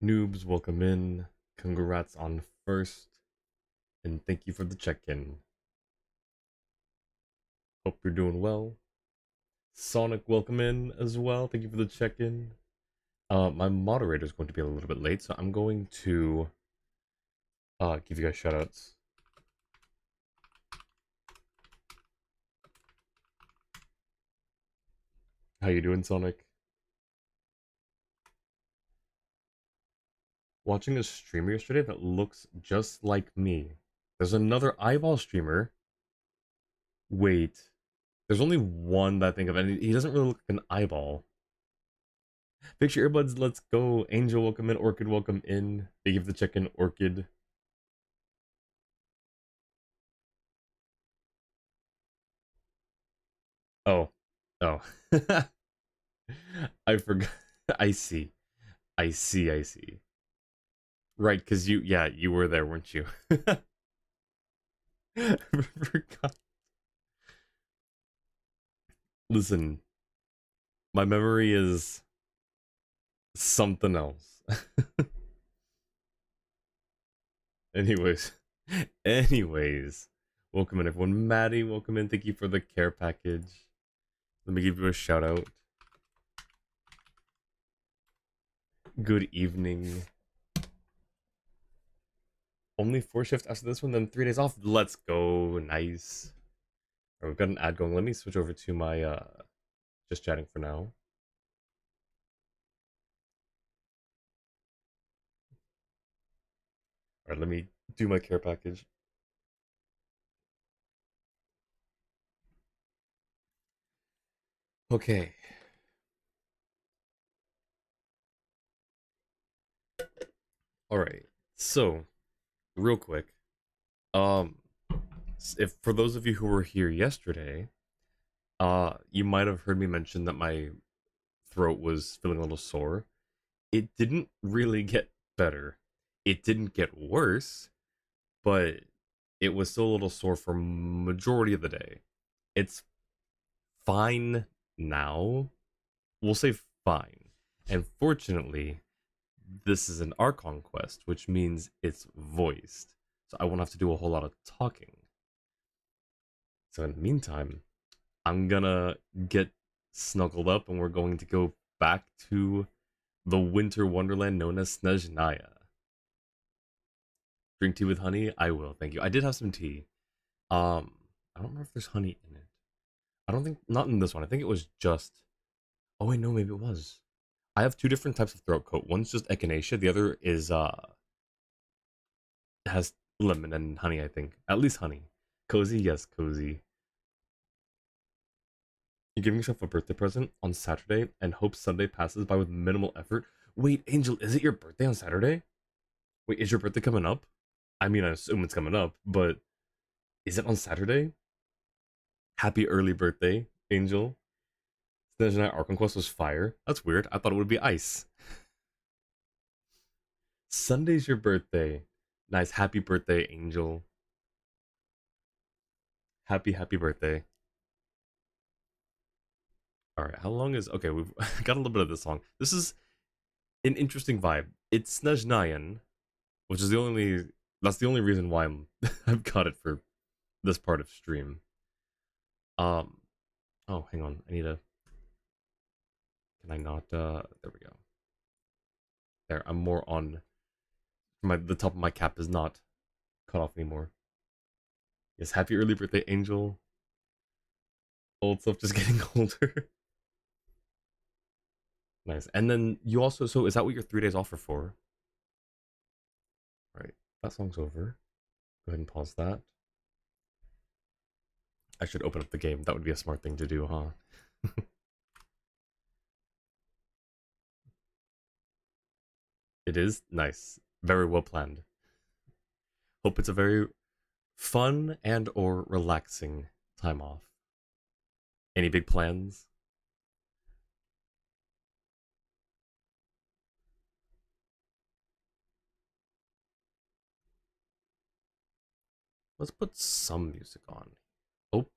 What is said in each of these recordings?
Noobs, welcome in. Congrats on first, and thank you for the check-in. Hope you're doing well. Sonic, welcome in as well. Thank you for the check-in. My moderator is going to be a little bit late, so I'm going to give you guys shoutouts. How you doing, Sonic? Watching a streamer yesterday that looks just like me. There's another eyeball streamer. Wait, there's only one that I think of, and he doesn't really look like an eyeball. Fix your earbuds, let's go. Angel, welcome in. Orchid, welcome in. They give the check-in, Orchid. Oh. Oh. I forgot. I see. I see. Right, because you were there, weren't you? Forgot. Listen, my memory is something else. anyways, anyways, welcome in, everyone. Maddie, welcome in. Thank you for the care package. Let me give you a shout out. Good evening. Only 4 shifts after this one, then 3 days off. Let's go. Nice. Alright, we've got an ad going. Let me switch over to my just chatting for now. Alright, let me do my care package. Okay. Alright. So, real quick. Um if for those of you who were here yesterday, you might have heard me mention that my throat was feeling a little sore. It didn't really get better. It didn't get worse, but it was still a little sore for majority of the day. It's fine now. We'll say fine. And fortunately, this is an Archon quest, which means it's voiced. So I won't have to do a whole lot of talking. So in the meantime, I'm gonna get snuggled up and we're going to go back to the winter wonderland known as Snezhnaya. Drink tea with honey? I will, thank you. I did have some tea. I don't remember if there's honey in it. I don't think, not in this one. I think it was just, oh wait, no, maybe it was. I have two different types of throat coat. One's just echinacea. The other is has lemon and honey. I think at least honey. Cozy, yes, cozy. You're giving yourself a birthday present on Saturday and hope Sunday passes by with minimal effort. Wait, Angel, is it your birthday on Saturday? Wait, is your birthday coming up? I mean, I assume it's coming up, but is it on Saturday? Happy early birthday, Angel. Snezh Night Archon Quest was fire. That's weird. I thought it would be ice. Sunday's your birthday. Nice. Happy birthday, Angel. Happy birthday. All right. How long is? Okay, we've got a little bit of this song. This is an interesting vibe. It's Snezhnayan, which is the only. That's the only reason why I'm. I've got it for this part of stream. Um. Oh, hang on. I need a. Can I not? There we go. There. I'm more on. The top of my cap is not cut off anymore. Yes. Happy early birthday, Angel. Old stuff just getting older. Nice. And then you also, so is that what your 3 days off are for? All right, that song's over. Go ahead and pause that. I should open up the game. That would be a smart thing to do, huh? It is nice. Very well planned. Hope it's a very fun and or relaxing time off. Any big plans? Let's put some music on. Oh,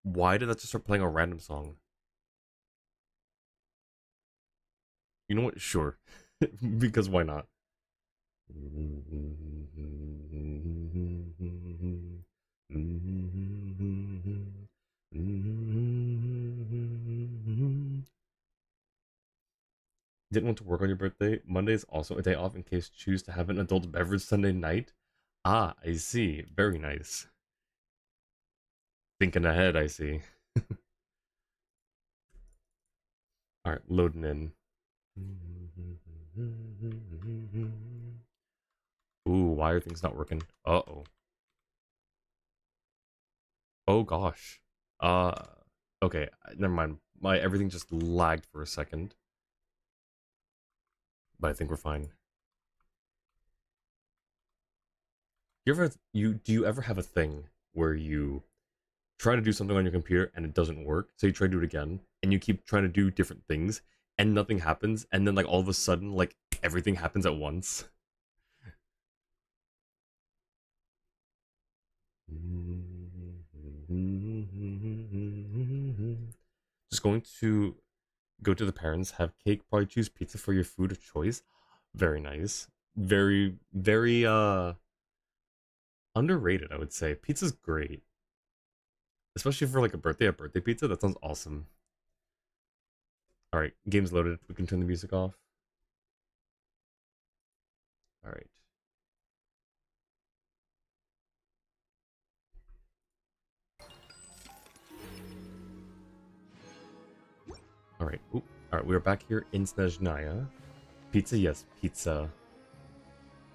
why did that just start playing a random song? You know what? Sure. because why not? Didn't want to work on your birthday. Monday is also a day off in case you choose to have an adult beverage Sunday night. Ah, I see. Very nice. Thinking ahead, I see. Alright, loading in. Ooh, why are things not working? Uh-oh. Oh gosh. Uh, okay, never mind. My everything just lagged for a second. But I think we're fine. Do you ever have a thing where you try to do something on your computer and it doesn't work? So you try to do it again and you keep trying to do different things and nothing happens, and then like all of a sudden like everything happens at once. Just going to go to the parents, have cake, probably choose pizza for your food of choice. Very nice. Very underrated, I would say. Pizza's great. Especially for like a birthday pizza. That sounds awesome. Alright, game's loaded. We can turn the music off. Alright. Alright. Alright, we're back here in Snezhnaya. Pizza, yes, pizza.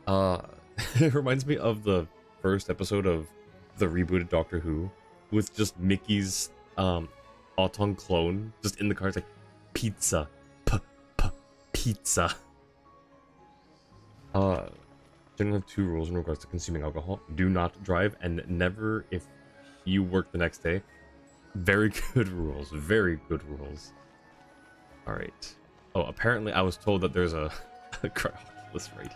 Uh, it reminds me of the first episode of the rebooted Doctor Who, with just Mickey's Auton clone just in the car. It's like pizza, pizza. Generally have two rules in regards to consuming alcohol: do not drive, and never if you work the next day. Very good rules. Very good rules. All right. Oh, apparently I was told that there's a cryoculus right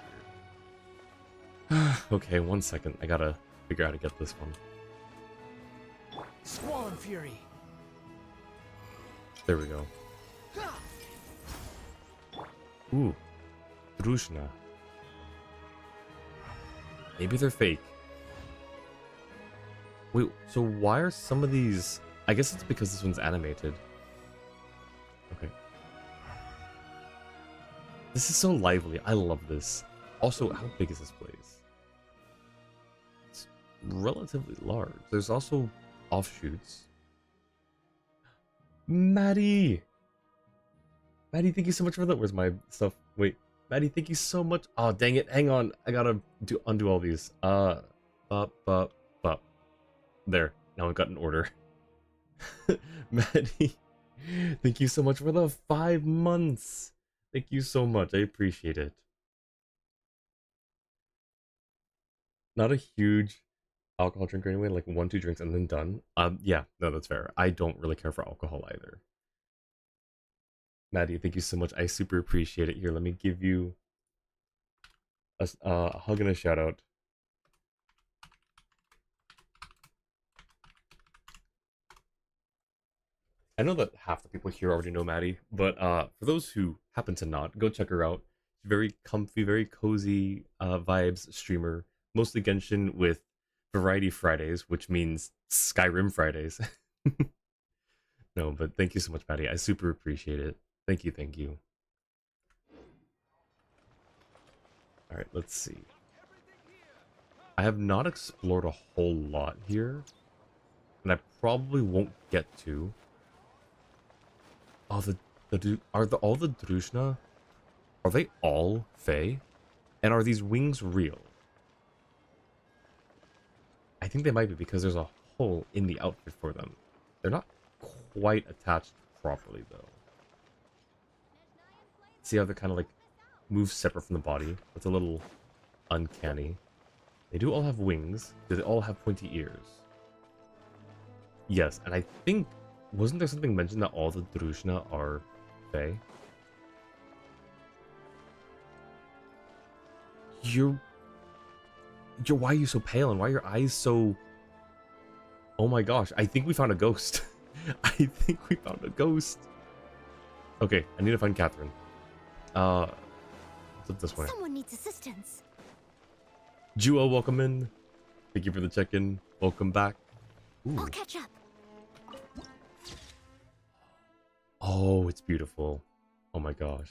here. Okay, 1 second. I gotta figure out how to get this one. Squall Fury. There we go. Ooh, Drushna. Maybe they're fake. Wait, so why are some of these... I guess it's because this one's animated. Okay. This is so lively. I love this. Also, how big is this place? It's relatively large. There's also offshoots. Maddie! Maddie, thank you so much for that. Where's my stuff? Wait. Maddie, thank you so much. Oh, dang it. Hang on. I gotta undo all these. Bup. There. Now I've got an order. Maddie, thank you so much for the 5 months. Thank you so much. I appreciate it. Not a huge alcohol drinker anyway, like 1-2 drinks and then done. Yeah, no, that's fair. I don't really care for alcohol either. Maddie, thank you so much. I super appreciate it. Here, let me give you a hug and a shout out. I know that half the people here already know Maddie, but for those who happen to not, go check her out. She's very comfy, very cozy vibes streamer, mostly Genshin with Variety Fridays, which means Skyrim Fridays. No, but thank you so much, Maddie. I super appreciate it. Thank you, thank you. Alright, let's see. I have not explored a whole lot here, and I probably won't get to. Oh, all the Drushna, are they all Fae? And are these wings real? I think they might be because there's a hole in the outfit for them. They're not quite attached properly though. See how they're kind of like move separate from the body? That's a little uncanny. They do all have wings. Do they all have pointy ears? Yes, and I think... Wasn't there something mentioned that all the Drushna are Fae? Why are you so pale and why are your eyes so... Oh my gosh, I think we found a ghost. I think we found a ghost. Okay, I need to find Catherine. What's up this way? Someone needs assistance. Jua, welcome in. Thank you for the check-in. Welcome back. Ooh. I'll catch up. Oh, it's beautiful. Oh my gosh.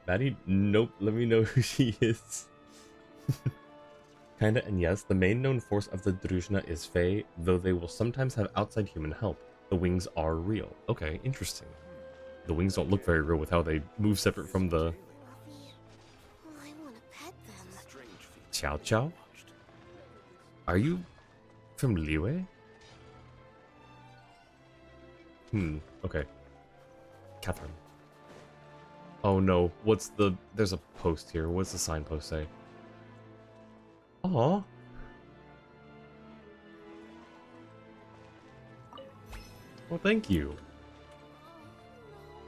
Maddie, nope, let me know who she is. Kinda, and yes, the main known force of the Druzhna is Fae, though they will sometimes have outside human help. The wings are real. Okay, interesting. The wings don't look very real with how they move separate from the... I want to pet them. Chow Chow? Are you from Liyue? Okay. Catherine. Oh no, what's the... There's a post here. What's the signpost say? Aww. Well, thank you.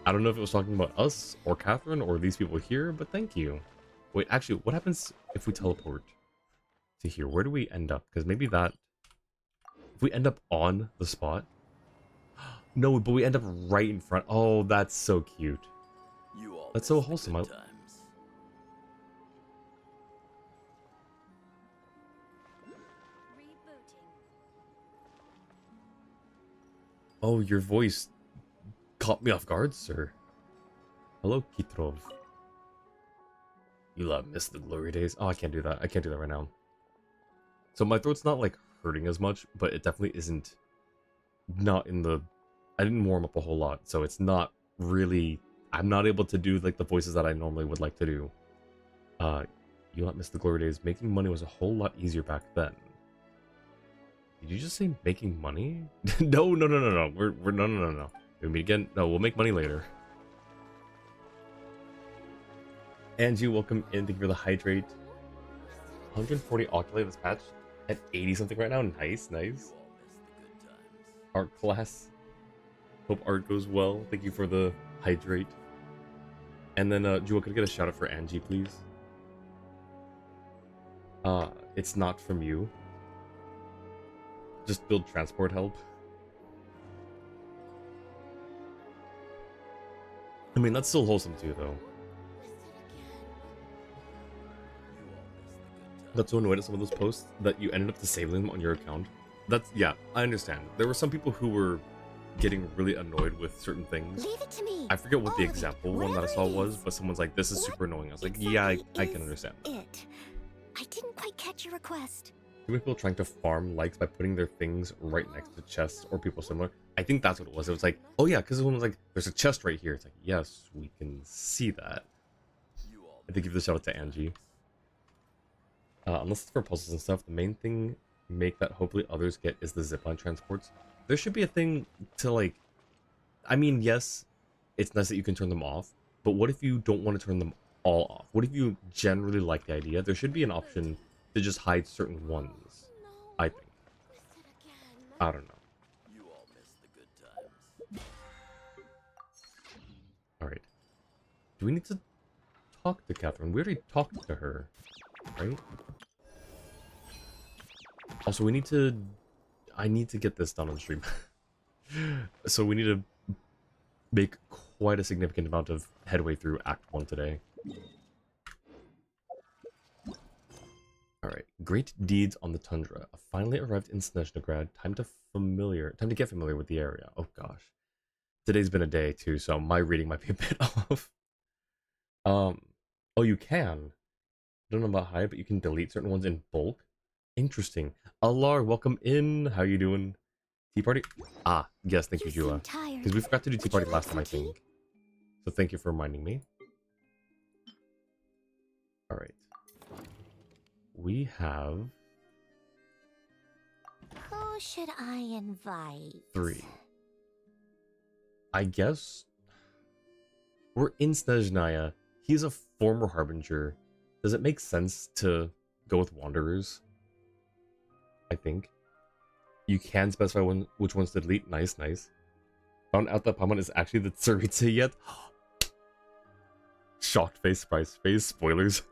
I don't know if it was talking about us, or Catherine, or these people here, but thank you. Wait, actually, what happens if we teleport to here? Where do we end up? Because maybe that... If we end up on the spot... No, but we end up right in front. Oh, that's so cute. That's so wholesome. Oh, your voice caught me off guard, sir. Hello, Kitrov. You miss the glory days. Oh, I can't do that. I can't do that right now. So my throat's not like hurting as much, but it definitely isn't. Not in the. I didn't warm up a whole lot, so it's not really. I'm not able to do like the voices that I normally would like to do. You miss the glory days. Making money was a whole lot easier back then. Did you just say making money? No. We're no. We meet again. No, we'll make money later. Angie, welcome in. Thank you for the hydrate. 140 oculi this patch at 80 something right now. Nice. Art class. Hope art goes well. Thank you for the hydrate. And then, Jewel, could I get a shout out for Angie, please? It's not from you. Just build transport help. I mean, that's still wholesome too, though. Got so annoyed at some of those posts that you ended up disabling them on your account. That's, yeah, I understand. There were some people who were getting really annoyed with certain things. Leave it to me. I forget what the example one that I saw was, but someone's like, this is super annoying. I was like, yeah, I can understand that. I didn't quite catch your request. Too many people trying to farm likes by putting their things right next to chests or people similar. I think that's what it was. It was like, oh yeah, because someone was like, there's a chest right here. It's like, yes, we can see that. I think give the shout out to Angie. Unless it's for puzzles and stuff, the main thing make that hopefully others get is the zipline transports. There should be a thing to like, I mean, yes, it's nice that you can turn them off, but what if you don't want to turn them all off? What if you generally like the idea? There should be an option to just hide certain ones, I think. I don't know. Alright. Do we need to talk to Catherine? We already talked to her, right? Also, we need to... I need to get this done on stream. So we need to make quite a significant amount of headway through Act 1 today. Alright. Great deeds on the tundra. I finally arrived in Snezhnograd. Time to get familiar with the area. Oh gosh. Today's been a day too, so my reading might be a bit off. Oh, you can. I don't know about high, but you can delete certain ones in bulk. Interesting. Alar, welcome in. How you doing? Tea party? Ah, yes, thank you, Jua. Because we forgot to do tea party last time, I think. So thank you for reminding me. Alright. We have... Who should I invite? 3. I guess... We're in Snezhnaya. He's a former Harbinger. Does it make sense to go with Wanderers? I think. You can specify which ones to delete. Nice. Found out that Paimon is actually the Tsaritsa yet? Shocked face, surprised face, spoilers.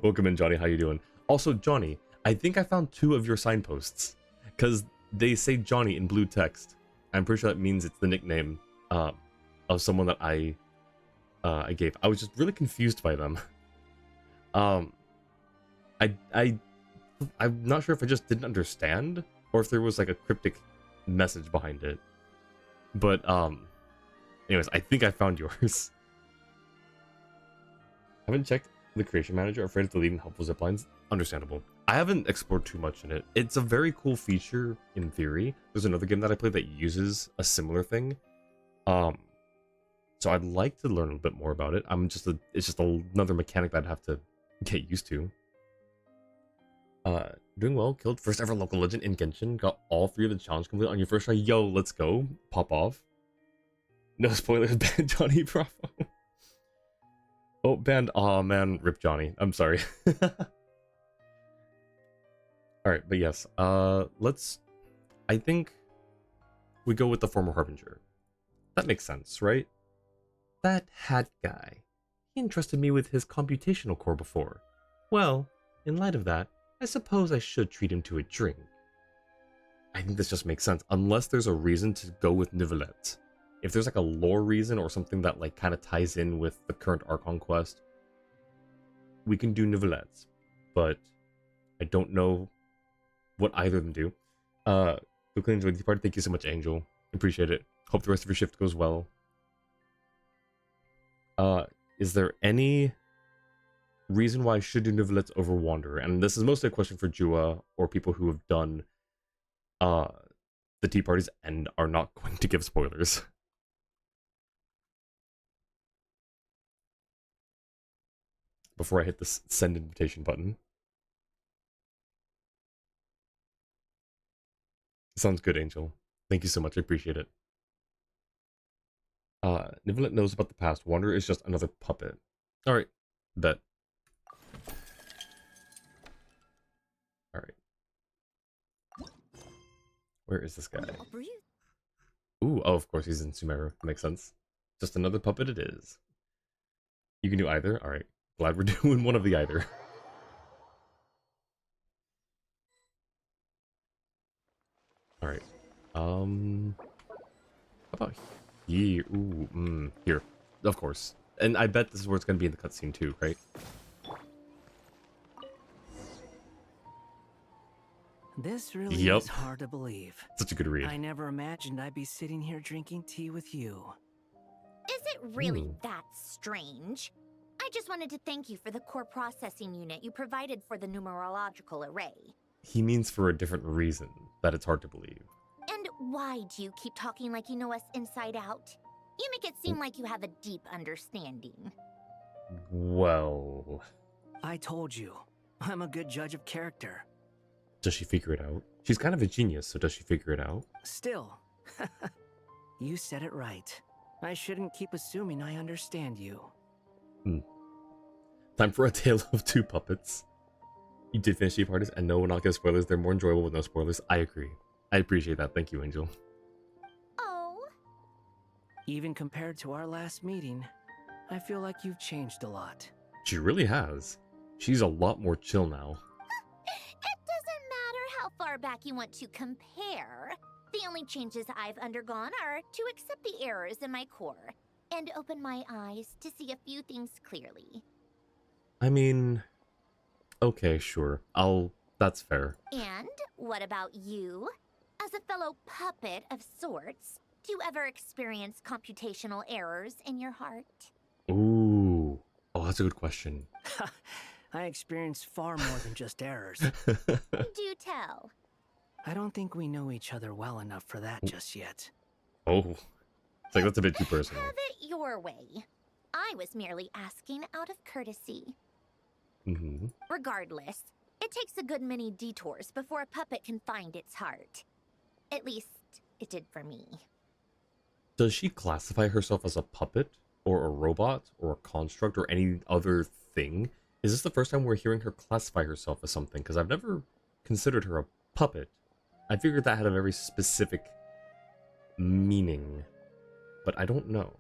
Welcome in, Johnny. How you doing? Also, Johnny, I think I found 2 of your signposts. Because they say Johnny in blue text. I'm pretty sure that means it's the nickname of someone that I I gave. I was just really confused by them. Um, I'm not sure if I just didn't understand or if there was like a cryptic message behind it. But anyways, I think I found yours. Haven't checked the creation manager. Afraid of deleting helpful ziplines. Understandable. I haven't explored too much in it. It's a very cool feature in theory. There's another game that I played that uses a similar thing. So I'd like to learn a bit more about it. It's just another mechanic that I'd have to get used to. Doing well. Killed first ever local legend in Genshin. Got all 3 of the challenge complete on your first try. Yo, let's go. Pop off. No spoilers. Ban Johnny Bravo. Oh, banned. Aw, man. Rip Johnny. I'm sorry. Alright, but yes. I think we go with the former Harbinger. That makes sense, right? That hat guy. He entrusted me with his computational core before. Well, in light of that, I suppose I should treat him to a drink. I think this just makes sense, unless there's a reason to go with Neuvillette. If there's like a lore reason or something that like kind of ties in with the current Archon quest, we can do Neuvillette. But I don't know what either of them do. Quickly enjoyed the party. Thank you so much, Angel. Appreciate it. Hope the rest of your shift goes well. Is there any reason why I should do Neuvillette over Wanderer? And this is mostly a question for Jua or people who have done the tea parties and are not going to give spoilers. Before I hit the send invitation button. Sounds good, Angel. Thank you so much. I appreciate it. Neuvillette knows about the past. Wanderer is just another puppet. Alright. Bet. Alright. Where is this guy? Ooh, oh, of course, he's in Sumeru. Makes sense. Just another puppet it is. You can do either? Alright. Glad we're doing one of the either. Alright. How about here? Ooh, here. Of course. And I bet this is where it's going to be in the cutscene too, right? This really Yep. is hard to believe. Such a good read. I never imagined I'd be sitting here drinking tea with you. Is it really that strange? I just wanted to thank you for the core processing unit you provided for the numerological array. He means for a different reason, that it's hard to believe. And why do you keep talking like you know us inside out? You make it seem like you have a deep understanding. Well... I told you, I'm a good judge of character. Does she figure it out? She's kind of a genius, so does she figure it out? Still, you said it right. I shouldn't keep assuming I understand you. Time for a tale of 2 puppets. You did finish the parties, and no, we'll not give spoilers. They're more enjoyable with no spoilers. I agree. I appreciate that. Thank you, Angel. Oh. Even compared to our last meeting, I feel like you've changed a lot. She really has. She's a lot more chill now. It doesn't matter how far back you want to compare. The only changes I've undergone are to accept the errors in my core and open my eyes to see a few things clearly. I mean... Okay, sure. That's fair. And what about you? As a fellow puppet of sorts, do you ever experience computational errors in your heart? Ooh. Oh, that's a good question. I experienced far more than just errors. Do tell. I don't think we know each other well enough for that just yet. Oh. It's like, that's a bit too personal. Have it your way. I was merely asking out of courtesy. Regardless, it takes a good many detours before a puppet can find its heart. At least, it did for me. Does she classify herself as a puppet? Or a robot? Or a construct? Or any other thing? Is this the first time we're hearing her classify herself as something? Because I've never considered her a puppet. I figured that had a very specific meaning. But I don't know.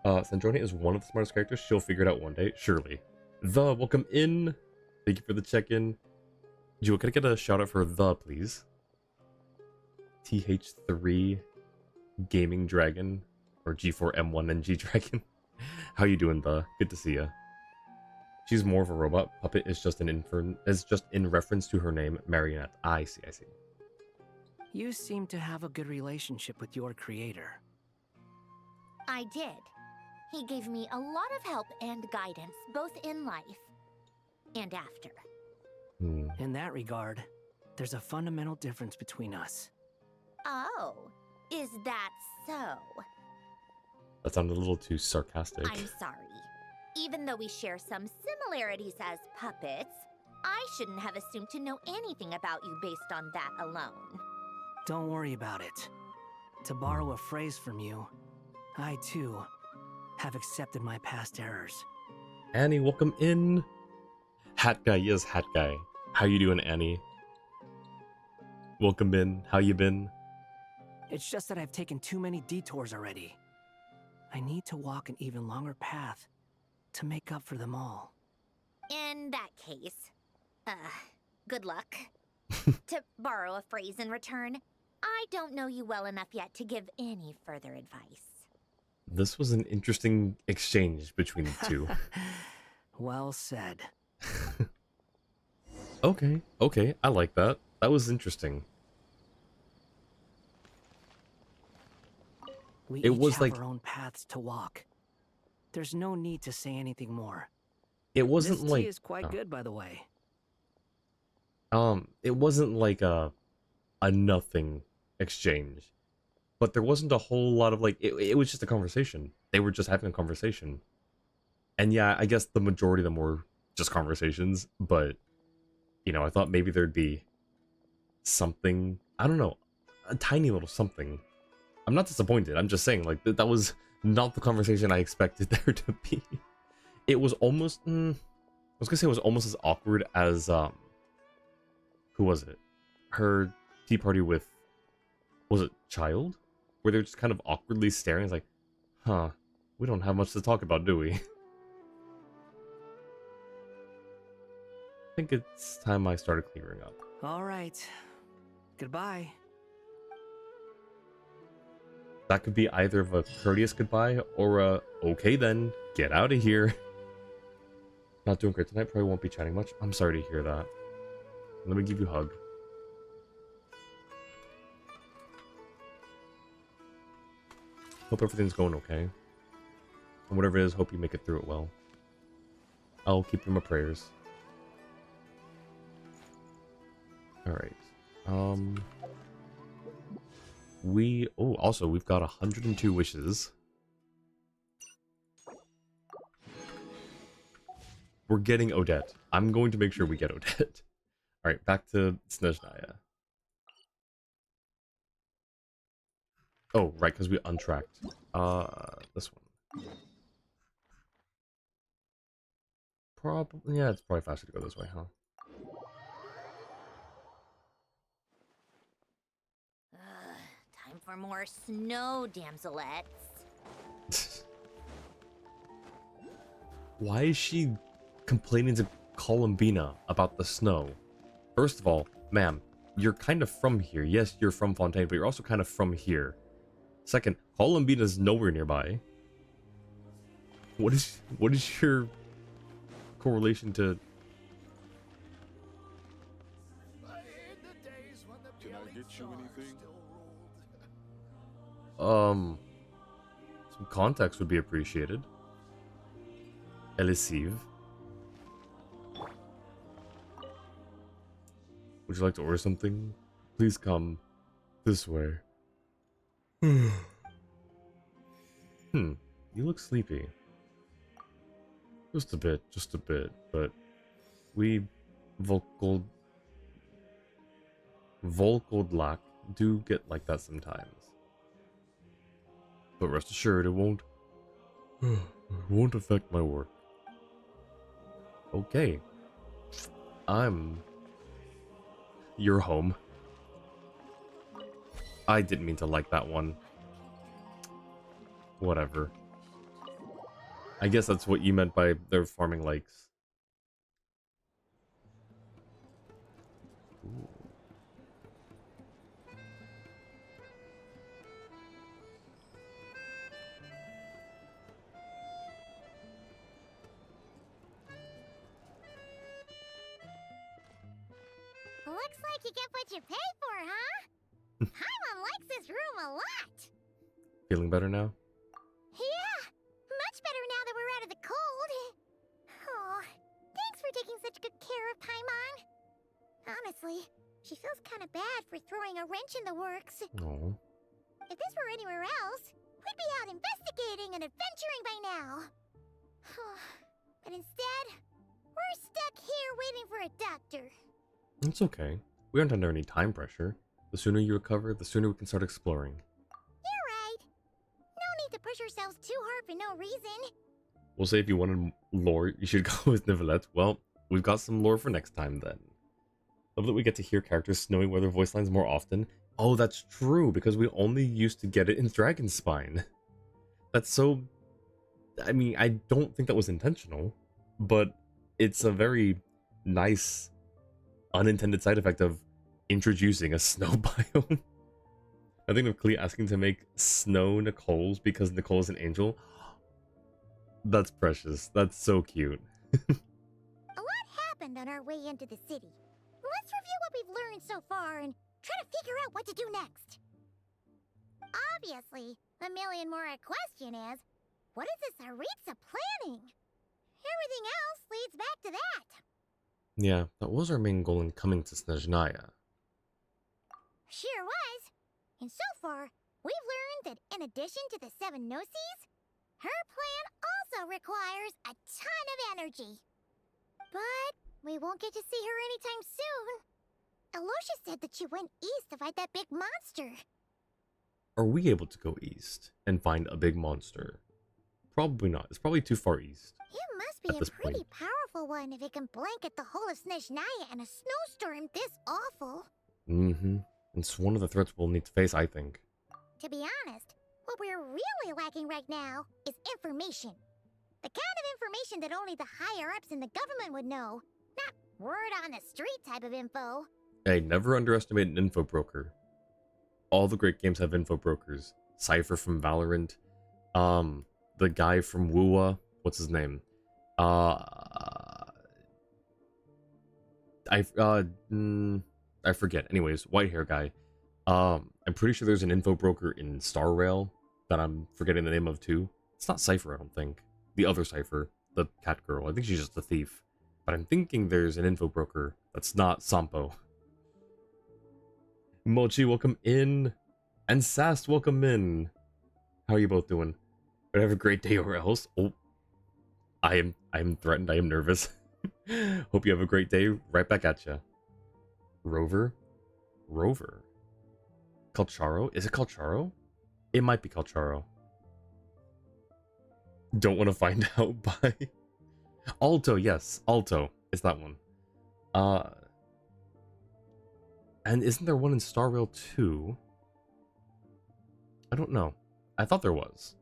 Sandrone is one of the smartest characters. She'll figure it out one day. Surely. Welcome in. Thank you for the check-in. Jewel, can I get a shout-out for please? TH3 Gaming Dragon. Or G4M1NG Dragon. How you doing, the? Good to see ya. She's more of a robot. Puppet is just in reference to her name, Marionette. I see, I see. You seem to have a good relationship with your creator. I did. He gave me a lot of help and guidance, both in life and after. In that regard, there's a fundamental difference between us. Oh, is that so? That sounded a little too sarcastic. I'm sorry. Even though we share some similarities as puppets, I shouldn't have assumed to know anything about you based on that alone. Don't worry about it. To borrow a phrase from you, I too have accepted my past errors. Annie, welcome in. Hat guy, yes, hat guy. How you doing, Annie? Welcome in. How you been? It's just that I've taken too many detours already. I need to walk an even longer path to make up for them all. In that case, good luck. To borrow a phrase in return, I don't know you well enough yet to give any further advice. This was an interesting exchange between the two. Well said. Okay, I like that. That was interesting. We It each was have like our own paths to walk. There's no need to say anything more. it wasn't This like tea is quite good, by the way. it wasn't like a nothing exchange. But there wasn't a whole lot of like it was just a conversation. They were just having a conversation. And yeah, I guess the majority of them were just conversations, but you know, I thought maybe there'd be something, I don't know, a tiny little something. I'm not disappointed. I'm just saying like that was not the conversation I expected there to be. It was almost I was gonna say it was almost as awkward as who was it? Her tea party with, was it Child? Where they're just kind of awkwardly staring. It's like, huh, we don't have much to talk about, do we? I think it's time I started clearing up. All right. Goodbye. That could be either of a courteous goodbye or a, okay then, get out of here. Not doing great tonight, probably won't be chatting much. I'm sorry to hear that. Let me give you a hug. Hope everything's going okay. And whatever it is, hope you make it through it well. I'll keep you in my prayers. Alright. Also, we've got 102 wishes. We're getting Odette. I'm going to make sure we get Odette. Alright, back to Snezhnaya. Oh, right, because we untracked. This one. Probably, yeah, it's probably faster to go this way, huh? Time for more snow, damselettes. Why is she complaining to Columbina about the snow? First of all, ma'am, you're kind of from here. Yes, you're from Fontaine, but you're also kind of from here. Second, Columbina's nowhere nearby. What is your correlation to? Can I get you anything? Some context would be appreciated. Elisive. Would you like to order something? Please come this way. You look sleepy. Just a bit, but we Volkoldlak do get like that sometimes. But rest assured, it won't affect my work. Okay. You're home. I didn't mean to like that one. Whatever. I guess that's what you meant by they're farming lakes. Ooh. Looks like you get what you pay for, huh? Paimon likes this room a lot. Feeling better now? Yeah, much better now that we're out of the cold. Oh, thanks for taking such good care of Paimon. Honestly, she feels kind of bad for throwing a wrench in the works. Oh. If this were anywhere else, we'd be out investigating and adventuring by now. But instead, we're stuck here waiting for a doctor. It's okay. We aren't under any time pressure. The sooner you recover, the sooner we can start exploring. You're right. No need to push ourselves too hard for no reason. We'll say if you wanted lore, you should go with Nicolette. Well, we've got some lore for next time then. Love that we get to hear characters knowing their voice lines more often. Oh, that's true, because we only used to get it in Dragonspine. That's so... I mean, I don't think that was intentional, but it's a very nice unintended side effect of introducing a snow biome. I think of Clee asking to make snow Nicole's because Nicole is an angel. That's precious. That's so cute. A lot happened on our way into the city. Let's review what we've learned so far and try to figure out what to do next. Obviously, the million more question is, what is this Aritza planning? Everything else leads back to that. Yeah, that was our main goal in coming to Snezhnaya. Sure was. And so far, we've learned that in addition to the 7 Gnosis, her plan also requires a ton of energy. But we won't get to see her anytime soon. Alosha said that she went east to fight that big monster. Are we able to go east and find a big monster? Probably not. It's probably too far east. It must At be a this pretty point. powerful one if it can blanket the whole of Snezhnaya in a snowstorm this awful. Mm-hmm. It's one of the threats we'll need to face, I think. To be honest, what we're really lacking right now is information. The kind of information that only the higher-ups in the government would know. Not word on the street type of info. Hey, never underestimate an info broker. All the great games have info brokers. Cypher from Valorant. The guy from Wuwa. What's his name? I forget. Anyways, white hair guy. I'm pretty sure there's an info broker in Star Rail that I'm forgetting the name of too. It's not Cypher, I don't think. The other Cypher, the cat girl. I think she's just a thief. But I'm thinking there's an info broker that's not Sampo. Mochi, welcome in. And Sast, welcome in. How are you both doing? But have a great day or else. Oh, I am threatened. I am nervous. Hope you have a great day. Right back at ya. Rover? Calcharo? Is it Calcharo? It might be Calcharo. Don't want to find out. Bye. Alto, yes. Alto. It's that one. And isn't there one in Star Rail 2? I don't know. I thought there was.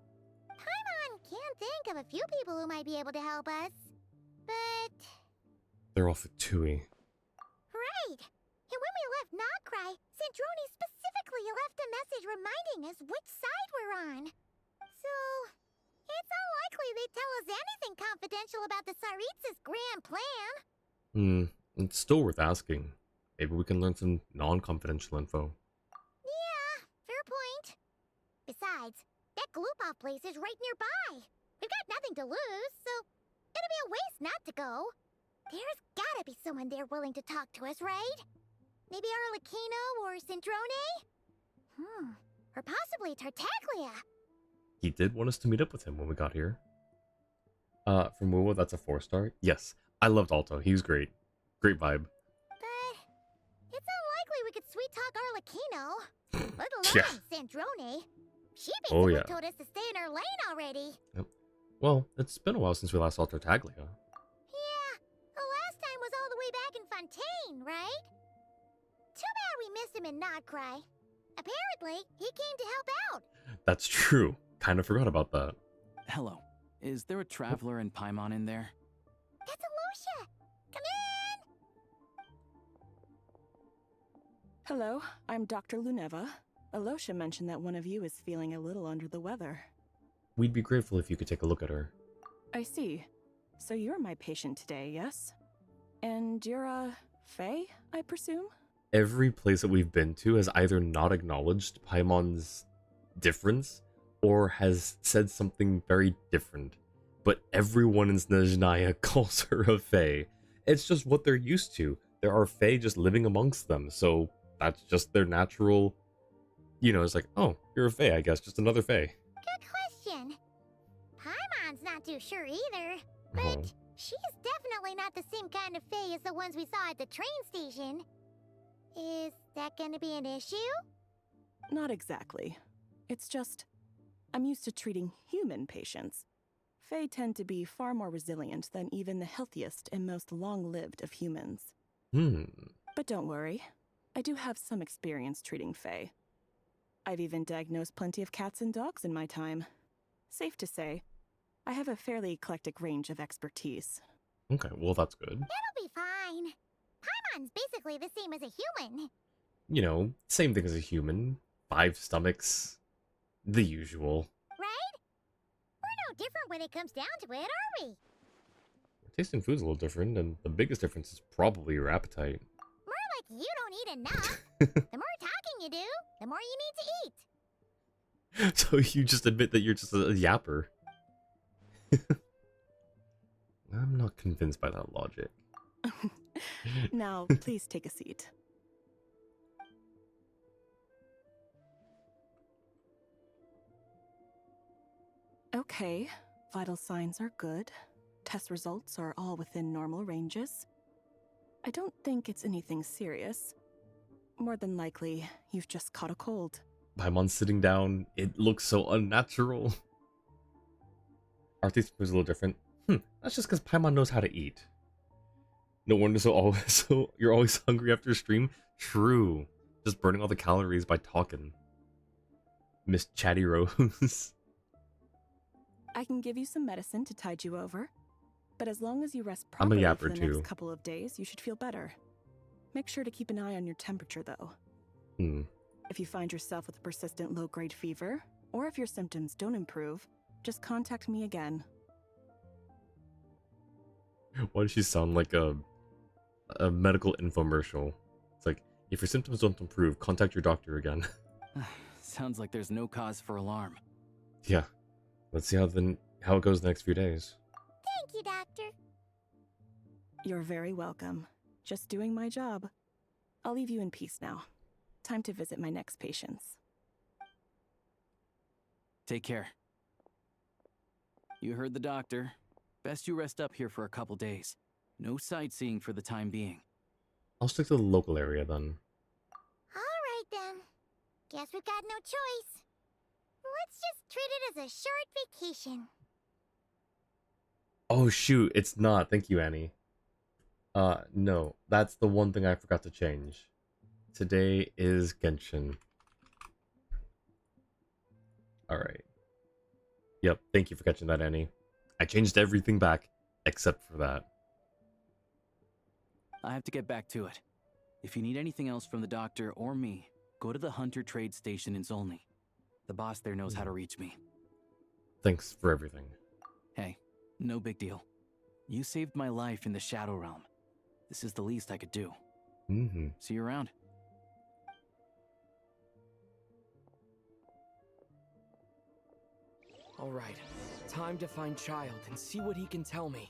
Paimon can't think of a few people who might be able to help us. But... They're all for Tui. right! And when we left Nogcry, Sandrone specifically left a message reminding us which side we're on. So... it's unlikely they'd tell us anything confidential about the Tsaritsa's grand plan. It's still worth asking. Maybe we can learn some non-confidential info. Yeah, fair point. Besides, that Gloopov place is right nearby. We've got nothing to lose, so it'll be a waste not to go. There's gotta be someone there willing to talk to us, right? Maybe Arlecchino or Sandrone? Or possibly Tartaglia. He did want us to meet up with him when we got here. From Wuwa, that's a 4-star. Yes, I loved Alto. He was great. Great vibe. But it's unlikely we could sweet-talk Arlecchino. Let alone Yeah. Sandrone. She Oh, basically yeah. told us to stay in our lane already. Well, it's been a while since we last saw Tartaglia. Yeah, the last time was all the way back in Fontaine, right? Too bad we missed him in Nodcry. Apparently, he came to help out. That's true. Kind of forgot about that. Hello. Is there a traveler in Paimon in there? That's Alosha. Come in! Hello, I'm Dr. Luneva. Alosha mentioned that one of you is feeling a little under the weather. We'd be grateful if you could take a look at her. I see. So you're my patient today, yes? And you're a Fae, I presume? every place that we've been to has either not acknowledged Paimon's difference or has said something very different. But everyone in Snezhnaya calls her a fae. It's just what they're used to. There are fae just living amongst them, so that's just their natural. It's like, oh, you're a fae, I guess, just another fae. Good question. Paimon's not too sure either, but Oh. she's definitely not the same kind of fae as the ones we saw at the train station. Is that gonna be an issue? Not exactly. It's just, I'm used to treating human patients. Fae tend to be far more resilient than even the healthiest and most long-lived of humans. But don't worry, I do have some experience treating Fae. I've even diagnosed plenty of cats and dogs in my time. Safe to say, I have a fairly eclectic range of expertise. Okay, well, that's good. It'll be fine. Paimon's basically the same as a human. Same thing as a human. 5 stomachs. The usual. Right? We're no different when it comes down to it, are we? Tasting food's a little different, and the biggest difference is probably your appetite. More like you don't eat enough. The more talking you do, the more you need to eat. So you just admit that you're just a yapper. I'm not convinced by that logic. Now, please take a seat. Okay, vital signs are good. Test results are all within normal ranges. I don't think it's anything serious. More than likely, you've just caught a cold. Paimon's sitting down. It looks so unnatural. Our taste was a little different. That's just because Paimon knows how to eat. No wonder so you're always hungry after a stream? True. Just burning all the calories by talking. Miss Chatty Rose. I can give you some medicine to tide you over. But as long as you rest I'm a properly yapper for the too. next couple of days, you should feel better. Make sure to keep an eye on your temperature, though. If you find yourself with a persistent low-grade fever, or if your symptoms don't improve, just contact me again. Why does she sound like a medical infomercial? It's like, if your symptoms don't improve, contact your doctor again. Sounds like there's no cause for alarm. Yeah. Let's see how it goes the next few days. Thank you, Doctor. You're very welcome. Just doing my job. I'll leave you in peace now. Time to visit my next patients. Take care. You heard the doctor. Best you rest up here for a couple days. No sightseeing for the time being. I'll stick to the local area then. All right, then. Guess we've got no choice. Let's just treat it as a short vacation. Oh shoot, it's not. Thank you, Annie. No. That's the one thing I forgot to change. Today is Genshin. Alright. Yep, thank you for catching that, Annie. I changed everything back, except for that. I have to get back to it. If you need anything else from the doctor or me, go to the Hunter Trade Station in Zolny. The boss there knows how to reach me. Thanks for everything. Hey, no big deal. You saved my life in the Shadow Realm. This is the least I could do. See you around. All right, time to find Child and see what he can tell me.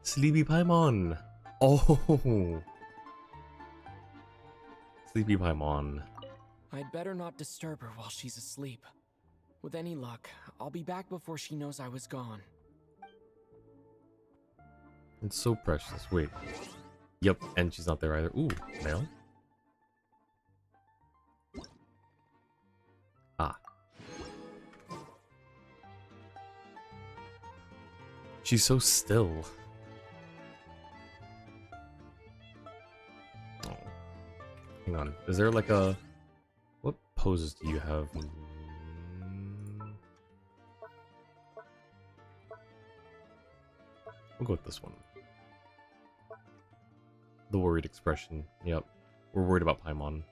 Sleepy Paimon! Oh! Sleepy Paimon. I'd better not disturb her while she's asleep. With any luck, I'll be back before she knows I was gone. It's so precious. Wait. Yep, and she's not there either. Ooh, mail? Ah. She's so still. Oh. Hang on. Is there like a... What poses do you have? We'll go with this one. The worried expression. Yep. We're worried about Paimon.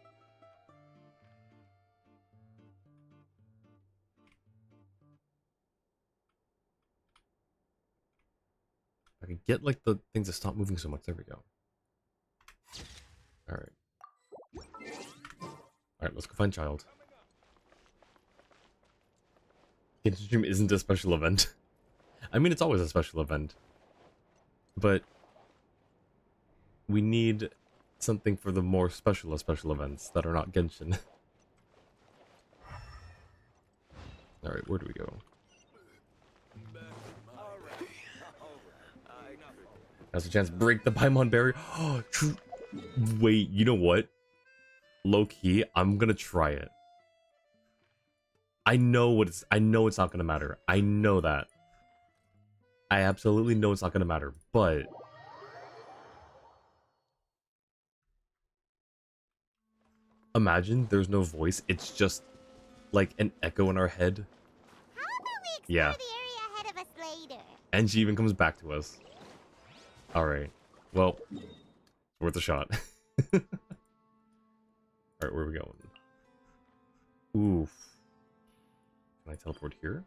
I could get like the things to stop moving so much. There we go. Alright. Alright, let's go find child. Genshin Stream isn't a special event. I mean, it's always a special event. But we need something for the more special of special events that are not Genshin. Alright, where do we go? Has a chance to break the Paimon barrier. Oh, true. Wait, you know what? Low key, I'm gonna try it. I know it's not gonna matter. I know that. I absolutely know it's not gonna matter, but imagine there's no voice. It's just like an echo in our head. How about we explore Yeah. the area ahead of us later? And she even comes back to us. Alright. Well, worth a shot. Alright, where are we going? Oof. Can I teleport here?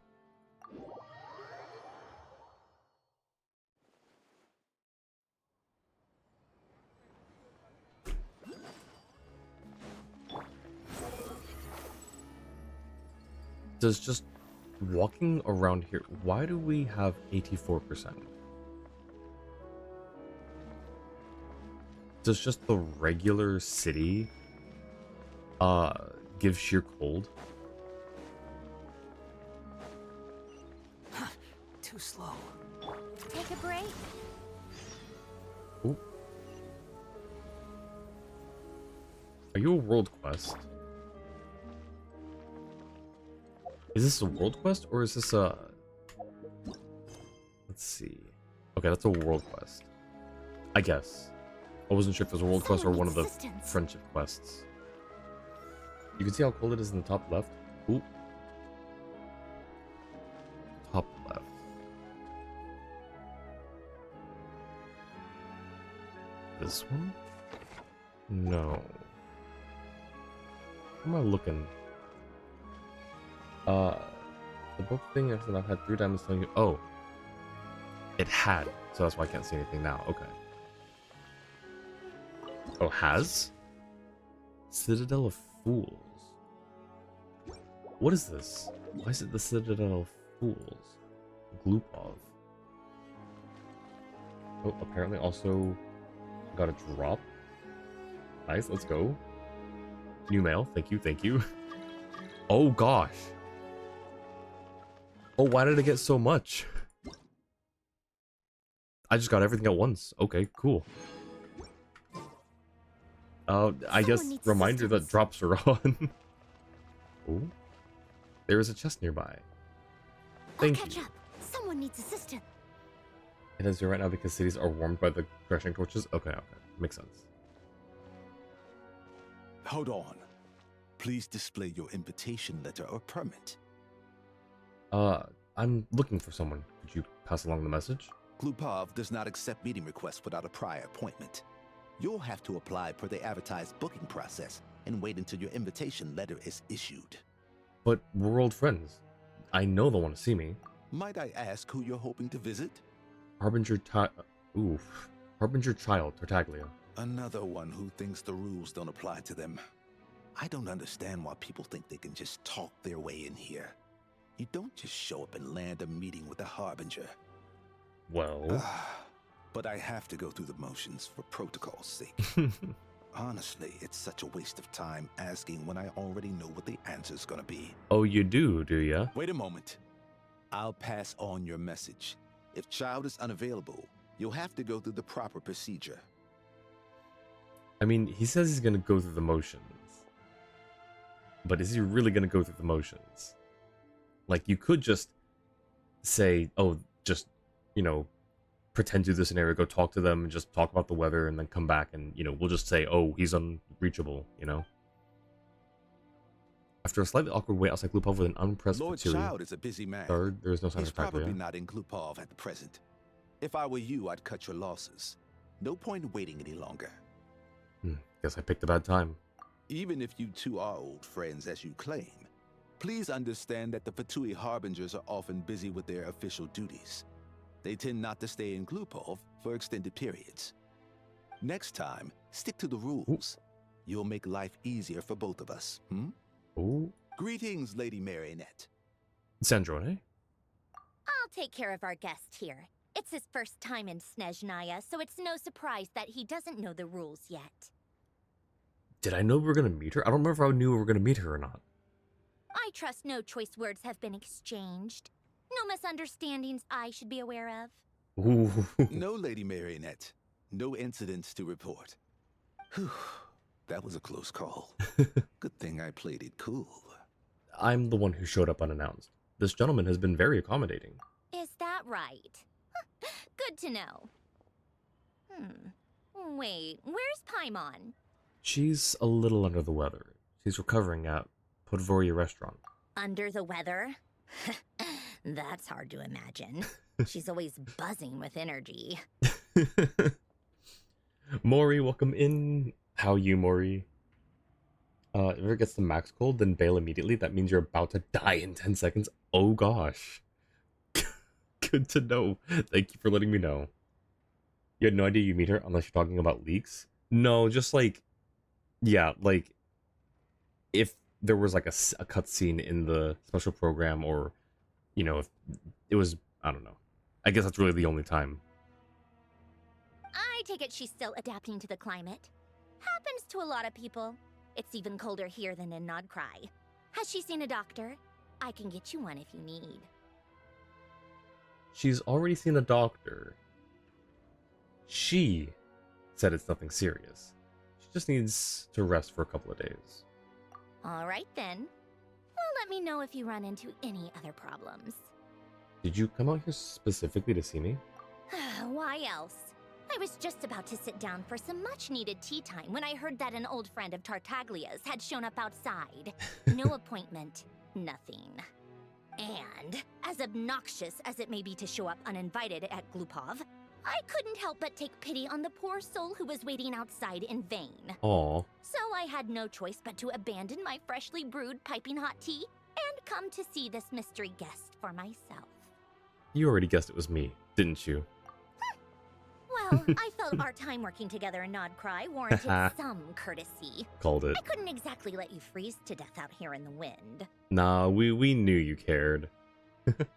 Does just walking around here... Why do we have 84%? Does just the regular city give sheer cold? Too slow. Take a break. Ooh. Are you a world quest? Is this a world quest or is this a... Let's see. Okay, that's a world quest. I guess. I wasn't sure if it was a world quest or one of the friendship quests. You can see how cold it is in the top left. Ooh. Top left. This one? No. Where am I looking? The book thing I've had 3 diamonds telling you. Oh. It had. So that's why I can't see anything now. Okay. Oh, has? Citadel of Fools. What is this? Why is it the Citadel of Fools? Glupov. Oh, apparently also got a drop. Nice, let's go. New mail. Thank you, thank you. Oh, gosh. Oh, why did I get so much? I just got everything at once. Okay, cool. I guess reminder that drops are on. Oh, there is a chest nearby. Thank you. Up. Someone needs assistance. It is right now because cities are warmed by the crushing torches. Okay, okay, makes sense. Hold on. Please display your invitation letter or permit. I'm looking for someone. Could you pass along the message? Glupov does not accept meeting requests without a prior appointment. You'll have to apply per the advertised booking process and wait until your invitation letter is issued. But we're old friends. I know they'll want to see me. Might I ask who you're hoping to visit? Harbinger Child, Tartaglia. Another one who thinks the rules don't apply to them. I don't understand why people think they can just talk their way in here. You don't just show up and land a meeting with a Harbinger. Well... But I have to go through the motions for protocol's sake. Honestly, it's such a waste of time asking when I already know what the answer's gonna be. Oh, you do ya? Wait a moment. I'll pass on your message. If Child is unavailable, you'll have to go through the proper procedure. I mean, he says he's gonna go through the motions. But is he really gonna go through the motions? Like, you could just say, oh, just, you know, pretend to do this scenario, go talk to them and just talk about the weather and then come back and, you know, we'll just say, oh, he's unreachable, you know? After a slightly awkward wait outside Glupov with an unpressed Lord Fatui, Child is a busy man. third, there is no sign He's of Tartaglia. probably not in Glupov at the present. If I were you, I'd cut your losses. No point in waiting any longer. Guess I picked a bad time. Even if you two are old friends as you claim, please understand that the Fatui Harbingers are often busy with their official duties. They tend not to stay in Glupov for extended periods. Next time, stick to the rules. You'll make life easier for both of us, hmm? Oh, Greetings, Lady Marionette. Sandrone? I'll take care of our guest here. It's his first time in Snezhnaya, so it's no surprise that he doesn't know the rules yet. Did I know we were gonna meet her? I don't remember if I knew we were gonna meet her or not. I trust no choice words have been exchanged. No misunderstandings I should be aware of. Ooh. No, Lady Marionette. No incidents to report. Whew, that was a close call. Good thing I played it cool. I'm the one who showed up unannounced. This gentleman has been very accommodating. Is that right? Good to know. Wait, where's Paimon? She's a little under the weather. She's recovering at Podvoria restaurant. Under the weather? That's hard to imagine. She's always buzzing with energy. Mori, welcome in. How you, Mori? If it gets the max cold, then bail immediately. That means you're about to die in 10 seconds. Oh gosh. Good to know. Thank you for letting me know. You had no idea you meet her unless you're talking about leaks? No, just like... Yeah, like... If there was like a cutscene in the special program, or... You know, if it was... I don't know. I guess that's really the only time. I take it she's still adapting to the climate. Happens to a lot of people. It's even colder here than in Nodcry. Has she seen a doctor? I can get you one if you need. She's already seen a doctor. She said it's nothing serious. She just needs to rest for a couple of days. Alright then. Well, let me know if you run into any other problems. Did you come out here specifically to see me? Why else? I was just about to sit down for some much-needed tea time when I heard that an old friend of Tartaglia's had shown up outside. No appointment, nothing. And, as obnoxious as it may be to show up uninvited at Glupov, I couldn't help but take pity on the poor soul who was waiting outside in vain. Aw. So I had no choice but to abandon my freshly brewed piping hot tea and come to see this mystery guest for myself. You already guessed it was me, didn't you? Well, I felt our time working together in Nodcry warranted some courtesy. Called it. I couldn't exactly let you freeze to death out here in the wind. Nah, we knew you cared.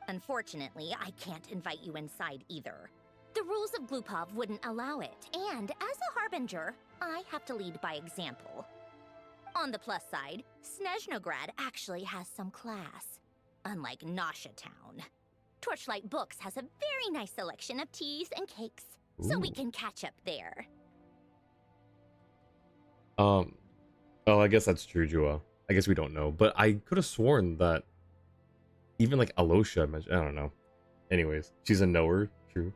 Unfortunately, I can't invite you inside either. The rules of Glupov wouldn't allow it, and as a harbinger, I have to lead by example. On the plus side, Snezhnograd actually has some class, unlike Nasha Town. Torchlight Books has a very nice selection of teas and cakes, so we can catch up there. Oh, I guess that's true, Jua. I guess we don't know, but I could have sworn that even like Alosha mentioned, I don't know. Anyways, she's a knower, true.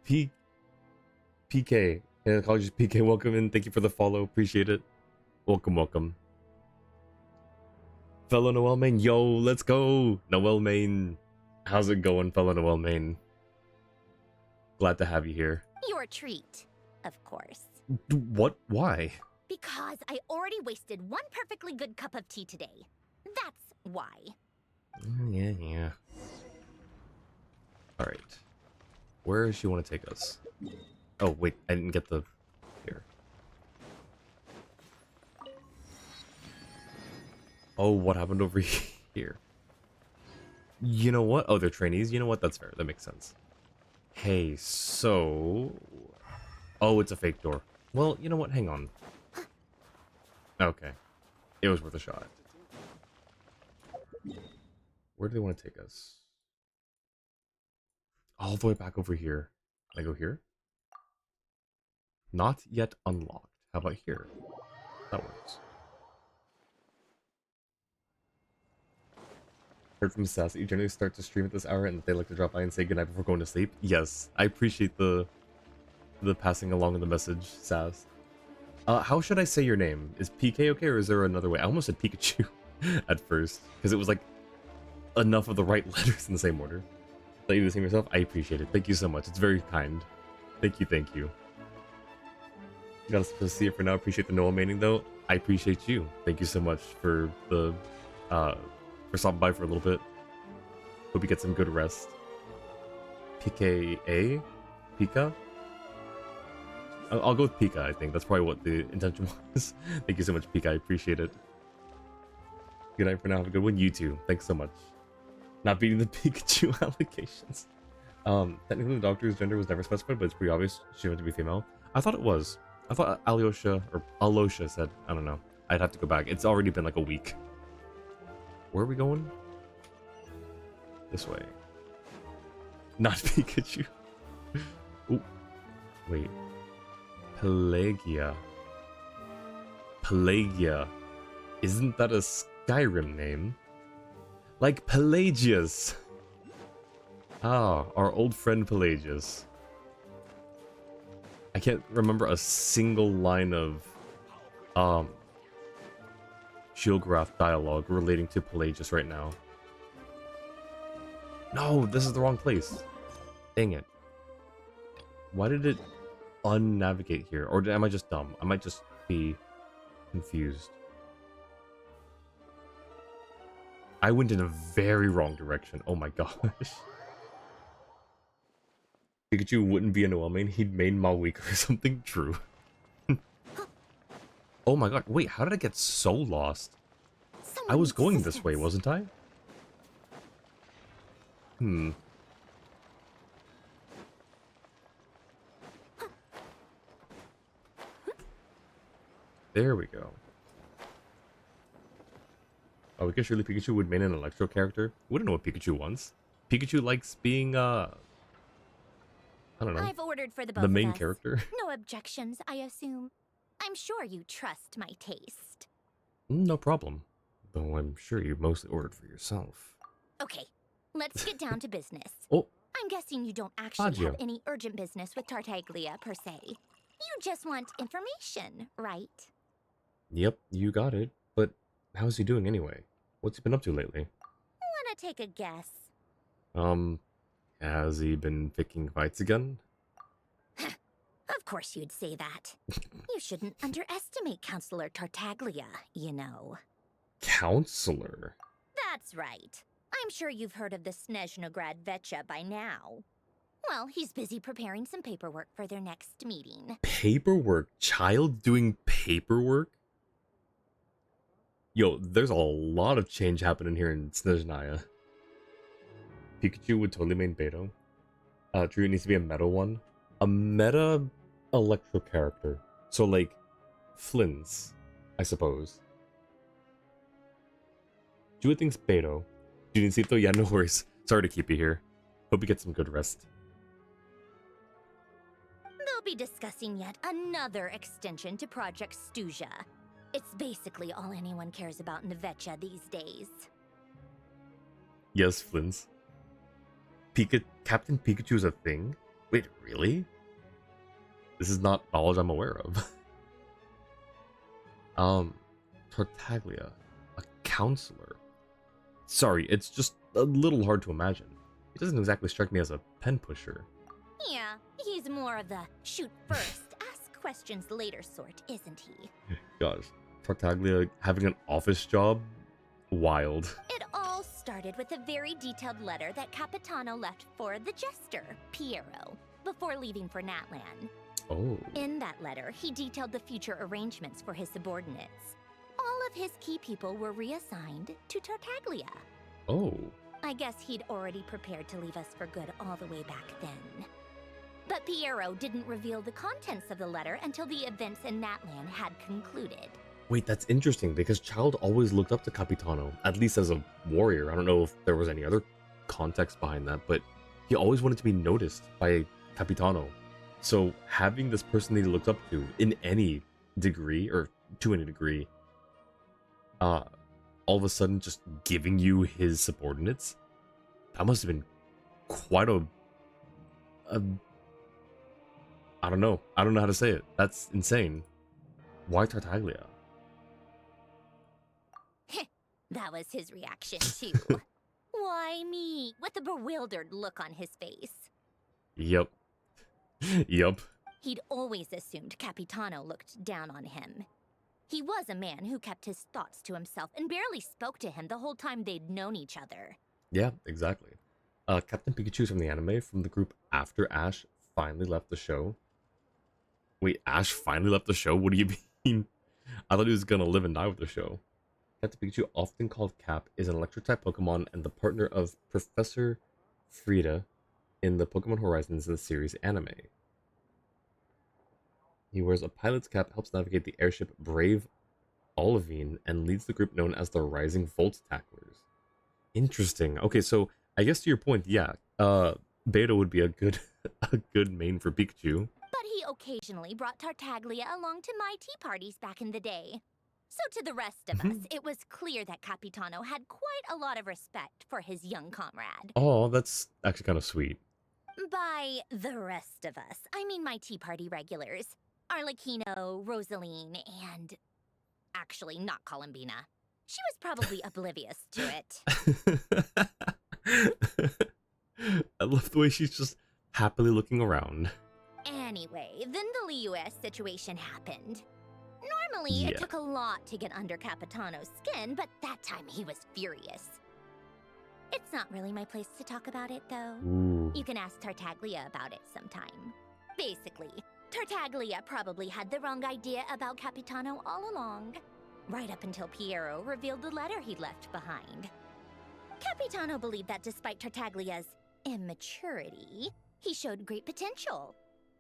PK, and I call you PK, welcome in, thank you for the follow, appreciate it. Welcome. Fellow Noel Main, yo, let's go! Noel Main, how's it going, fellow Noel Main? Glad to have you here. Your treat, of course. What? Why? Because I already wasted one perfectly good cup of tea today. That's why. Yeah. Alright. Where does she want to take us? Oh, wait, I didn't get the... Here. Oh, what happened over here? You know what? Oh, they're trainees? You know what? That's fair. That makes sense. Hey, so... Oh, it's a fake door. Well, you know what? Hang on. Okay. It was worth a shot. Where do they want to take us? All the way back over here. Can I go here? Not yet unlocked. How about here? That works. Heard from Sass that you generally start to stream at this hour and that they like to drop by and say goodnight before going to sleep. Yes, I appreciate the passing along of the message, Sass. How should I say your name? Is PK okay, or is there another way? I almost said Pikachu at first, because it was like enough of the right letters in the same order. That you the same yourself? I appreciate it. Thank you so much. It's very kind. Thank you. You gotta see it for now. Appreciate the Noel maining though. I appreciate you. Thank you so much for the for stopping by for a little bit. Hope you get some good rest. PKA? Pika? I'll go with Pika, I think. That's probably what the intention was. Thank you so much, Pika. I appreciate it. Good night for now. Have a good one. You too. Thanks so much. Not beating the Pikachu allegations. Technically the doctor's gender was never specified, but it's pretty obvious she meant to be female. I thought it was. I thought Alyosha, or Alosha said, I don't know. I'd have to go back. It's already been like a week. Where are we going? This way. Not Pikachu. Ooh. Wait. Pelagia. Pelagia. Isn't that a Skyrim name? Like Pelagius. Ah, our old friend Pelagius. I can't remember a single line of Shieldgraph dialogue relating to Pelagius right now. No, this is the wrong place. Dang it. Why did it unnavigate here? Or am I just dumb? I might just be confused. I went in a very wrong direction. Oh my gosh. Pikachu wouldn't be a Noel main, he'd main Malweek or something. True. Oh my god, wait, how did I get so lost? I was going this way, wasn't I? There we go. Oh, we guess surely Pikachu would main an Electro character. Wouldn't know what Pikachu wants. Pikachu likes being, I don't know. I've ordered for the both The of main us. character. No objections, I assume. I'm sure you trust my taste. No problem. Though I'm sure you mostly ordered for yourself. Okay, let's get down to business. Oh, I'm guessing you don't actually Fagio. have any urgent business with Tartaglia, per se. You just want information, right? Yep, you got it. But how's he doing anyway? What's he been up to lately? Wanna take a guess? Has he been picking fights again? Of course you'd say that. You shouldn't underestimate Counselor Tartaglia, you know. Counselor? That's right. I'm sure you've heard of the Snezhnograd Vetcha by now. Well, he's busy preparing some paperwork for their next meeting. Paperwork? Child doing paperwork? Yo, there's a lot of change happening here in Snezhnaya. Pikachu would totally main Beto. Drew needs to be a meta one. A meta Electro character. So like Flynn's, I suppose. Drew thinks Beto. Junicito, yeah, no worries. Sorry to keep you here. Hope you get some good rest. They'll be discussing yet another extension to Project Stuja. It's basically all anyone cares about in the Vetcha these days. Yes, Flynn's. Captain Pikachu is a thing? Wait, really? This is not knowledge I'm aware of. Tartaglia. A counselor. Sorry, it's just a little hard to imagine. He doesn't exactly strike me as a pen pusher. Yeah, he's more of the shoot first, ask questions later sort, isn't he? Gosh, Tartaglia having an office job? Wild. It all started with a very detailed letter that Capitano left for the jester, Piero, before leaving for Natlan. Oh. In that letter, he detailed the future arrangements for his subordinates. All of his key people were reassigned to Tartaglia. Oh. I guess he'd already prepared to leave us for good all the way back then. But Piero didn't reveal the contents of the letter until the events in Natlan had concluded. Wait, that's interesting because Child always looked up to Capitano, at least as a warrior. I don't know if there was any other context behind that, but he always wanted to be noticed by Capitano. So having this person that he looked up to in any degree, or to any degree, all of a sudden just giving you his subordinates, that must have been quite a I don't know how to say it. That's insane. Why Tartaglia? That was his reaction, too. Why me? With a bewildered look on his face. Yep. Yup. He'd always assumed Capitano looked down on him. He was a man who kept his thoughts to himself and barely spoke to him the whole time they'd known each other. Yeah, exactly. Captain Pikachu's from the anime, from the group after Ash finally left the show. Wait, Ash finally left the show? What do you mean? I thought he was gonna live and die with the show. Captain Pikachu, often called Cap, is an electric-type Pokemon and the partner of Professor Frida in the Pokemon Horizons in the series anime. He wears a pilot's cap, helps navigate the airship Brave Olivine, and leads the group known as the Rising Volt Tacklers. Interesting. Okay, so I guess to your point, yeah, Beta would be a good a good main for Pikachu. But he occasionally brought Tartaglia along to my tea parties back in the day. So to the rest of us, it was clear that Capitano had quite a lot of respect for his young comrade. Oh, that's actually kind of sweet. By the rest of us, I mean my tea party regulars. Arlecchino, Rosaline, and... actually, not Columbina. She was probably oblivious to it. I love the way she's just happily looking around. Anyway, then the Liu-S situation happened. Normally, it took a lot to get under Capitano's skin, but that time he was furious. It's not really my place to talk about it, though. Ooh. You can ask Tartaglia about it sometime. Basically, Tartaglia probably had the wrong idea about Capitano all along, right up until Piero revealed the letter he'd left behind. Capitano believed that despite Tartaglia's immaturity, he showed great potential.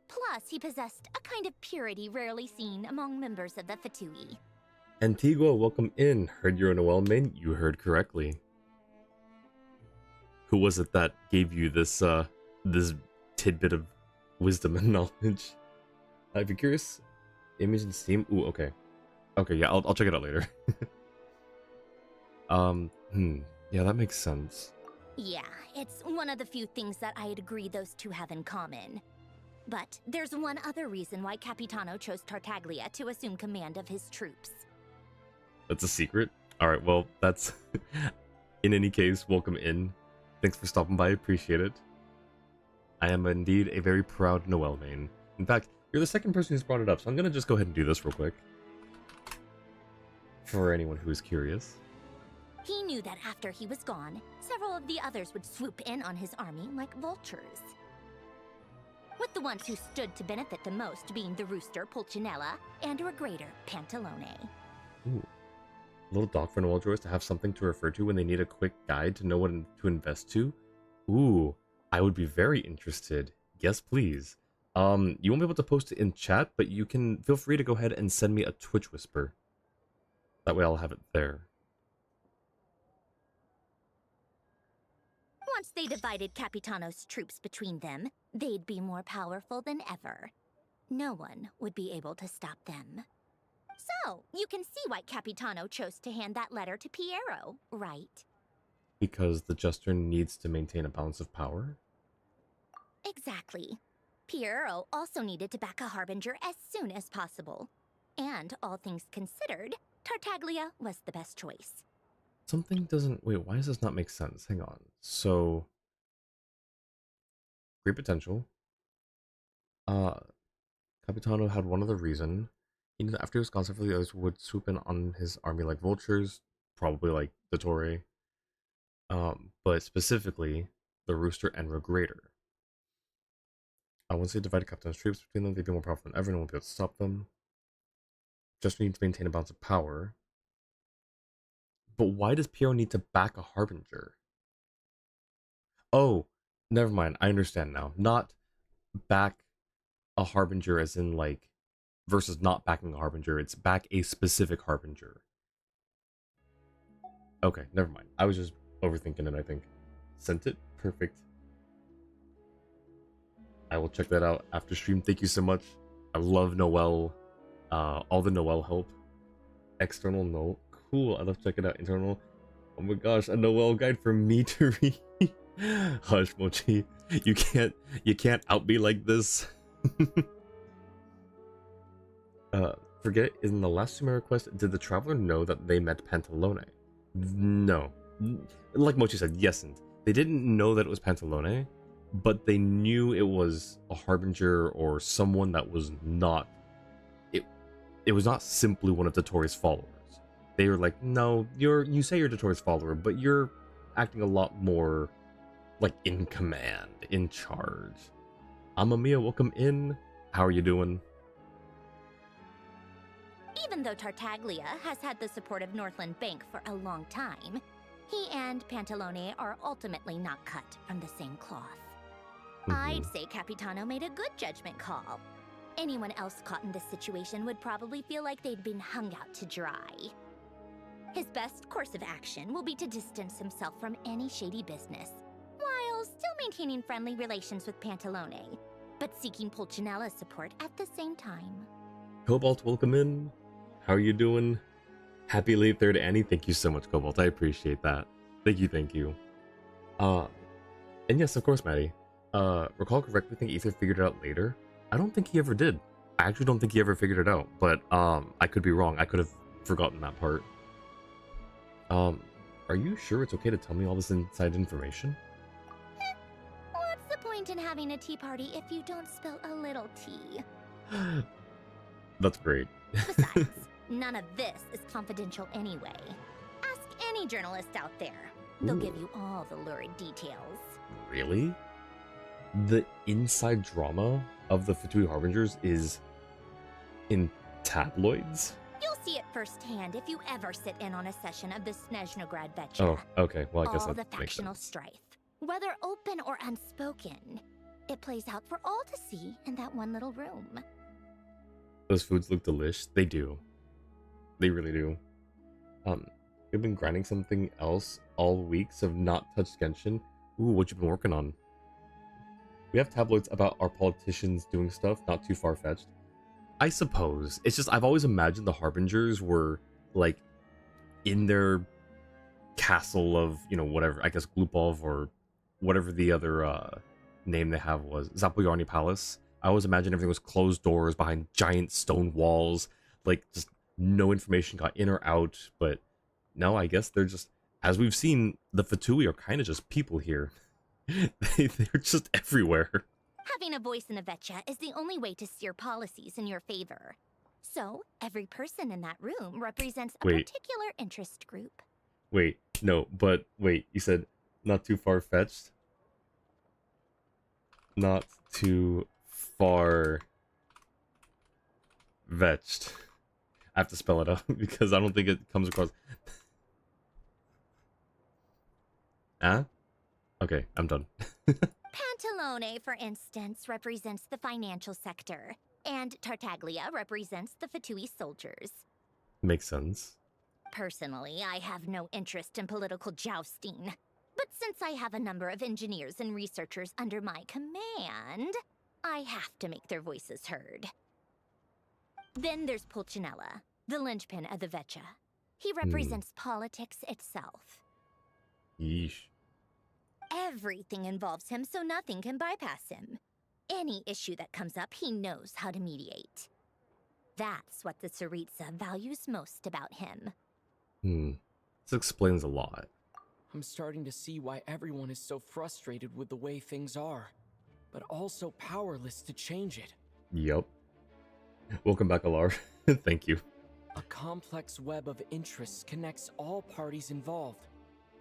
Plus, he possessed a kind of purity rarely seen among members of the Fatui. Antigua, welcome in. Heard you're a Noel main? You heard correctly. Who was it that gave you this this tidbit of wisdom and knowledge? If you're curious, image in Steam. Ooh, okay. Okay, yeah, I'll check it out later. Yeah, that makes sense. Yeah, it's one of the few things that I'd agree those two have in common. But there's one other reason why Capitano chose Tartaglia to assume command of his troops. That's a secret? Alright, well, that's... In any case, welcome in. Thanks for stopping by, appreciate it. I am indeed a very proud Noel main. In fact, you're the second person who's brought it up, so I'm gonna just go ahead and do this real quick. For anyone who is curious. He knew that after he was gone, several of the others would swoop in on his army like vultures. With the ones who stood to benefit the most being the rooster Pulcinella and Regrator Pantalone. Ooh. Little dog for Noel drawers to have something to refer to when they need a quick guide to know what to invest to? Ooh, I would be very interested. Yes, please. You won't be able to post it in chat, but you can feel free to go ahead and send me a Twitch whisper. That way I'll have it there. Once they divided Capitano's troops between them, they'd be more powerful than ever. No one would be able to stop them. So, you can see why Capitano chose to hand that letter to Piero, right? Because the Jester needs to maintain a balance of power? Exactly. Piero also needed to back a Harbinger as soon as possible. And, all things considered, Tartaglia was the best choice. Something doesn't... Wait, why does this not make sense? Hang on. So... Great potential. Capitano had one other reason. He knew that after he was gone, several of the others would swoop in on his army like vultures, probably like the Torre. But specifically, the Rooster and Regrator. Once they divided Capitano's troops between them, they'd be more powerful than ever, and no one would be able to stop them. Just need to maintain a balance of power. But why does Piero need to back a Harbinger? Oh, never mind. I understand now. Not back a Harbinger as in like versus not backing a Harbinger. It's back a specific Harbinger. Okay, never mind. I was just overthinking it, I think. Sent it? Perfect. I will check that out after stream. Thank you so much. I love Noel. All the Noel help. External, no. Cool, I love checking out internal. Oh my gosh, a Noel guide for me to read. Hush, Mochi. You can't out me like this. Forget, in the last Sumeria quest, did the traveler know that they met Pantalone? No. Like Mochi said, yesn't. They didn't know that it was Pantalone, but they knew it was a Harbinger or someone that was not... It was not simply one of Dottoro's followers. They were like, no, you say you're Dottoro's follower, but you're acting a lot more like in command, in charge. Amamiya, welcome in. How are you doing? even though Tartaglia has had the support of Northland Bank for a long time, he and Pantalone are ultimately not cut from the same cloth. I'd say Capitano made a good judgment call. Anyone else caught in this situation would probably feel like they'd been hung out to dry. His best course of action will be to distance himself from any shady business, while still maintaining friendly relations with Pantalone, but seeking Pulcinella's support at the same time. Cobalt, welcome in. How are you doing? Happy late third, Annie. Thank you so much, Cobalt. I appreciate that. Thank you, thank you. And yes, of course, Maddie. Recall correctly, I think Ether figured it out later. I don't think he ever did. I actually don't think he ever figured it out, but I could be wrong. I could have forgotten that part. Are you sure it's okay to tell me all this inside information? What's the point in having a tea party if you don't spill a little tea? That's great. Besides, none of this is confidential anyway. Ask any journalist out there. They'll give you all the lurid details. Really? The inside drama of the Fatui Harbingers is in tabloids? You'll see it firsthand if you ever sit in on a session of the Snezhnograd Vecha. Oh, okay. Well, I guess all that the makes factional sense. strife, whether open or unspoken, it plays out for all to see in that one little room. Those foods look delish. They do. They really do. We've been grinding something else all week, so have not touched Genshin. Ooh, what you been working on? We have tabloids about our politicians doing stuff, not too far-fetched. I suppose. It's just, I've always imagined the Harbingers were, like, in their castle of, you know, whatever, I guess Glupov or whatever the other name they have was. Zapoyarny Palace. I always imagined everything was closed doors behind giant stone walls, like, just no information got in or out, but no, I guess they're just, as we've seen, the Fatui are kind of just people here. They're just everywhere. Having a voice in the Vecha is the only way to steer policies in your favor. So, every person in that room represents a particular interest group. Wait, no, but wait, you said not too far-fetched? Not too far-vetched. I have to spell it out because I don't think it comes across. Ah? Okay, I'm done. Pantalone, for instance, represents the financial sector, and Tartaglia represents the Fatui soldiers. Makes sense. Personally, I have no interest in political jousting. But since I have a number of engineers and researchers under my command, I have to make their voices heard. Then there's Pulcinella, the linchpin of the Vecha. He represents politics itself. Yeesh. Everything involves him, so nothing can bypass him. Any issue that comes up, he knows how to mediate. That's what the Tsaritsa values most about him. This explains a lot. I'm starting to see why everyone is so frustrated with the way things are, but also powerless to change it. Yup. Welcome back, Alar. Thank you. A complex web of interests connects all parties involved,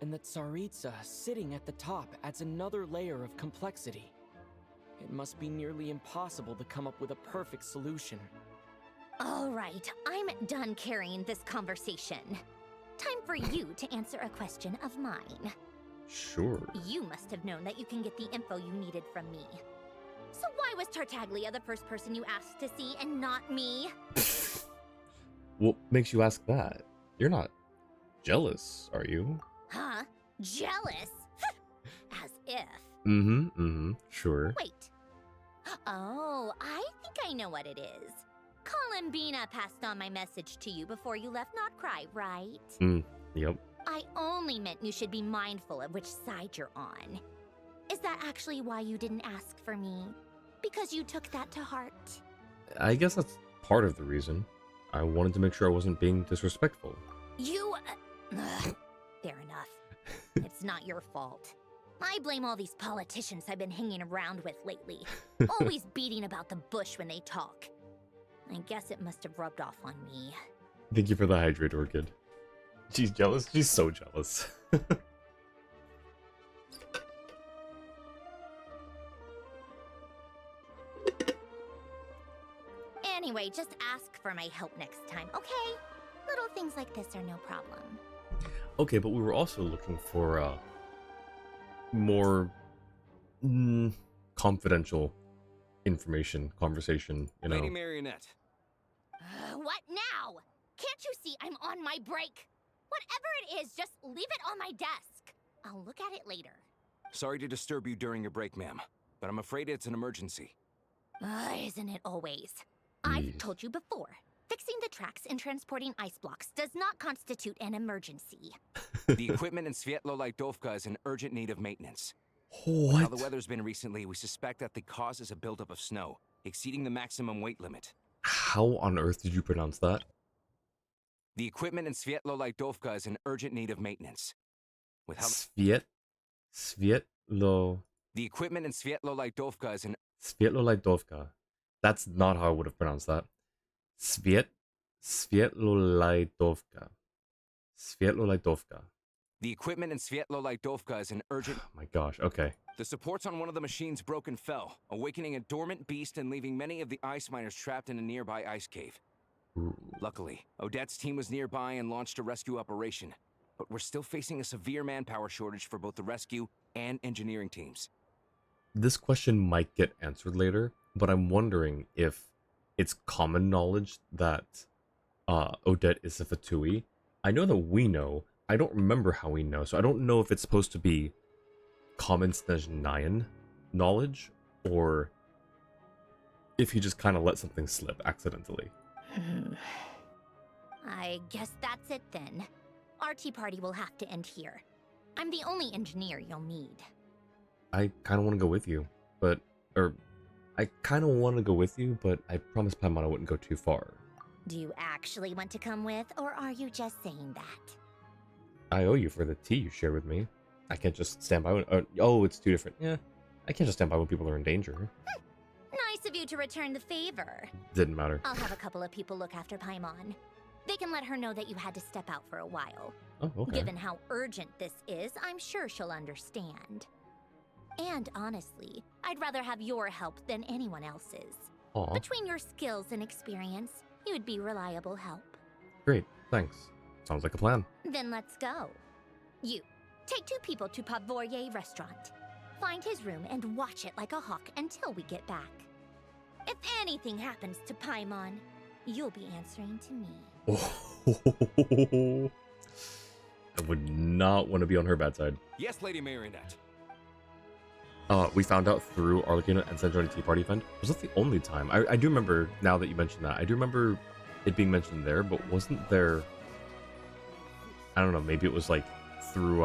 and the Tsaritsa sitting at the top adds another layer of complexity. It must be nearly impossible to come up with a perfect solution. All right, I'm done carrying this conversation. Time for you to answer a question of mine. Sure. You must have known that you can get the info you needed from me. So why was Tartaglia the first person you asked to see and not me? What makes you ask that? You're not jealous, are you? Huh? Jealous? As if. Sure. Wait. Oh, I think I know what it is. Columbina passed on my message to you before you left Not Cry, right? Yep. I only meant you should be mindful of which side you're on. Is that actually why you didn't ask for me? Because you took that to heart? I guess that's part of the reason. I wanted to make sure I wasn't being disrespectful. You... fair enough. It's not your fault. I blame all these politicians I've been hanging around with lately. Always beating about the bush when they talk. I guess it must have rubbed off on me. Thank you for the hydrate, Orchid. She's jealous. She's so jealous. Anyway, just ask for my help next time, okay? Little things like this are no problem. Okay, but we were also looking for more confidential information, conversation, you know. Lady Marionette. What now? Can't you see I'm on my break? Whatever it is, just leave it on my desk. I'll look at it later. Sorry to disturb you during your break, ma'am, but I'm afraid it's an emergency. Isn't it always? I've Yes. told you before. Fixing the tracks and transporting ice blocks does not constitute an emergency. The equipment in Svietlolaitovka is in urgent need of maintenance. How What? the weather's been recently, we suspect that the cause is a buildup of snow, exceeding the maximum weight limit. How on earth did you pronounce that? The equipment in Svietlolaitovka is in urgent need of maintenance. With how Svietlo the equipment in Svietlolaitovka is in Svietlolaitovka. That's not how I would have pronounced that. Svietlolaitovka. Svietlolaitovka. the equipment in Svietlolaitovka is in urgent. Oh my gosh. Okay. The supports on one of the machines broke and fell, awakening a dormant beast and leaving many of the ice miners trapped in a nearby ice cave. Ooh. Luckily, Odette's team was nearby and launched a rescue operation, but we're still facing a severe manpower shortage for both the rescue and engineering teams. This question might get answered later, but I'm wondering if it's common knowledge that Odette is a Fatui. I know that we know. I don't remember how we know, so I don't know if it's supposed to be common Snezhnayan knowledge, or if he just kind of let something slip accidentally. I guess that's it then. Our tea party will have to end here. I'm the only engineer you'll need. I kind of want to go with you, but I promised Paimon I wouldn't go too far. Do you actually want to come with, or are you just saying that? I owe you for the tea you shared with me. I can't just stand by when... oh, it's too different. Yeah, I can't just stand by when people are in danger. Nice of you to return the favor. Didn't matter. I'll have a couple of people look after Paimon. They can let her know that you had to step out for a while. Oh, okay. Given how urgent this is, I'm sure she'll understand. And honestly, I'd rather have your help than anyone else's. Aw, Between your skills and experience, you'd be reliable help. great. Thanks. Sounds like a plan. Then let's go. You, take 2 people to Pavorier restaurant. Find his room and watch it like a hawk until we get back. If anything happens to Paimon, you'll be answering to me. Oh, I would not want to be on her bad side. Yes, Lady Marionette. We found out through Arlecchino and San Tea Party event. Was that the only time? I do remember, now that you mentioned that, I do remember it being mentioned there, but wasn't there... I don't know, maybe it was like through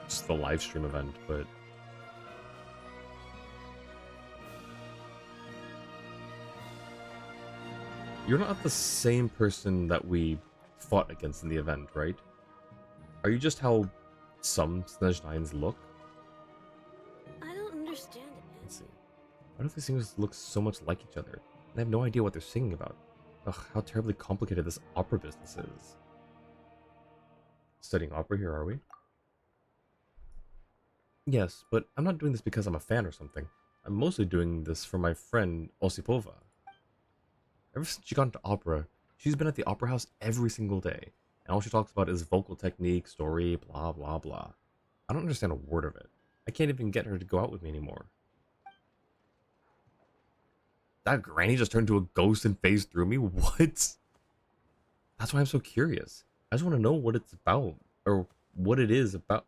just the live stream event, but... You're not the same person that we fought against in the event, right? Are you just how some Snezhnines look? I don't understand it. Let's see. Why do these things look so much like each other? I have no idea what they're singing about. Ugh, how terribly complicated this opera business is. Studying opera here, are we? Yes, but I'm not doing this because I'm a fan or something. I'm mostly doing this for my friend Osipova. Ever since she got into opera, she's been at the opera house every single day, and all she talks about is vocal technique, story, blah blah blah. I don't understand a word of it. I can't even get her to go out with me anymore. That granny just turned into a ghost and phased through me? What? That's why I'm so curious. I just want to know what it's about, or what it is about.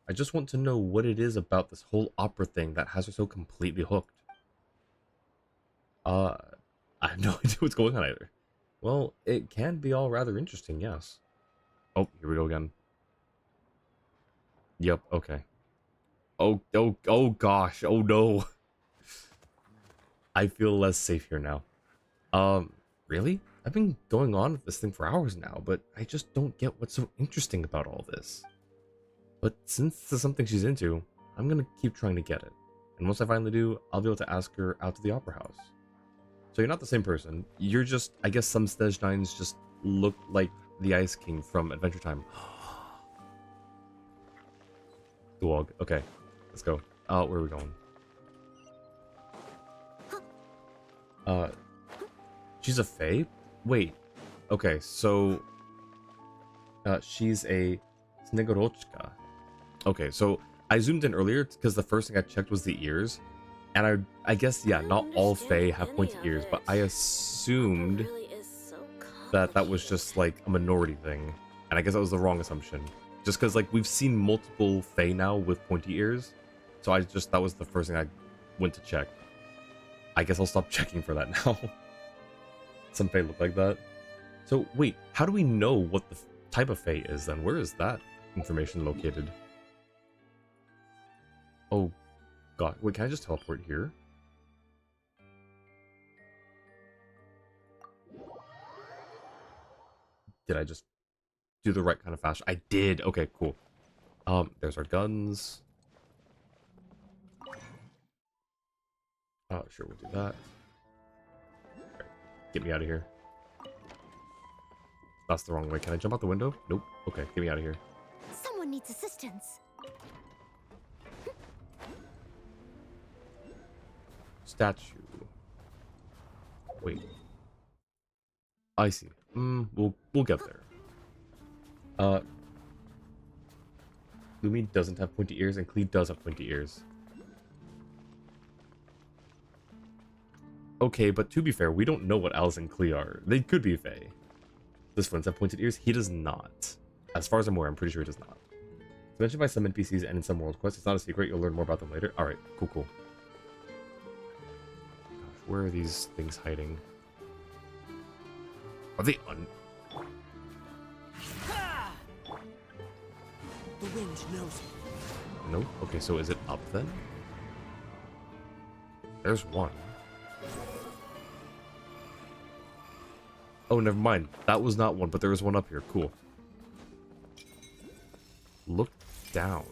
I just want to know what it is about this whole opera thing that has her so completely hooked. I have no idea what's going on either. Well, it can be all rather interesting, yes. Oh, here we go again. Yep, okay. Oh gosh, oh no. I feel less safe here now. Really? I've been going on with this thing for hours now, but I just don't get what's so interesting about all this. But since this is something she's into, I'm gonna keep trying to get it. And once I finally do, I'll be able to ask her out to the opera house. So you're not the same person. You're just, I guess some Snezhnines just look like the Ice King from Adventure Time. Duog. Okay, let's go. Where are we going? She's a fae? Wait. Okay, so she's a Snegorochka. Okay, so I zoomed in earlier because the first thing I checked was the ears. And I guess, yeah, not all fae have pointy ears, but I assumed that that was just like a minority thing. And I guess that was the wrong assumption. Just because, like, we've seen multiple fae now with pointy ears. So that was the first thing I went to check. I guess I'll stop checking for that now. Some fae look like that. So, wait, how do we know what the type of fae is then? Where is that information located? Oh, God. Wait, can I just teleport here? Did I just do the right kind of fashion? I did. Okay, cool. There's our guns. Oh, sure, we'll do that. Right, get me out of here. That's the wrong way. Can I jump out the window? Nope. Okay, get me out of here. Someone needs assistance. Statue. Wait. I see. We'll get there. Lumi doesn't have pointy ears, and Klee does have pointy ears. Okay, but to be fair, we don't know what Alice and Klee are. They could be fae. Does Flint have pointed ears? He does not. As far as I'm aware, I'm pretty sure he does not. It's mentioned by some NPCs and in some world quests. It's not a secret. You'll learn more about them later. Alright, cool. Gosh, where are these things hiding? Are they The wind knows it. No? Okay, so is it up then? There's one. Oh, never mind. That was not one, but there was one up here. Cool. Look down.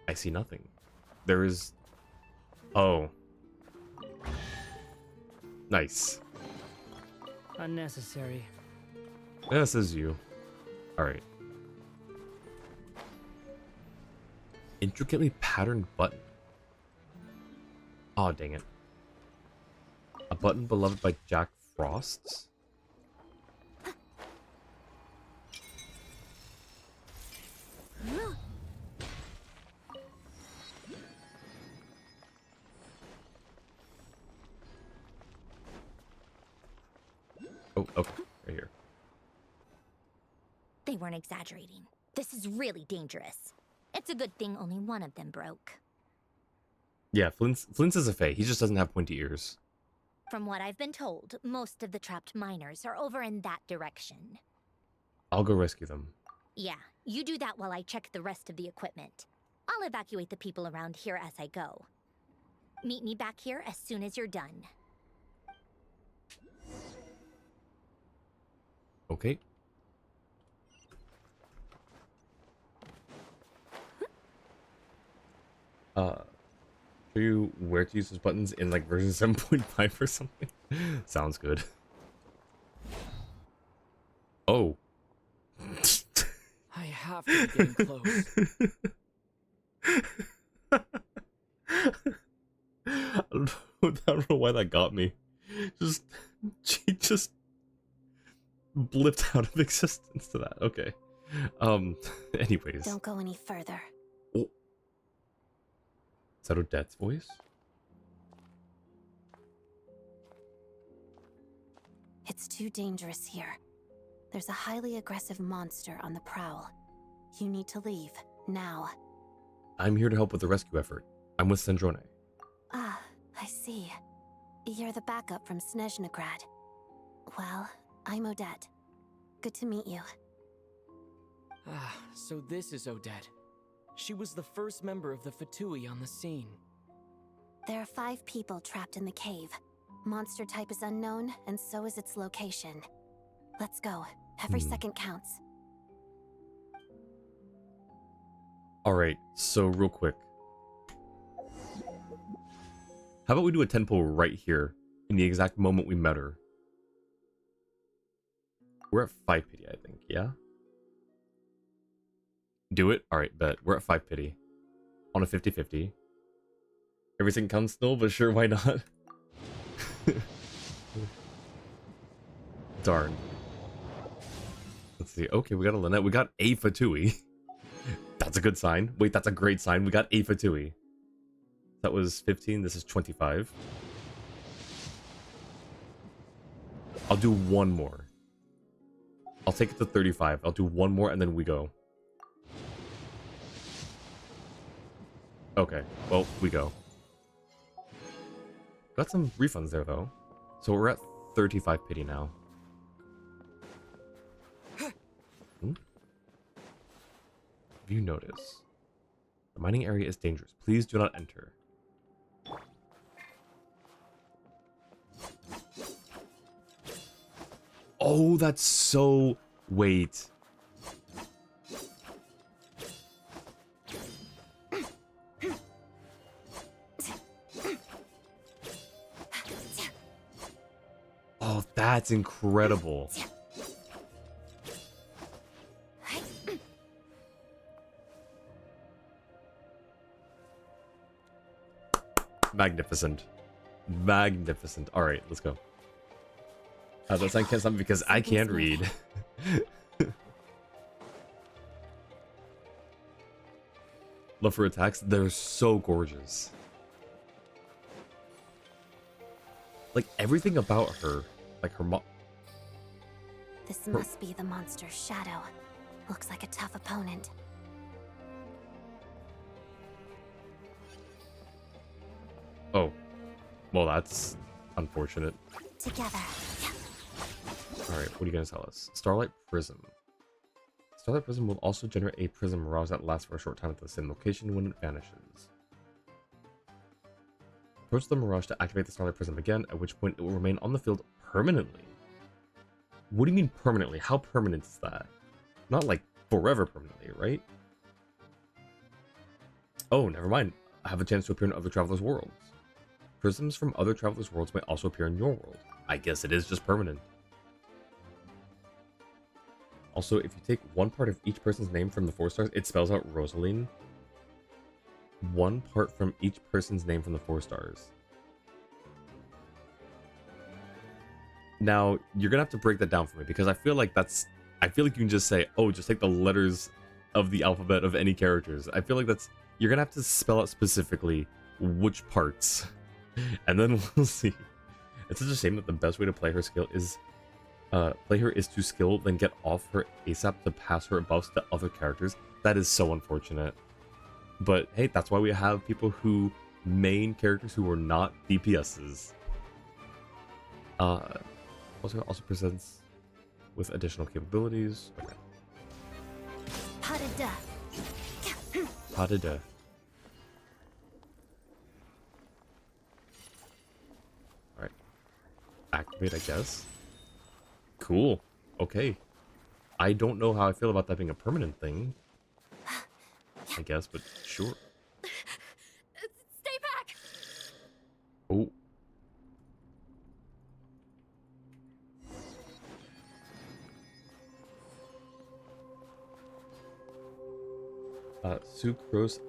I see nothing. There is... Oh. Nice. Unnecessary. This is you. Alright. Intricately patterned button. Aw, dang it. A button beloved by Jack Frosts? Oh, okay. Right here. They weren't exaggerating. This is really dangerous. It's a good thing only one of them broke. Yeah, Flint's is a fae. He just doesn't have pointy ears. From what I've been told, most of the trapped miners are over in that direction. I'll go rescue them. Yeah, you do that while I check the rest of the equipment. I'll evacuate the people around here as I go. Meet me back here as soon as you're done. Okay. Show you where to use those buttons in like version 7.5 or something? Sounds good. Oh. I have to be getting close. I don't know why that got me. She just blipped out of existence to that. Okay. Anyways. Don't go any further. Oh. Is that Odette's voice? It's too dangerous here. There's a highly aggressive monster on the prowl. You need to leave, now. I'm here to help with the rescue effort. I'm with Sandrone. Ah, I see. You're the backup from Snezhnegrad. Well, I'm Odette. Good to meet you. Ah, so this is Odette. She was the first member of the Fatui on the scene. There are 5 people trapped in the cave. Monster type is unknown, and so is its location. Let's go. Every second counts. Alright, so real quick. How about we do a 10 pull right here, in the exact moment we met her? We're at 5 pity, I think, yeah? Do it? Alright, bet. We're at 5 pity. On a 50-50. Everything counts still, but sure, why not? Darn. Let's see. Okay, we got a Lynette. We got a Fatui. That's a good sign. Wait, that's a great sign. We got a Fatui. That was 15. This is 25. I'll do one more. I'll take it to 35. I'll do one more and then we go. Okay, well, we go. Got some refunds there, though. So we're at 35 pity now. If you notice, the mining area is dangerous. Please do not enter. Oh, that's so... Wait. Oh, that's incredible. Magnificent. Magnificent. Alright, let's go. That's I can't stop because I can't read. Love for attacks. They're so gorgeous. Like everything about her, like her mom. This must be the monster's shadow. Looks like a tough opponent. Oh, well, that's unfortunate. Together. Alright, what are you going to tell us? Starlight Prism. Starlight Prism will also generate a prism mirage that lasts for a short time at the same location when it vanishes. Approach the mirage to activate the Starlight Prism again, at which point it will remain on the field permanently. What do you mean permanently? How permanent is that? Not like forever permanently, right? Oh, never mind. I have a chance to appear in other travelers' worlds. Prisms from other travelers' worlds may also appear in your world. I guess it is just permanent. Also, if you take one part of each person's name from the 4 stars, it spells out Rosaline. One part from each person's name from the 4 stars. Now, you're gonna have to break that down for me because I feel like that's... I feel like you can just say, oh, just take the letters of the alphabet of any characters. I feel like that's... You're gonna have to spell out specifically which parts. And then we'll see. It's such a shame that the best way to play her skill is... play her is to skill, then get off her ASAP to pass her buffs to other characters. That is so unfortunate. But hey, that's why we have people who main characters who are not DPSs. Also presents with additional capabilities. Okay. Pas de deux. Pas de deux. Alright. Activate, I guess. Cool. Okay. I don't know how I feel about that being a permanent thing. I guess, but sure. Stay back! Oh. Sucrose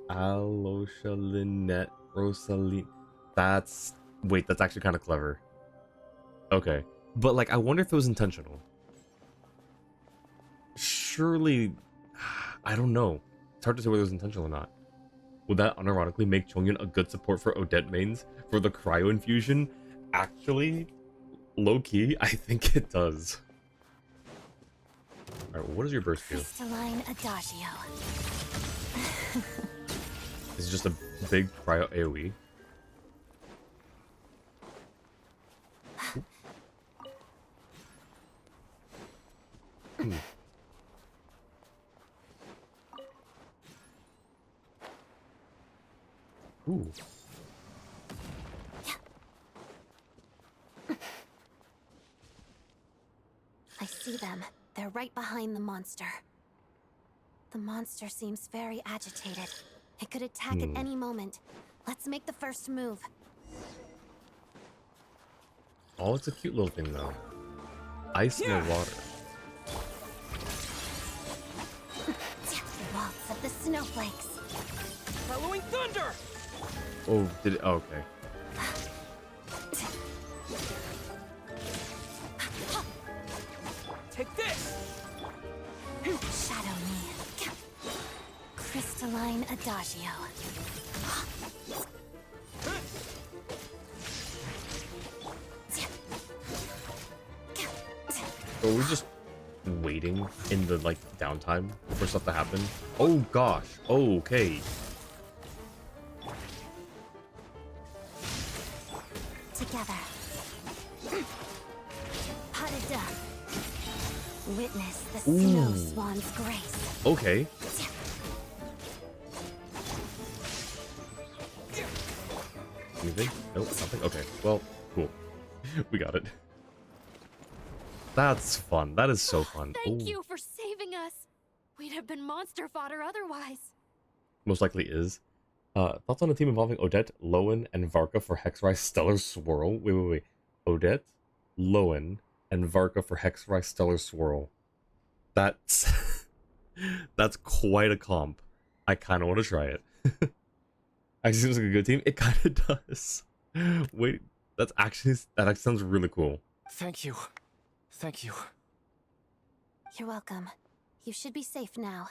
Alochalinette Rosaline. That's... Wait, that's actually kind of clever. Okay. But, like, I wonder if it was intentional. Surely... I don't know. It's hard to say whether it was intentional or not. Would that unironically make Chongyun a good support for Odette mains for the cryo infusion? Actually, low-key, I think it does. Alright, well, what does your burst do? Crystalline Adagio. Is it just a big cryo AoE? Hmm. Ooh. I see them. They're right behind the monster. The monster seems very agitated. It could attack at any moment. Let's make the first move. Oh, it's a cute little thing, though. Ice in the water. Waltz of the snowflakes. Following thunder! Oh, did it? Oh, okay. Take this! Shadow me. Crystalline Adagio. Are we just waiting in the, like, downtime for stuff to happen? Oh, gosh. Oh, okay. Together. Pada. Witness the snow swan's grace. Okay. Anything? Nope, nothing? Okay, well, cool. We got it. That's fun. That is so fun. Thank Ooh. you for saving us. We'd have been monster fodder otherwise. Most likely is. Thoughts on a team involving Odette, Lowen, and Varka for Hexrise Stellar Swirl? Wait. Odette, Lowen, and Varka for Hexrise Stellar Swirl. That's... that's quite a comp. I kind of want to try it. Actually seems like a good team. It kind of does. Wait, that actually sounds really cool. Thank you. Thank you. You're welcome. You should be safe now.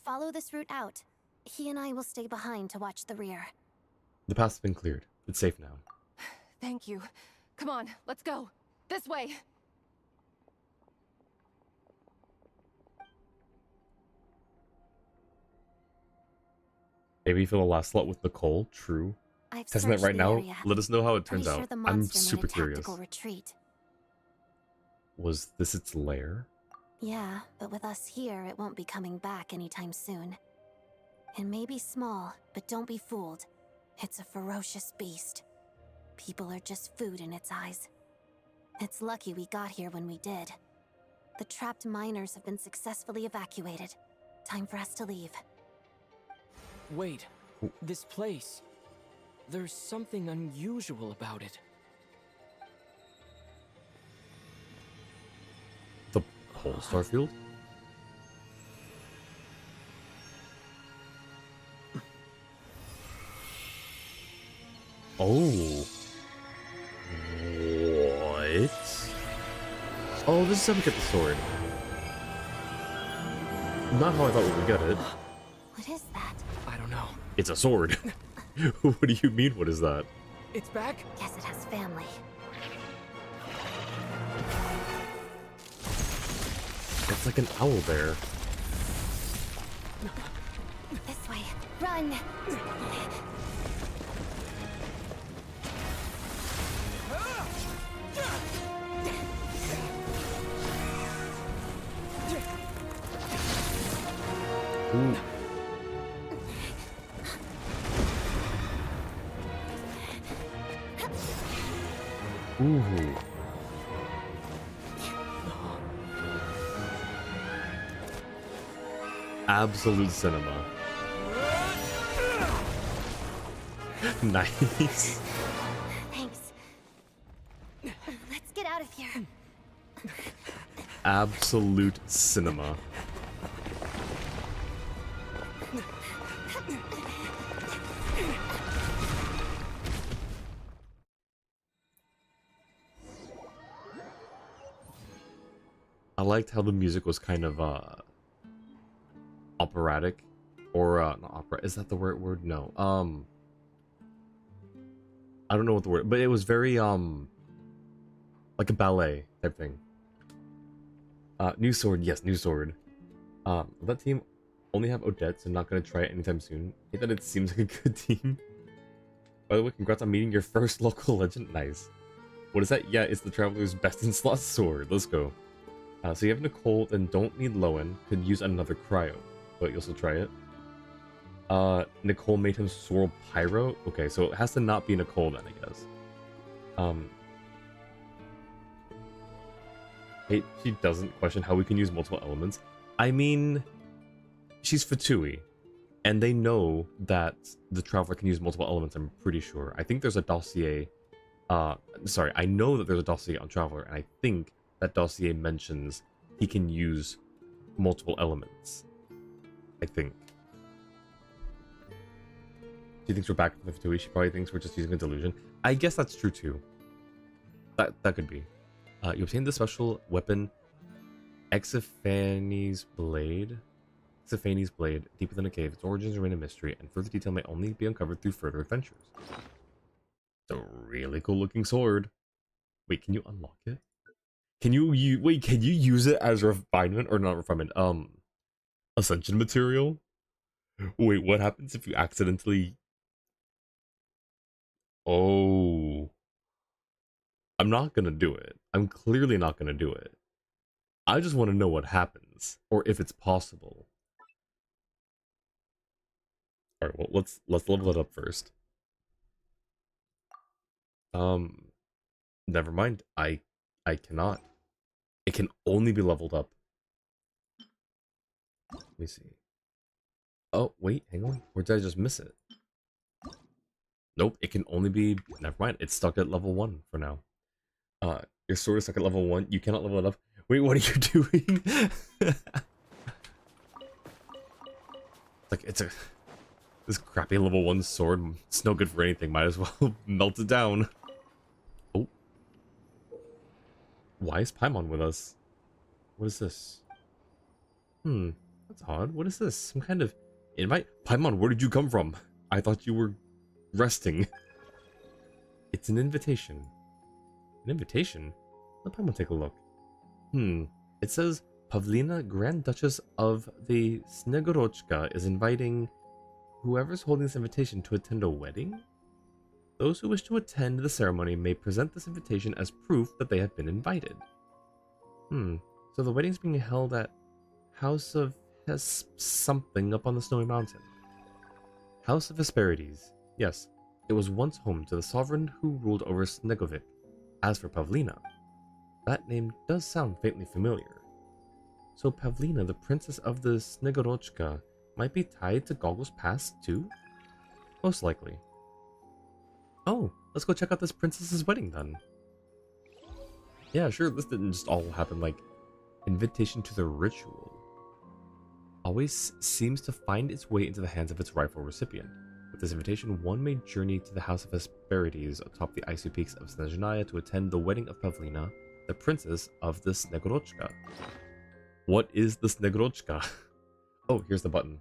Follow this route out. He and I will stay behind to watch the rear. The path's been cleared. It's safe now. Thank you. Come on, let's go. This way. Maybe for the last slot with Nicole. True. I've Testing that searched right the now. area. Let us know how it turns Pretty sure out. the I'm monster super made a curious. tactical retreat. Was this its lair? Yeah, but with us here, it won't be coming back anytime soon. It may be small, but don't be fooled. It's a ferocious beast. People are just food in its eyes. It's lucky we got here when we did. The trapped miners have been successfully evacuated. Time for us to leave. Wait, this place. There's something unusual about it. The whole Starfield? Oh. What? Oh, this is how we get the sword. Not how I thought we would get it. What is that? I don't know. It's a sword. What do you mean, what is that? It's back? Guess it has family. It's like an owl bear. This way. Run! Ooh. Ooh. Absolute cinema. Nice. Thanks. Let's get out of here. Absolute cinema. I liked how the music was kind of operatic, or not opera. Is that the right word? No. I don't know what the word, but it was very like a ballet type thing. New sword, yes, new sword. Will that team only have Odette, so I'm not gonna try it anytime soon. I think that it seems like a good team. By the way, congrats on meeting your first local legend. Nice. What is that? Yeah, it's the Traveler's Best in Slot sword. Let's go. So you have Nicole, then don't need Lowen. Could use another cryo, but you'll still try it. Nicole made him swirl pyro. Okay, so it has to not be Nicole then, I guess. Hey, she doesn't question how we can use multiple elements. I mean, she's Fatui, and they know that the Traveler can use multiple elements, I'm pretty sure. I think there's a dossier. Sorry, I know that there's a dossier on Traveler, and I think that dossier mentions he can use multiple elements. I think. She thinks we're back with Fatui. She probably thinks we're just using a delusion. I guess that's true too. That could be. You obtain the special weapon Exiphanes Blade. Exiphanes Blade, deep within a cave. Its origins remain a mystery, and further detail may only be uncovered through further adventures. It's a really cool looking sword. Wait, can you unlock it? Can you use it as refinement or not refinement? Ascension material? Wait, what happens if you accidentally... Oh. I'm not gonna do it. I'm clearly not gonna do it. I just want to know what happens, or if it's possible. Alright, well, let's level it up first. Never mind. I cannot. It can only be leveled up. Let me see. Oh, wait, hang on. Or did I just miss it? Nope, it can only be... Never mind, it's stuck at level 1 for now. Your sword is stuck at level 1. You cannot level it up. Wait, what are you doing? It's a... This crappy level 1 sword, it's no good for anything. Might as well melt it down. Oh. Why is Paimon with us? What is this? That's odd. What is this? Some kind of invite? Paimon, where did you come from? I thought you were resting. It's an invitation. An invitation? Let Paimon take a look. It says, Pavlina, Grand Duchess of the Snegorochka, is inviting whoever's holding this invitation to attend a wedding? Those who wish to attend the ceremony may present this invitation as proof that they have been invited. So the wedding's being held at House of something up on the snowy mountain. House of Hesperides. Yes, it was once home to the sovereign who ruled over Snegovic. As for Pavlina, that name does sound faintly familiar. So Pavlina, the princess of the Snegorochka, might be tied to Goggle's past too? Most likely. Oh, let's go check out this princess's wedding then. Yeah, sure, this didn't just all happen like invitation to the ritual. Always seems to find its way into the hands of its rightful recipient. With this invitation, one may journey to the House of Hesperides atop the icy peaks of Snezhnaya to attend the wedding of Pavlina, the princess of the Snegorochka. What is the Snegorochka? Oh, here's the button.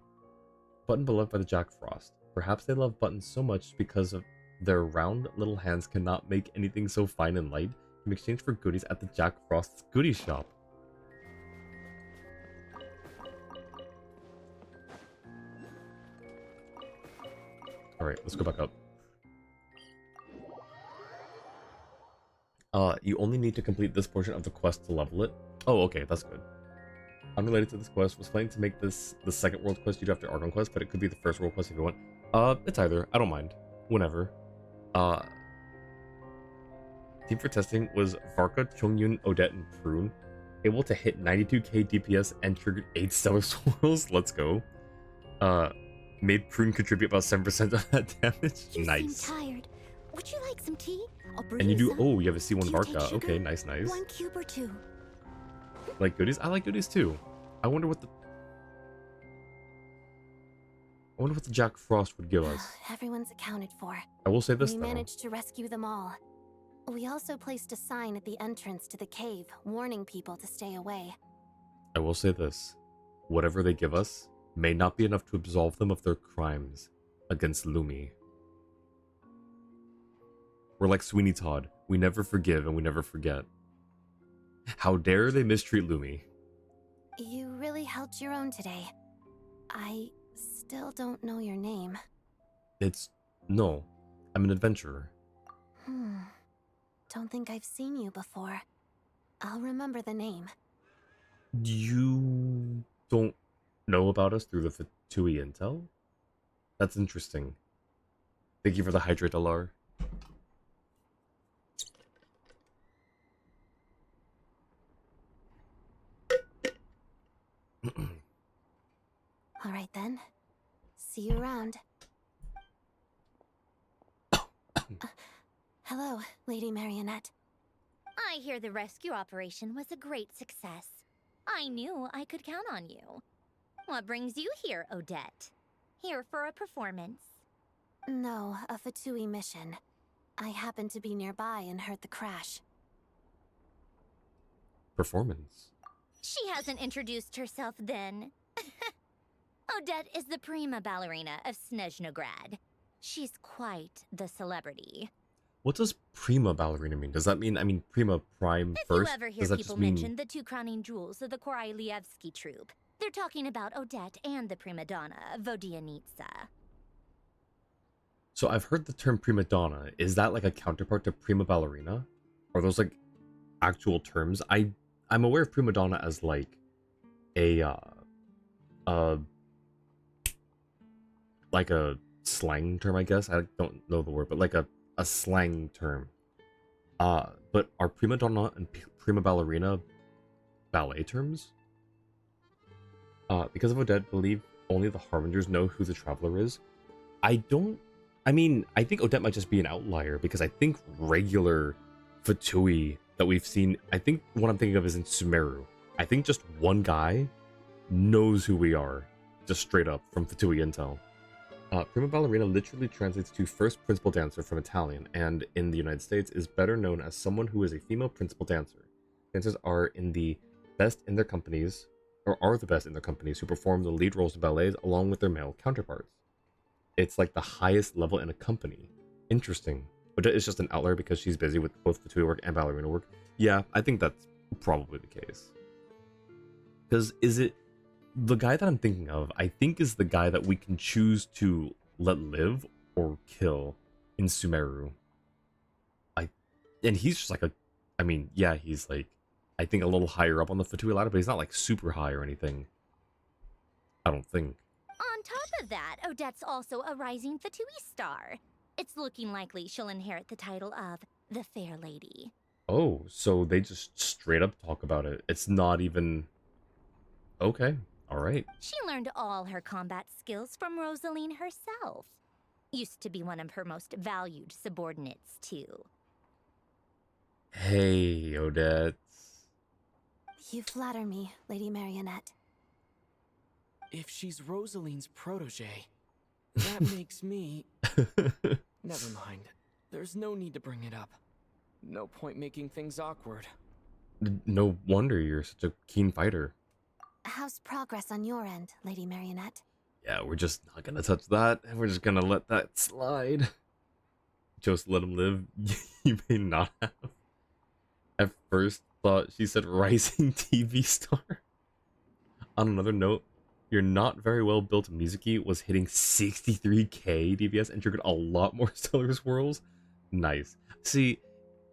Button beloved by the Jack Frost. Perhaps they love buttons so much because of their round little hands cannot make anything so fine and light in exchange for goodies at the Jack Frost's goodie shop. Alright, let's go back up. You only need to complete this portion of the quest to level it. Oh, okay, that's good. Unrelated to this quest, was planning to make this the second world quest you do after Archon quest, but it could be the first world quest if you want. It's either. I don't mind. Whenever. Team for testing was Varka, Chongyun, Odette, and Prune. Able to hit 92k DPS and triggered 8 stellar swirls. Let's go. Made Prune contribute about 7% of that damage. You nice. seem tired. Would you like some tea? I'll brew And you do. some. Oh, you have a C1 Do you take Varka. sugar? Okay, nice. 1 cube or 2. Like goodies? I like goodies too. I wonder what the Jack Frost would give us. Everyone's accounted for. I will say this We though. managed to rescue them all. We also placed a sign at the entrance to the cave, warning people to stay away. I will say this. Whatever they give us may not be enough to absolve them of their crimes against Lumi. We're like Sweeney Todd. We never forgive and we never forget. How dare they mistreat Lumi? You really held your own today. I still don't know your name. No. I'm an adventurer. Don't think I've seen you before. I'll remember the name. You don't know about us through the Fatui intel? That's interesting. Thank you for the hydrate, Alar. Alright then. See you around. Hello, Lady Marionette. I hear the rescue operation was a great success. I knew I could count on you. What brings you here, Odette? Here for a performance? No, a Fatui mission. I happened to be nearby and heard the crash. Performance. She hasn't introduced herself then. Odette is the prima ballerina of Snezhnograd. She's quite the celebrity. What does prima ballerina mean? Does that mean, I mean, prima prime If first? you ever hear Does that people just mean... mention the two crowning jewels of the Korolievsky troupe, they're talking about Odette and the prima donna, Vodianitsa. So I've heard the term prima donna. Is that like a counterpart to prima ballerina? Are those like actual terms? I'm aware of prima donna as like a like a slang term, I guess. I don't know the word, but like a slang term. But are prima donna and prima ballerina ballet terms? Because of Odette, believe only the Harbingers know who the Traveler is. I mean, I think Odette might just be an outlier, because I think regular Fatui that we've seen, I think what I'm thinking of is in Sumeru. I think just one guy knows who we are, just straight up from Fatui Intel. Prima ballerina literally translates to first principal dancer from Italian, and in the United States is better known as someone who is a female principal dancer. Dancers are the best in their companies who perform the lead roles in ballets along with their male counterparts. It's like the highest level in a company. Interesting. Odette is just an outlier because she's busy with both Fatui work and ballerina work. Yeah, I think that's probably the case. Because is it... The guy that I'm thinking of, I think, is the guy that we can choose to let live or kill in Sumeru. And he's just like I mean, yeah, he's like, I think a little higher up on the Fatui ladder, but he's not like super high or anything. I don't think. On top of that, Odette's also a rising Fatui star. It's looking likely she'll inherit the title of the Fair Lady. Oh, so they just straight up talk about it. It's not even... Okay. Alright. She learned all her combat skills from Rosaline herself. Used to be one of her most valued subordinates, too. Hey, Odette. You flatter me, Lady Marionette. If she's Rosaline's protege, that makes me... Never mind. There's no need to bring it up. No point making things awkward. No wonder you're such a keen fighter. How's progress on your end, Lady Marionette? Yeah, we're just not gonna touch that, and we're just gonna let that slide. Just let him live. You may not have. At first, thought she said rising TV star. On another note, your not very well built Mizuki was hitting 63k DPS and triggered a lot more stellar swirls. Nice. See,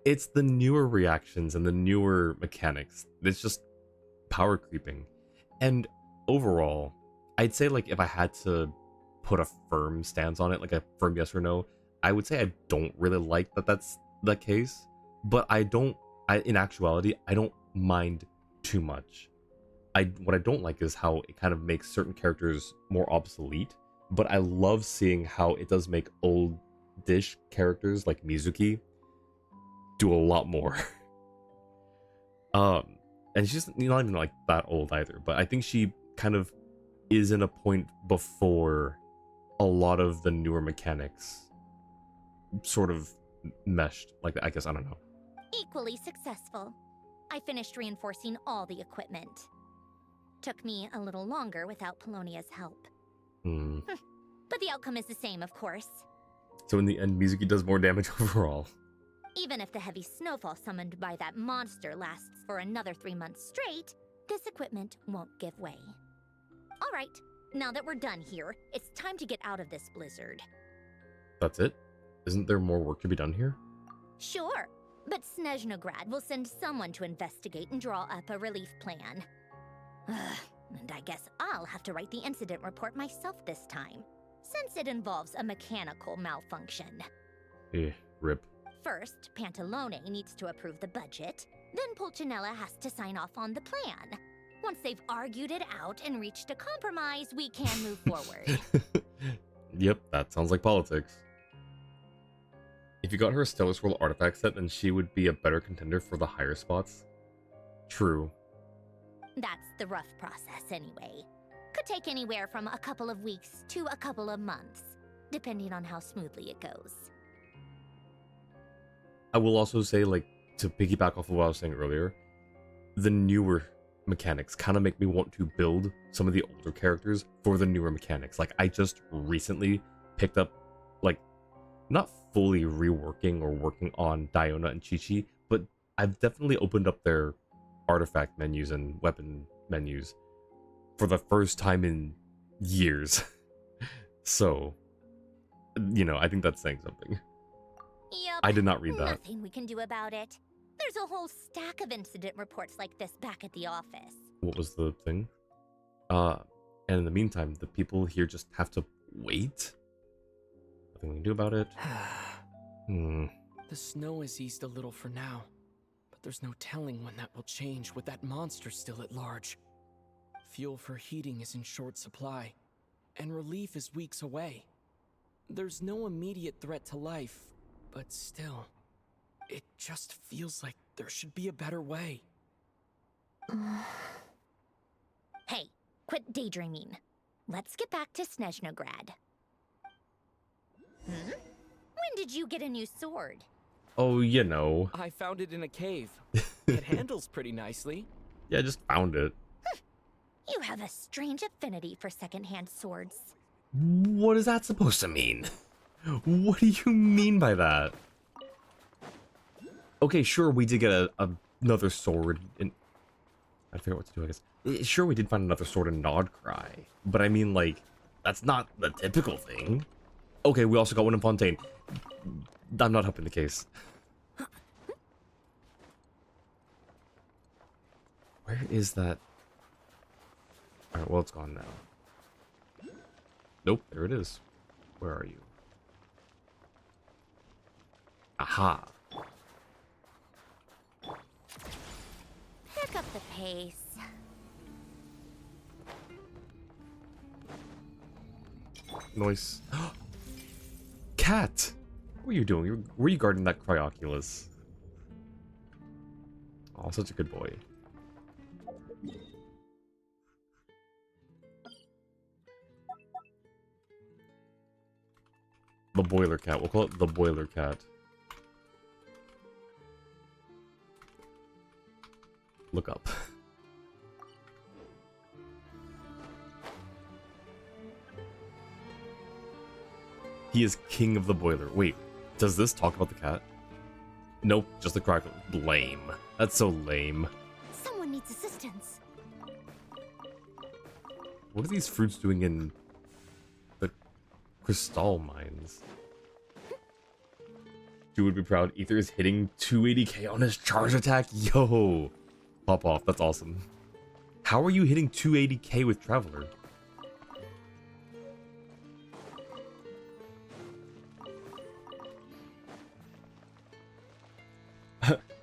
it's the newer reactions and the newer mechanics. It's just power creeping. And overall, I'd say, like, if I had to put a firm stance on it, like a firm yes or no, I would say I don't really like that that's the case. But in actuality, I don't mind too much. What I don't like is how it kind of makes certain characters more obsolete. But I love seeing how it does make old-ish characters like Mizuki do a lot more. And she's not even like that old either, but I think she kind of is in a point before a lot of the newer mechanics sort of meshed. Like, I guess, I don't know. Equally successful. I finished reinforcing all the equipment. Took me a little longer without Polonia's help. But the outcome is the same, of course. So in the end, Mizuki does more damage overall. Even if the heavy snowfall summoned by that monster lasts for another 3 months straight, this equipment won't give way. All right, now that we're done here, it's time to get out of this blizzard. That's it? Isn't there more work to be done here? Sure, but Snezhnograd will send someone to investigate and draw up a relief plan. And I guess I'll have to write the incident report myself this time, since it involves a mechanical malfunction. Rip. First, Pantalone needs to approve the budget, then Pulcinella has to sign off on the plan. Once they've argued it out and reached a compromise, we can move forward. Yep, that sounds like politics. If you got her a Stellar Swirl artifact set, then she would be a better contender for the higher spots. True. That's the rough process anyway. Could take anywhere from a couple of weeks to a couple of months. depending on how smoothly it goes. I will also say, like, to piggyback off of what I was saying earlier, the newer mechanics kind of make me want to build some of the older characters for the newer mechanics. Like, I just recently picked up, like, not fully reworking or working on Diona and Chi-Chi, but I've definitely opened up their artifact menus and weapon menus for the first time in years. So, you know, I think that's saying something. Yep. I did not read that. Nothing we can do about it. There's a whole stack of incident reports like this back at the office. What was the thing? And in the meantime, the people here just have to wait? Nothing we can do about it? The snow has eased a little for now, but there's no telling when that will change with that monster still at large. Fuel for heating is in short supply, and relief is weeks away. There's no immediate threat to life, but still, it just feels like there should be a better way. Hey, quit daydreaming. Let's get back to Snezhnograd. When did you get a new sword? Oh, you know. I found it in a cave. It handles pretty nicely. Yeah, I just found it. You have a strange affinity for secondhand swords. What is that supposed to mean? What do you mean by that? Okay, sure, we did get another sword in... I figure out what to do, I guess. Sure, we did find another sword in Nodcry, but I mean, like, that's not the typical thing. Okay, we also got one in Fontaine. I'm not helping the case. Where is that? Alright, well, it's gone now. Nope, there it is. Where are you? Aha. Pick up the pace. Noise. Cat! What were you doing? Were you guarding that Cryoculus? Oh, such a good boy. The Boiler Cat. We'll call it the Boiler Cat. Look up. He is king of the boiler. Wait, does this talk about the cat? Nope, just the crackle. Lame. That's so lame. Someone needs assistance. What are these fruits doing in the crystal mines? You would be proud. Ether is hitting 280k on his charge attack. Yo, pop off. That's awesome. How are you hitting 280k with Traveler?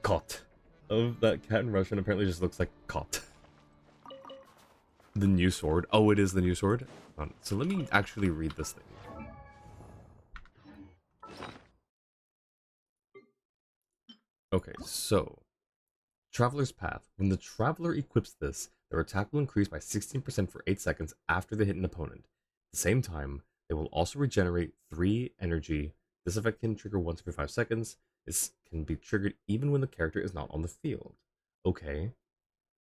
Caught. Of that cat in Russian apparently just looks like caught. The new sword. Oh, it is the new sword? So let me actually read this thing. Okay, so Traveler's Path. When the Traveler equips this, their attack will increase by 16% for 8 seconds after they hit an opponent. At the same time, they will also regenerate 3 energy. This effect can trigger once every 5 seconds. This can be triggered even when the character is not on the field. Okay,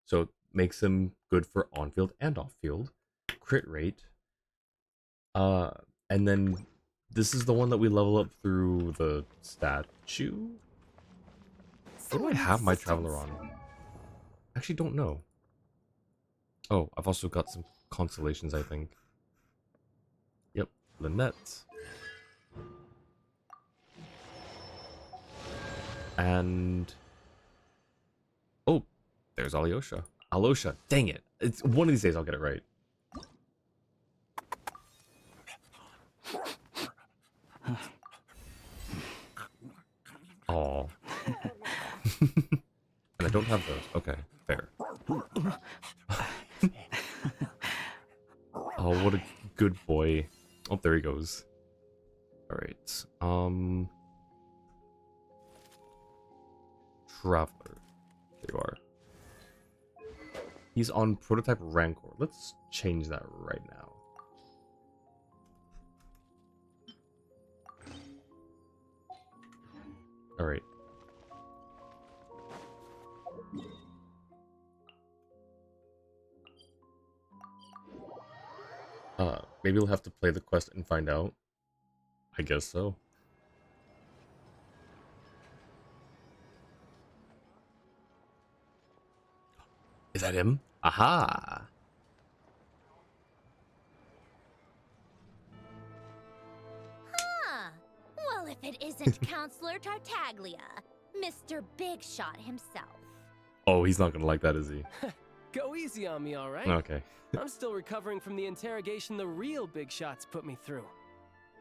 so it makes him good for on-field and off-field. Crit rate. And then this is the one that we level up through the statue? What do I have my Traveler on? Actually don't know. Oh, I've also got some constellations, I think. Yep, Lynette. And... oh, there's Alyosha. Alosha, dang it. It's one of these days I'll get it right. Aw. And I don't have those. Okay, fair. Oh, what a good boy. Oh, there he goes. Alright. Traveler. There you are. He's on prototype Rancor. Let's change that right now. All right. Maybe we'll have to play the quest and find out. I guess so. Is that him? Aha! Huh. Well, if it isn't Counselor Tartaglia, Mr. Big Shot himself. Oh, he's not gonna like that, is he? Go easy on me, all right? Okay. I'm still recovering from the interrogation the real big shots put me through.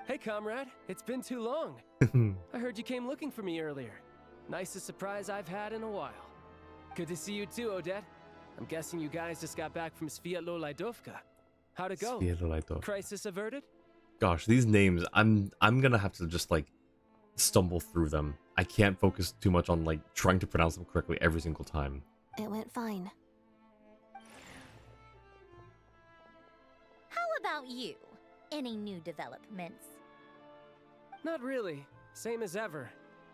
Hey, comrade, it's been too long. I heard you came looking for me earlier. Nicest surprise I've had in a while. Good to see you too, Odette. I'm guessing you guys just got back from Sviatlo-Lajdovka. How'd it go? Sviatlo-Lajdovka. Crisis averted? Gosh, these names, I'm gonna have to just like stumble through them. I can't focus too much on like trying to pronounce them correctly every single time. It went fine. How about you? Any new developments? Not really. Same as ever.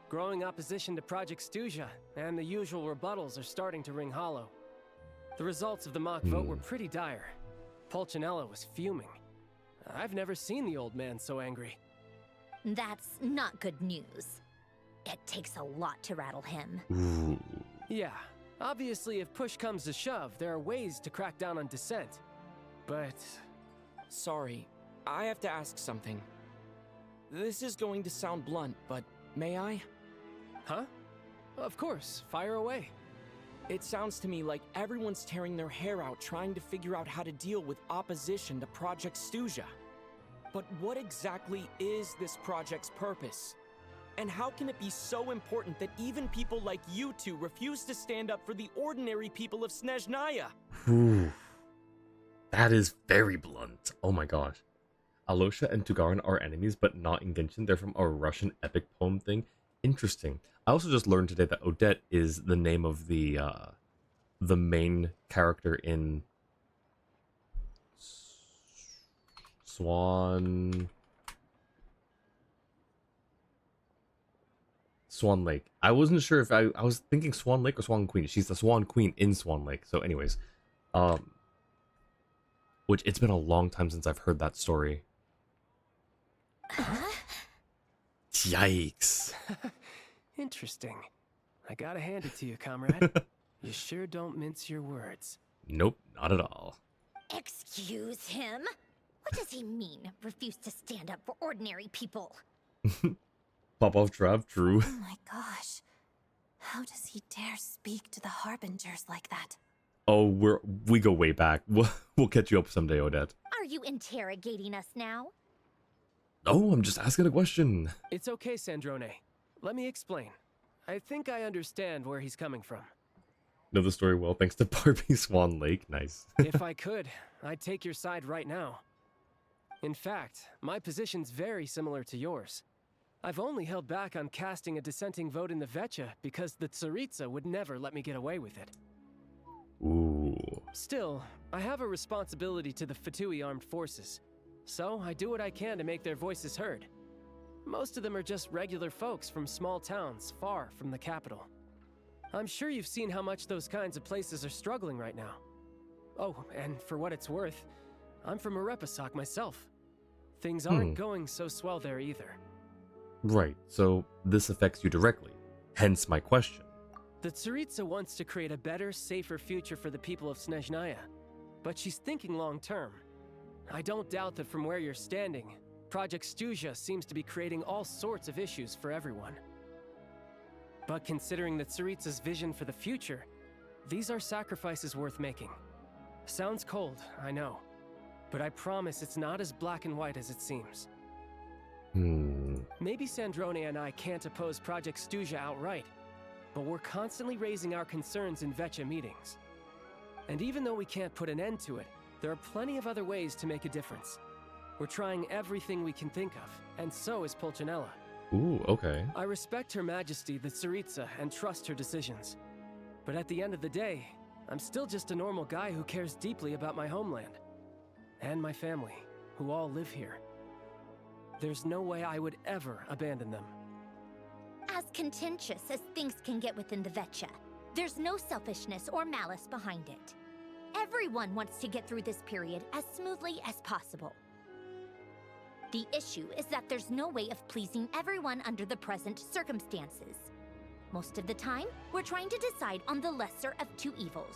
Growing opposition to Project Stuja, and the usual rebuttals are starting to ring hollow. The results of the mock vote were pretty dire. Pulcinella was fuming. I've never seen the old man so angry. That's not good news. It takes a lot to rattle him. Ooh. Yeah, obviously if push comes to shove, there are ways to crack down on dissent. But... Sorry, I have to ask something. This is going to sound blunt, but may I? Huh? Of course, fire away. It sounds to me like everyone's tearing their hair out trying to figure out how to deal with opposition to Project Stuja. But what exactly is this project's purpose? And how can it be so important that even people like you two refuse to stand up for the ordinary people of Snezhnaya? Whew. That is very blunt. Oh my gosh. Alosha and Tugarin are enemies, but not in Genshin. They're from a Russian epic poem thing. Interesting. I also just learned today that Odette is the name of the main character in Swan Lake. I wasn't sure if I was thinking Swan Lake or Swan Queen. She's the Swan Queen in Swan Lake. So anyways, which it's been a long time since I've heard that story. Yikes. Interesting. I gotta hand it to you, comrade. You sure don't mince your words. Nope, not at all. Excuse him? What does he mean, refuse to stand up for ordinary people? Pop-off trap, true. Oh my gosh. How does he dare speak to the Harbingers like that? Oh, we go way back. We'll catch you up someday, Odette. Are you interrogating us now? No, I'm just asking a question. It's okay, Sandrone. Let me explain. I think I understand where he's coming from. Know the story well thanks to Barbie Swan Lake. Nice. If I could, I'd take your side right now. In fact, my position's very similar to yours. I've only held back on casting a dissenting vote in the Vecha because the Tsaritsa would never let me get away with it. Ooh. Still, I have a responsibility to the Fatui armed forces, so I do what I can to make their voices heard. Most of them are just regular folks from small towns far from the capital. I'm sure you've seen how much those kinds of places are struggling right now. Oh, and for what it's worth, I'm from Arepasak myself. Things aren't going so swell there either. Right, so this affects you directly. Hence my question. The Tsaritsa wants to create a better, safer future for the people of Snezhnaya, but she's thinking long-term. I don't doubt that from where you're standing, Project Stuja seems to be creating all sorts of issues for everyone. But considering the Tsaritsa's vision for the future, these are sacrifices worth making. Sounds cold, I know, but I promise it's not as black and white as it seems. Maybe Sandrone and I can't oppose Project Stuja outright, but we're constantly raising our concerns in Vecha meetings. And even though we can't put an end to it, there are plenty of other ways to make a difference. We're trying everything we can think of, and so is Pulcinella. Ooh, okay. I respect Her Majesty, the Tsaritsa, and trust her decisions. But at the end of the day, I'm still just a normal guy who cares deeply about my homeland. And my family, who all live here. There's no way I would ever abandon them. As contentious as things can get within the Vetcha, there's no selfishness or malice behind it. Everyone wants to get through this period as smoothly as possible. The issue is that there's no way of pleasing everyone under the present circumstances. Most of the time, we're trying to decide on the lesser of two evils,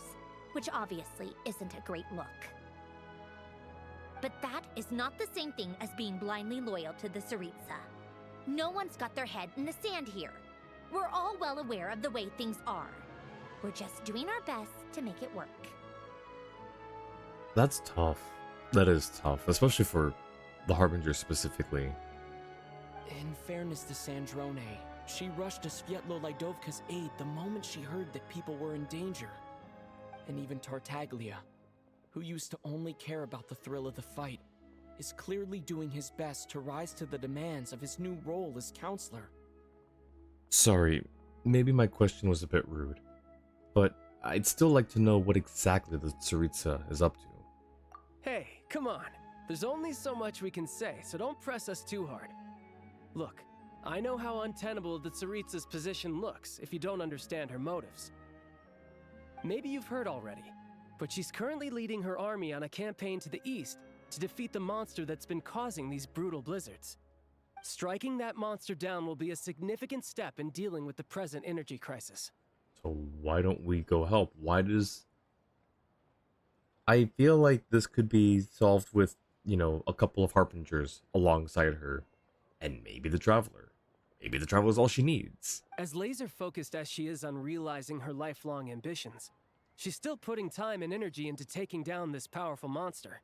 which obviously isn't a great look. But that is not the same thing as being blindly loyal to the Tsaritsa. No one's got their head in the sand here. We're all well aware of the way things are. We're just doing our best to make it work. That's tough. That is tough, especially for the Harbinger specifically. In fairness to Sandrone, she rushed to Svietlo Lidovka's aid the moment she heard that people were in danger. And even Tartaglia, who used to only care about the thrill of the fight, is clearly doing his best to rise to the demands of his new role as counselor. Sorry, maybe my question was a bit rude, but I'd still like to know what exactly the Tsaritsa is up to. Hey, come on. There's only so much we can say, so don't press us too hard. Look, I know how untenable the Tsaritsa's position looks if you don't understand her motives. Maybe you've heard already, but she's currently leading her army on a campaign to the east to defeat the monster that's been causing these brutal blizzards. Striking that monster down will be a significant step in dealing with the present energy crisis. So why don't we go help? Why does... I feel like this could be solved with, you know, a couple of Harbingers alongside her. And maybe the Traveler. Maybe the Traveler's all she needs. As laser-focused as she is on realizing her lifelong ambitions, she's still putting time and energy into taking down this powerful monster.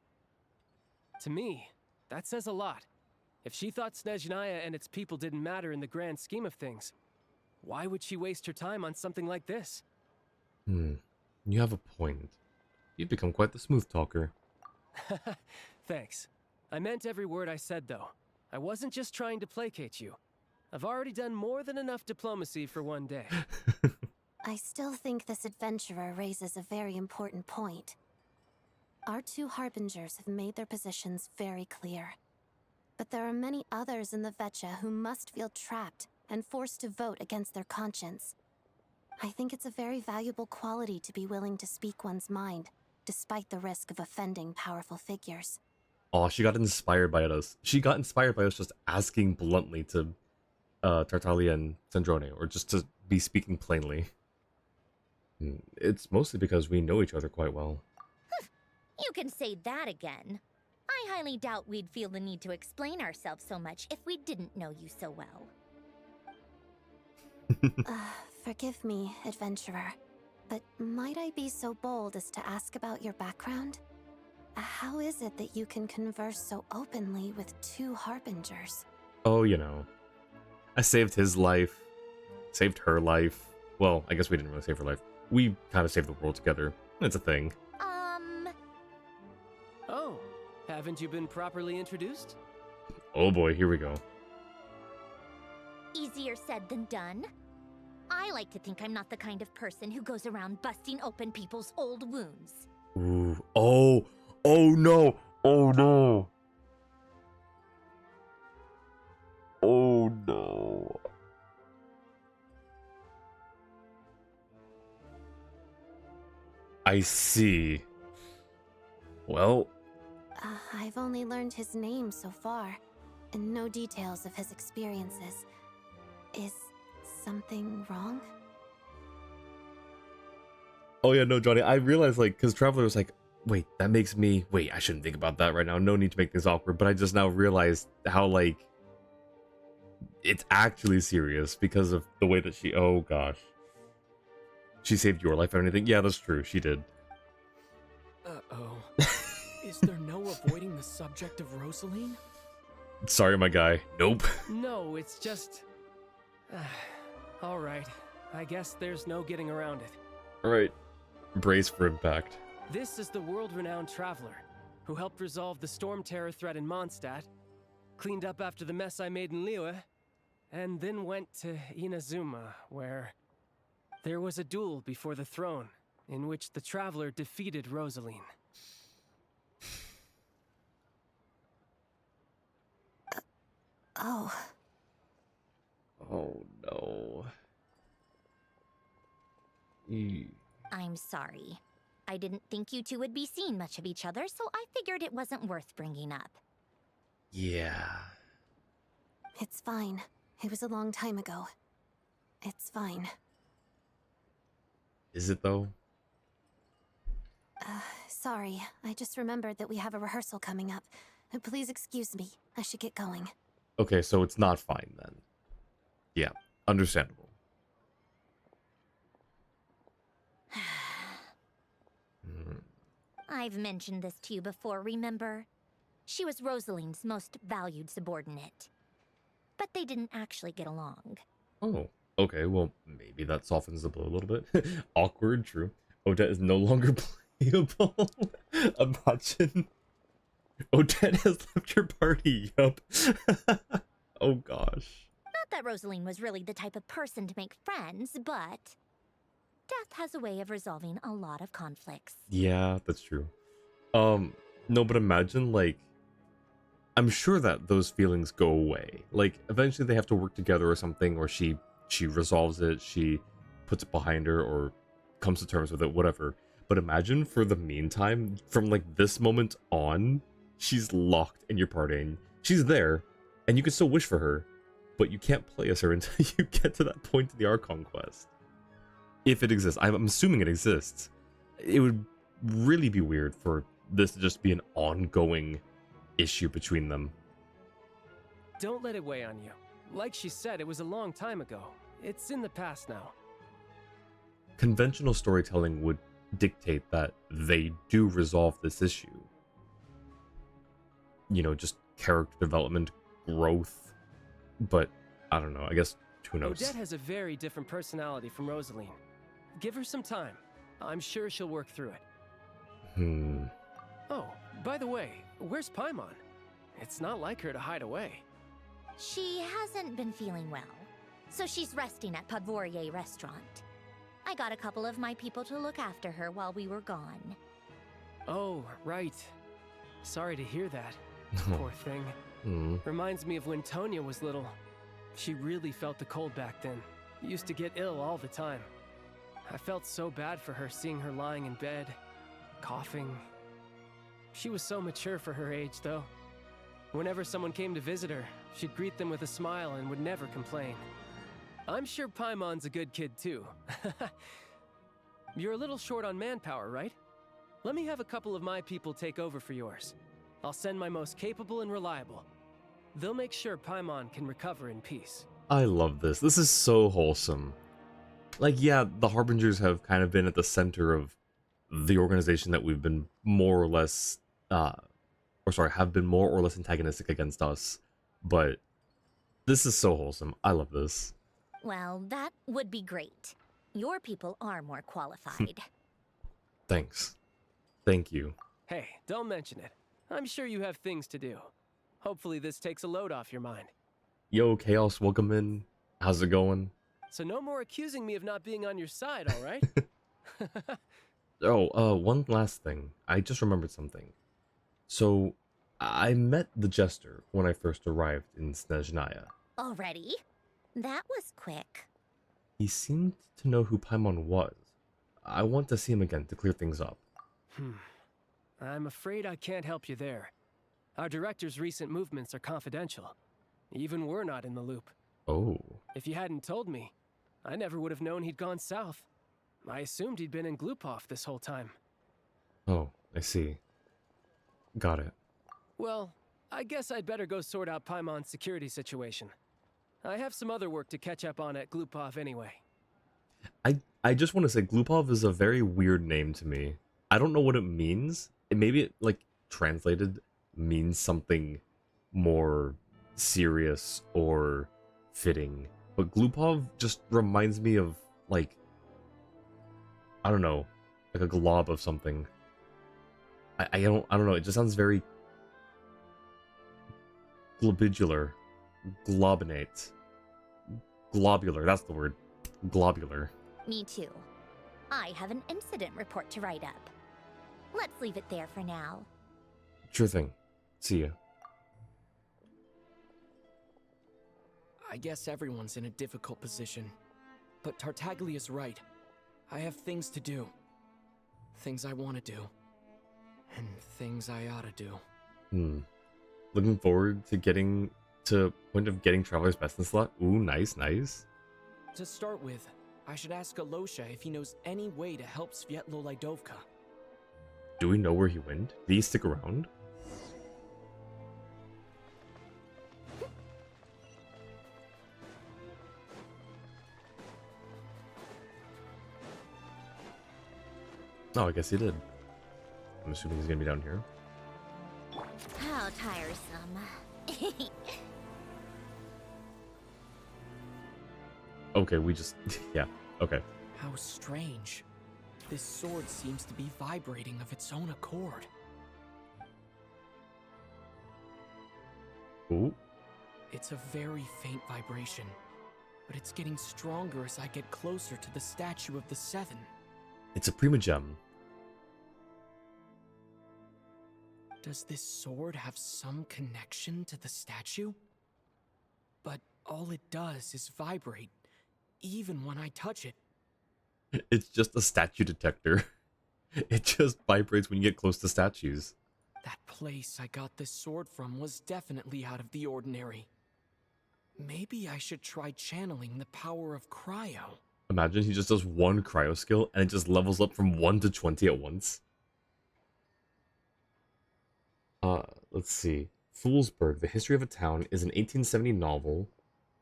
To me, that says a lot. If she thought Snezhnaya and its people didn't matter in the grand scheme of things, why would she waste her time on something like this? You have a point. You've become quite the smooth talker. Thanks. I meant every word I said, though. I wasn't just trying to placate you. I've already done more than enough diplomacy for one day. I still think this adventurer raises a very important point. Our two Harbingers have made their positions very clear. But there are many others in the Vetcha who must feel trapped and forced to vote against their conscience. I think it's a very valuable quality to be willing to speak one's mind, despite the risk of offending powerful figures. Oh, she got inspired by us. She got inspired by us just asking bluntly to Tartaglia and Sandrone, or just to be speaking plainly. It's mostly because we know each other quite well. You can say that again. I highly doubt we'd feel the need to explain ourselves so much if we didn't know you so well. Forgive me, adventurer, but might I be so bold as to ask about your background? How is it that you can converse so openly with two Harbingers? Oh, you know. I saved his life. Saved her life. Well, I guess we didn't really save her life. We kind of saved the world together. It's a thing. Oh, haven't you been properly introduced? Oh boy, here we go. Easier said than done. I like to think I'm not the kind of person who goes around busting open people's old wounds. Ooh. Oh no. Oh no. Oh no. I see. Well, I've only learned his name so far, and no details of his experiences. Is something wrong? oh yeah, no, Johnny, I realized, like, because Traveler was like, wait, that makes me... Wait, I shouldn't think about that right now. No need to make this awkward, but I just now realized how, like, it's actually serious because of the way that she... Oh, gosh. She saved your life or anything? Yeah, that's true. She did. Uh-oh. Is there no avoiding the subject of Rosaline? Sorry, my guy. Nope. No, it's just... all right. I guess there's no getting around it. Alright. Brace for impact. This is the world-renowned traveler, who helped resolve the storm terror threat in Mondstadt, cleaned up after the mess I made in Liyue, and then went to Inazuma, where there was a duel before the throne, in which the traveler defeated Rosaline. Oh. Oh no. I'm sorry. I didn't think you two would be seeing much of each other, so I figured it wasn't worth bringing up. Yeah. It's fine. It was a long time ago. It's fine. Is it though? Sorry. I just remembered that we have a rehearsal coming up. Please excuse me. I should get going. Okay, so it's not fine then. Yeah, understandable. I've mentioned this to you before, remember? She was Rosaline's most valued subordinate. But they didn't actually get along. Oh, okay, well, maybe that softens the blow a little bit. Awkward, true. Odette is no longer playable. Imagine. Odette has left your party, yup. Oh gosh. Not that Rosaline was really the type of person to make friends, but death has a way of resolving a lot of conflicts. Yeah, that's true. No, but imagine, like, I'm sure that those feelings go away. Like, eventually they have to work together or something, or she resolves it, she puts it behind her, or comes to terms with it, whatever. But imagine for the meantime, from like this moment on, she's locked in your party, and she's there, and you can still wish for her, but you can't play as her until you get to that point in the Archon quest. If it exists. I'm assuming it exists. It would really be weird for this to just be an ongoing issue between them. Don't let it weigh on you. Like she said, it was a long time ago. It's in the past now. Conventional storytelling would dictate that they do resolve this issue. You know, just character development, growth. But, I don't know, I guess, who knows? Odette has a very different personality from Rosaline. Give her some time. I'm sure she'll work through it. Oh, by the way, where's Paimon? It's not like her to hide away. She hasn't been feeling well, so she's resting at Podvorier restaurant. I got a couple of my people to look after her while we were gone. Oh, right. Sorry to hear that. Poor thing. Reminds me of when Tonya was little. She really felt the cold back then. Used to get ill all the time. I felt so bad for her seeing her lying in bed, coughing. She was so mature for her age, though. Whenever someone came to visit her, she'd greet them with a smile and would never complain. I'm sure Paimon's a good kid, too. You're a little short on manpower, right? Let me have a couple of my people take over for yours. I'll send my most capable and reliable. They'll make sure Paimon can recover in peace. I love this. This is so wholesome. Like, yeah, the Harbingers have kind of been at the center of the organization that we've been more or less, have been more or less antagonistic against us. But this is so wholesome. I love this. Well, that would be great. Your people are more qualified. Thanks. Thank you. Hey, don't mention it. I'm sure you have things to do. Hopefully this takes a load off your mind. Yo, Chaos, welcome in. How's it going? So no more accusing me of not being on your side, all right? Oh, one last thing. I just remembered something. So, I met the Jester when I first arrived in Snezhnaya. Already? That was quick. He seemed to know who Paimon was. I want to see him again to clear things up. I'm afraid I can't help you there. Our director's recent movements are confidential. Even we're not in the loop. Oh. If you hadn't told me, I never would have known he'd gone south. I assumed he'd been in Glupov this whole time. Oh, I see. Got it. Well, I guess I'd better go sort out Paimon's security situation. I have some other work to catch up on at Glupov anyway. I just want to say Glupov is a very weird name to me. I don't know what it means. Maybe it, like, translated means something more serious or fitting. But Glupov just reminds me of, like, I don't know, like a glob of something. I don't know, it just sounds very globular. Globinate. Globular, that's the word. Globular. Me too. I have an incident report to write up. Let's leave it there for now. Sure thing. See ya. I guess everyone's in a difficult position. But Tartaglia's right. I have things to do. Things I want to do. And things I ought to do. Looking forward to getting to point of getting Traveler's Best in slot. Ooh, nice, nice. To start with, I should ask Alosha if he knows any way to help Svietlo Lidovka. Do we know where he went? Did he stick around? Oh, I guess he did. I'm assuming he's gonna be down here. How tiresome. Okay, we just... yeah, okay. How strange. This sword seems to be vibrating of its own accord. Ooh. It's a very faint vibration, but it's getting stronger as I get closer to the statue of the Seven. It's a Prima Gem. Does this sword have some connection to the statue? But all it does is vibrate, even when I touch it. It's just a statue detector. It just vibrates when you get close to statues. That place I got this sword from was definitely out of the ordinary. Maybe I should try channeling the power of cryo. Imagine he just does one cryo skill and it just levels up from 1 to 20 at once. Let's see. Foolsburg, The History of a Town is an 1870 novel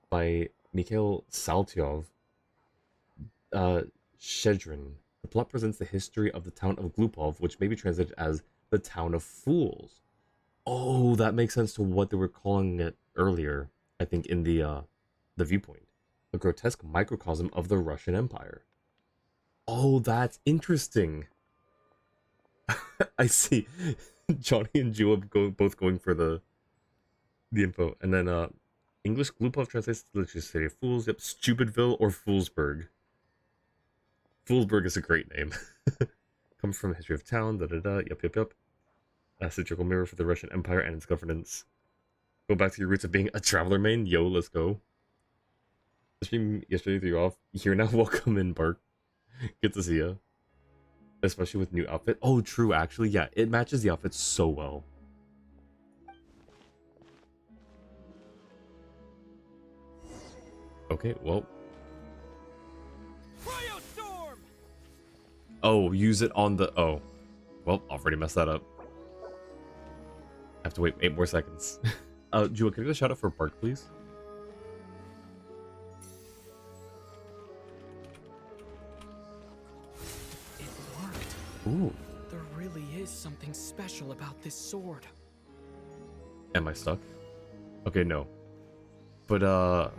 by Mikhail Saltyov. Shedrin. The plot presents the history of the town of Glupov, which may be translated as the Town of Fools. Oh, that makes sense to what they were calling it earlier, I think, in the viewpoint. A grotesque microcosm of the Russian Empire. Oh, that's interesting. I see. Johnny and Julep both going for the info. And then English Glupov translates to the City of Fools. Yep, Stupidville or Foolsburg. Foolsburg is a great name. Comes from History of Town, Yep. A satirical mirror for the Russian Empire and its governance. Go back to your roots of being a traveler main. Yo, let's go. The stream yesterday threw you off. Here now, welcome in, Bark. Good to see ya. Especially with new outfit. Oh, true, actually. Yeah, it matches the outfit so well. Okay, well. Oh, use it on the... Oh. Well, I've already messed that up. I have to wait 8 more seconds. Jewel, can you get a shout out for Bark, please? It worked. Ooh. There really is something special about this sword. Am I stuck? Okay, no. But,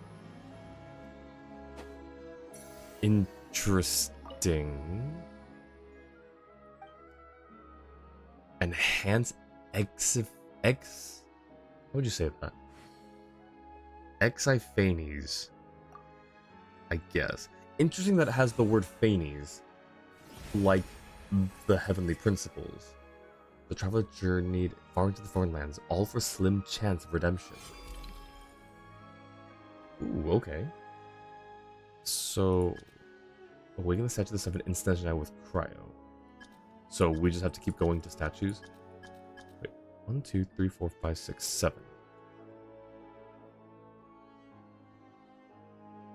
interesting. Enhance How would you say that? Exiphanes. I guess. Interesting that it has the word Phanes. Like the Heavenly Principles. The traveler journeyed far into the foreign lands, all for slim chance of redemption. Ooh, okay. So, awaken the statue of the Seven in Snezhnaya with cryo. So we just have to keep going to statues. Wait, 1, 2, 3, 4, 5, 6, 7.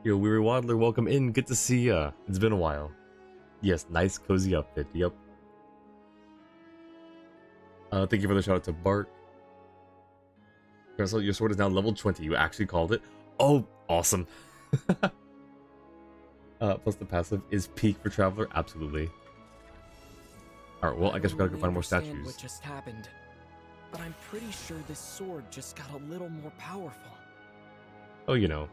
Yo, Weary Waddler, welcome in. Good to see ya. It's been a while. Yes, nice cozy outfit. Yep. Thank you for the shout out to Bart. Your sword is now level 20. You actually called it. Oh, awesome. Plus the passive is peak for Traveler. Absolutely. Alright, well, I guess we gotta go find more statues. What just happened, but I'm pretty sure this sword just got a little more powerful. Oh, you know.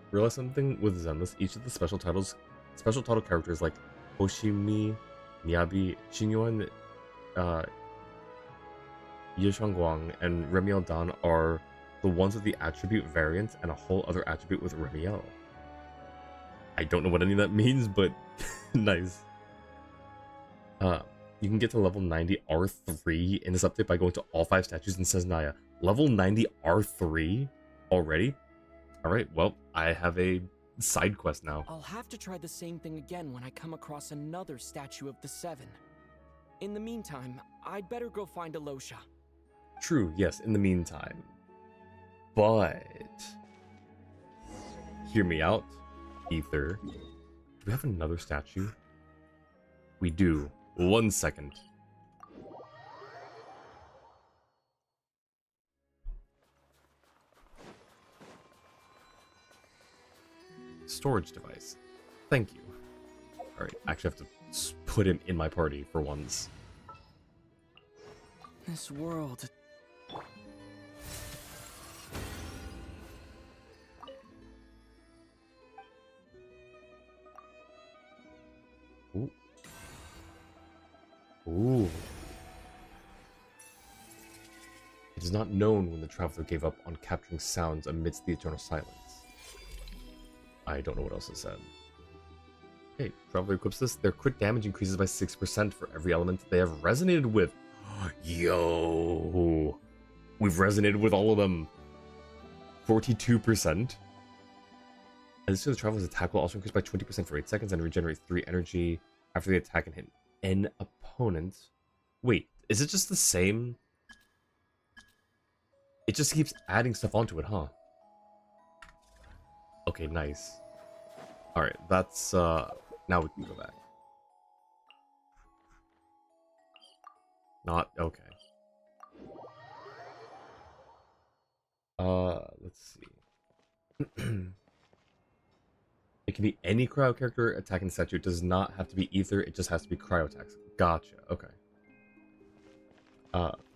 Realize something with Zenless. Each of the special title characters like Hoshimi, Miyabi, Xinyuan, Yishangguang, and Remiel Dan are the ones with the attribute variant and a whole other attribute with Remiel. I don't know what any of that means, but nice. You can get to level 90 R3 in this update by going to all 5 statues in Snezhnaya. Level 90 R3 already? Alright, well, I have a side quest now. I'll have to try the same thing again when I come across another statue of the Seven. In the meantime, I'd better go find Alosha. True, yes, in the meantime. But hear me out, Ether. Do we have another statue? We do. 1 second. Storage device. Thank you. Alright, actually have to put him in my party for once. This world... Ooh. Ooh. It is not known when the traveler gave up on capturing sounds amidst the eternal silence. I don't know what else it said. Okay, traveler equips this. Their crit damage increases by 6% for every element they have resonated with. Yo! We've resonated with all of them. 42%. Additionally, the traveler's attack will also increase by 20% for 8 seconds and regenerate 3 energy after the attack and hit an opponent. Wait, is it just the same? It just keeps adding stuff onto it, huh? Okay, nice. Alright, that's, now we can go back. Not, okay. Let's see. It can be any cryo character attacking the statue. It does not have to be ether, it just has to be cryo attacks. Gotcha, okay.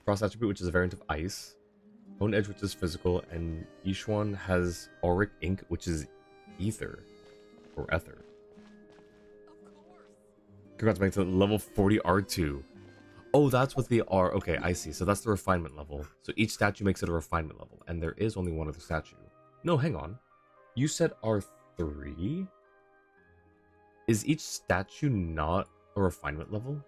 Frost attribute, which is a variant of ice. Bone Edge, which is physical, and Yishuan has Auric Ink, which is ether. Or ether. Congrats, man, to level 40 R2. Oh, that's what they are. Okay, I see. So that's the refinement level. So each statue makes it a refinement level. And there is only one other statue. No, hang on. You said R3? Is each statue not a refinement level?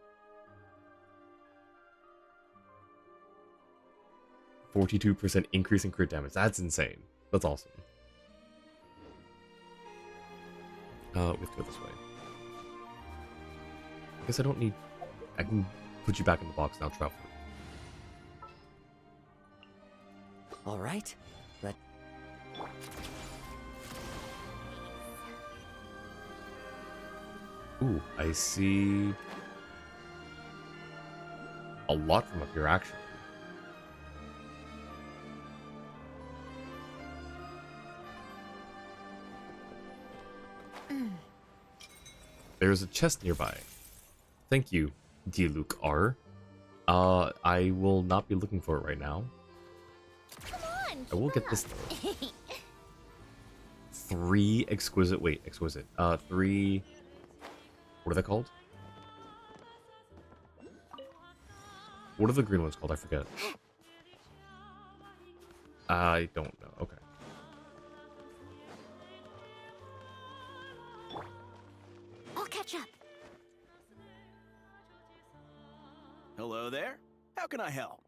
42% increase in crit damage. That's insane. That's awesome. We have to go this way. I guess I don't need... I can put you back in the box now, Traveler. Alright, let... Ooh, I see... a lot from up here, actually. There's a chest nearby. Thank you, Diluc R. I will not be looking for it right now. Come on, I will get this though. 3 exquisite. Wait, exquisite. 3. What are they called? What are the green ones called? I forget. I don't know. Okay. I'll catch up. Hello there. How can I help?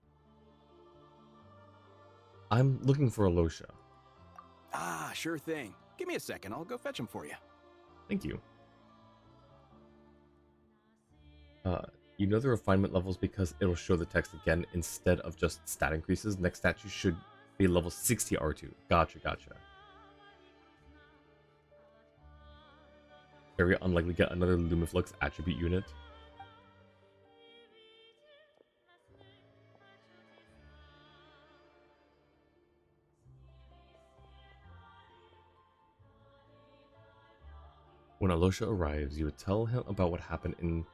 I'm looking for Alosha. Ah, sure thing. Give me a second. I'll go fetch him for you. Thank you. You know the refinement levels because it'll show the text again instead of just stat increases. Next statue should be level 60 R2. Gotcha, gotcha. Very unlikely to get another Lumiflux attribute unit. When Alosha arrives, you would tell him about what happened in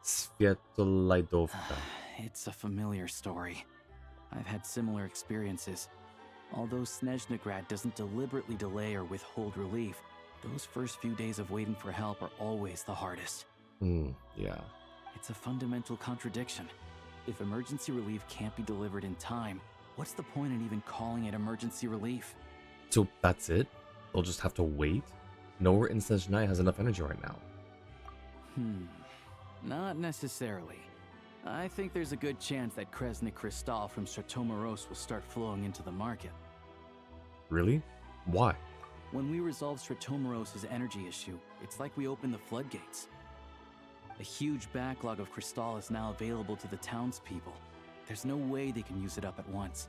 Sviatolaidovka. It's a familiar story. I've had similar experiences. Although Snezhnegrad doesn't deliberately delay or withhold relief, those first few days of waiting for help are always the hardest. Yeah. It's a fundamental contradiction. If emergency relief can't be delivered in time, what's the point in even calling it emergency relief? So that's it? They'll just have to wait? Nowhere in Snezhnaya has enough energy right now. Not necessarily. I think there's a good chance that Kresnik Crystal from Stratomoros will start flowing into the market. Really? Why? When we resolve Stratomoros's energy issue, it's like we open the floodgates. A huge backlog of crystal is now available to the townspeople. There's no way they can use it up at once.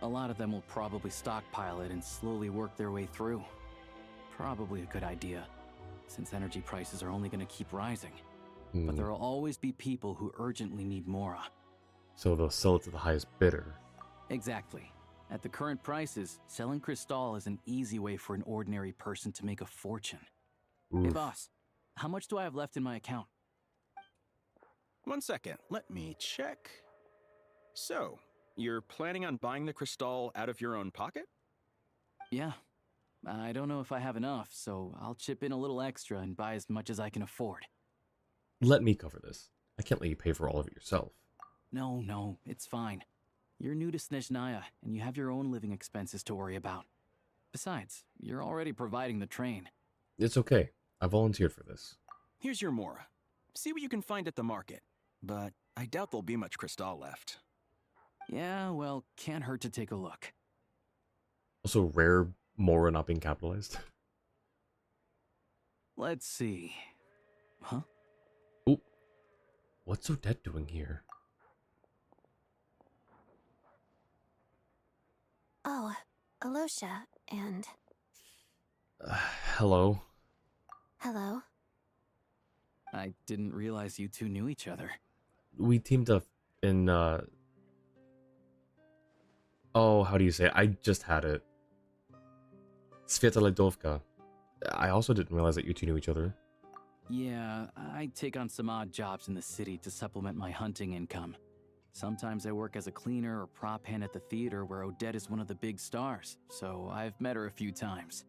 A lot of them will probably stockpile it and slowly work their way through. Probably a good idea, since energy prices are only going to keep rising. But there will always be people who urgently need Mora. So they'll sell it to the highest bidder. Exactly. At the current prices, selling crystal is an easy way for an ordinary person to make a fortune. Oof. Hey boss, how much do I have left in my account? 1 second, let me check. So, you're planning on buying the crystal out of your own pocket? Yeah. I don't know if I have enough, so I'll chip in a little extra and buy as much as I can afford. Let me cover this. I can't let you pay for all of it yourself. No, it's fine. You're new to Snezhnaya, and you have your own living expenses to worry about. Besides, you're already providing the train. It's okay. I volunteered for this. Here's your Mora. See what you can find at the market. But I doubt there'll be much crystal left. Yeah, well, can't hurt to take a look. Also, rare Mora not being capitalized. Let's see. Huh? Oop. What's Odette doing here? Oh, Alosha, and... Hello? Hello? I didn't realize you two knew each other. We teamed up in, Oh, how do you say it? I just had it. Sviatoledovka. I also didn't realize that you two knew each other. Yeah, I take on some odd jobs in the city to supplement my hunting income. Sometimes I work as a cleaner or prop hand at the theater where Odette is one of the big stars, so I've met her a few times.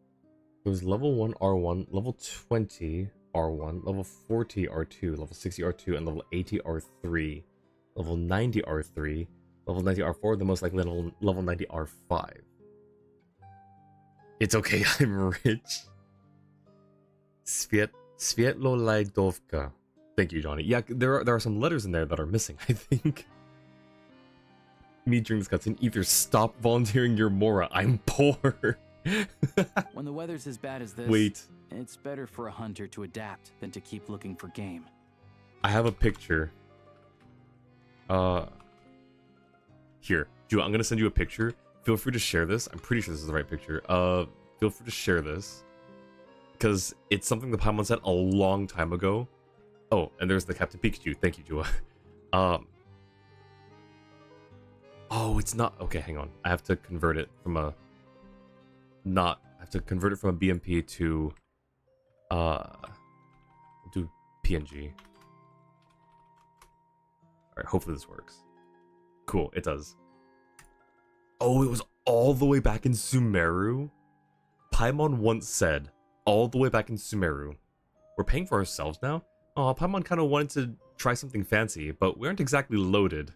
It was level 1 R1, level 20 R1, level 40 R2, level 60 R2, and level 80 R3, level 90 R3, level 90 R4, the most likely level 90 R5. It's okay, I'm rich. Sviatoledovka. Thank you, Johnny. Yeah, there are some letters in there that are missing, I think. Me during this cutscene, either stop volunteering your Mora, I'm poor. When the weather's as bad as this, Wait. It's better for a hunter to adapt than to keep looking for game. I have a picture. Here. Ju, I'm gonna send you a picture. Feel free to share this. I'm pretty sure this is the right picture. Feel free to share this. Because it's something the Paimon said a long time ago. Oh, and there's the Captain Pikachu. Thank you, Jua. Oh, it's not... Okay, hang on. I have to convert it from a... I have to convert it from a BMP to... do PNG. Alright, hopefully this works. Cool, it does. Oh, it was all the way back in Sumeru? Paimon once said, all the way back in Sumeru, we're paying for ourselves now? Oh, Paimon kind of wanted to try something fancy, but we aren't exactly loaded.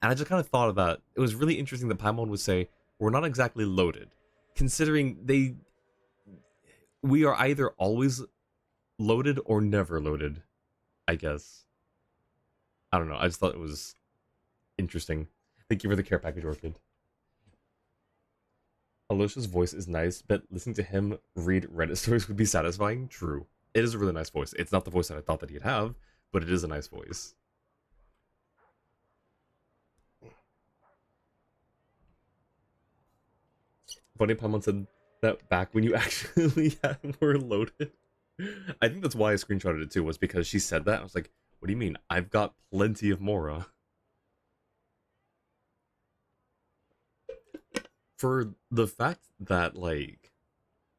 And I just kind of thought of that. It was really interesting that Paimon would say, we're not exactly loaded. Considering we are either always loaded or never loaded, I guess. I don't know, I just thought it was interesting. Thank you for the care package, Orchid. Alosha's voice is nice, but listening to him read Reddit stories would be satisfying. True. It is a really nice voice. It's not the voice that I thought that he'd have, but it is a nice voice. Funny Paimon said that back when you actually were loaded. I think that's why I screenshotted it too, was because she said that. I was like, what do you mean? I've got plenty of Mora. For the fact that, like,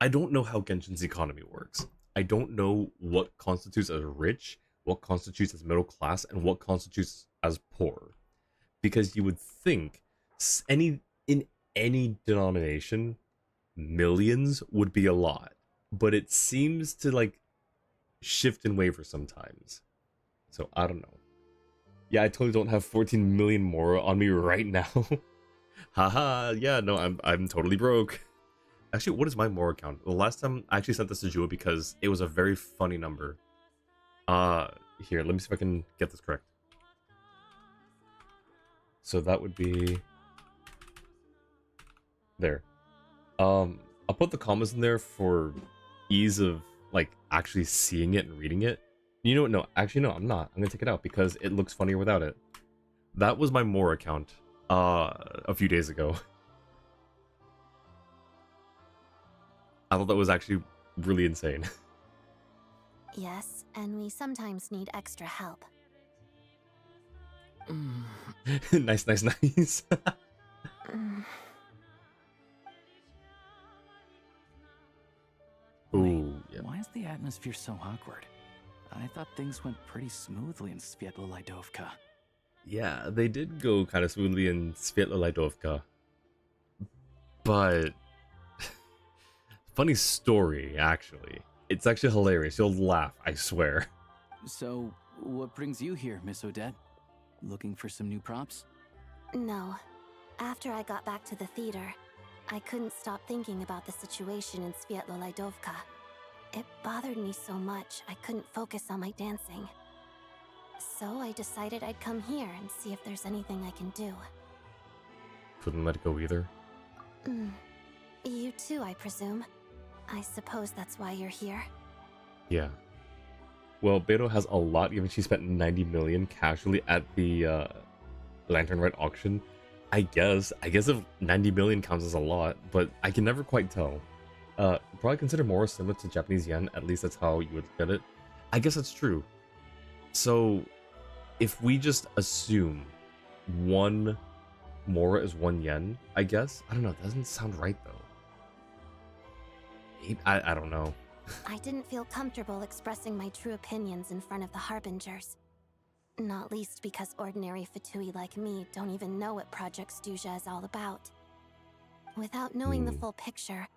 I don't know how Genshin's economy works. I don't know what constitutes as rich, what constitutes as middle class, and what constitutes as poor. Because you would think in any denomination, millions would be a lot. But it seems to, like, shift and waver sometimes. So, I don't know. Yeah, I totally don't have 14 million Mora on me right now. Haha, yeah, no, I'm totally broke. Actually, what is my Mora count? The last time I actually sent this to Jua because it was a very funny number. Here, let me see if I can get this correct. So that would be... There. I'll put the comments in there for ease of like actually seeing it and reading it. You know what? No, actually no, I'm not. I'm gonna take it out because it looks funnier without it. That was my More account a few days ago. I thought that was actually really insane. Yes, and we sometimes need extra help. Nice, nice, nice. Ooh, yeah. Why is the atmosphere so awkward? I thought things went pretty smoothly in Svietlolaidovka. Yeah, they did go kind of smoothly in Svietlolaidovka. But funny story, actually. It's actually hilarious. You'll laugh, I swear. So, what brings you here, Miss Odette? Looking for some new props? No. After I got back to the theater, I couldn't stop thinking about the situation in Svietlolaidovka. It bothered me so much, I couldn't focus on my dancing. So I decided I'd come here and see if there's anything I can do. Couldn't let it go either. You too, I presume. I suppose that's why you're here. Yeah. Well, Beto has a lot, given she spent 90 million casually at the Lantern Rite auction. I guess if 90 million counts as a lot, but I can never quite tell. Probably consider more similar to Japanese yen, at least that's how you would look at it. I guess that's true. So, if we just assume one Mora is 1 yen, I guess? I don't know, it doesn't sound right though. I don't know. I didn't feel comfortable expressing my true opinions in front of the Harbingers. Not least because ordinary Fatui like me don't even know what Project Stuja is all about. Without knowing the full picture,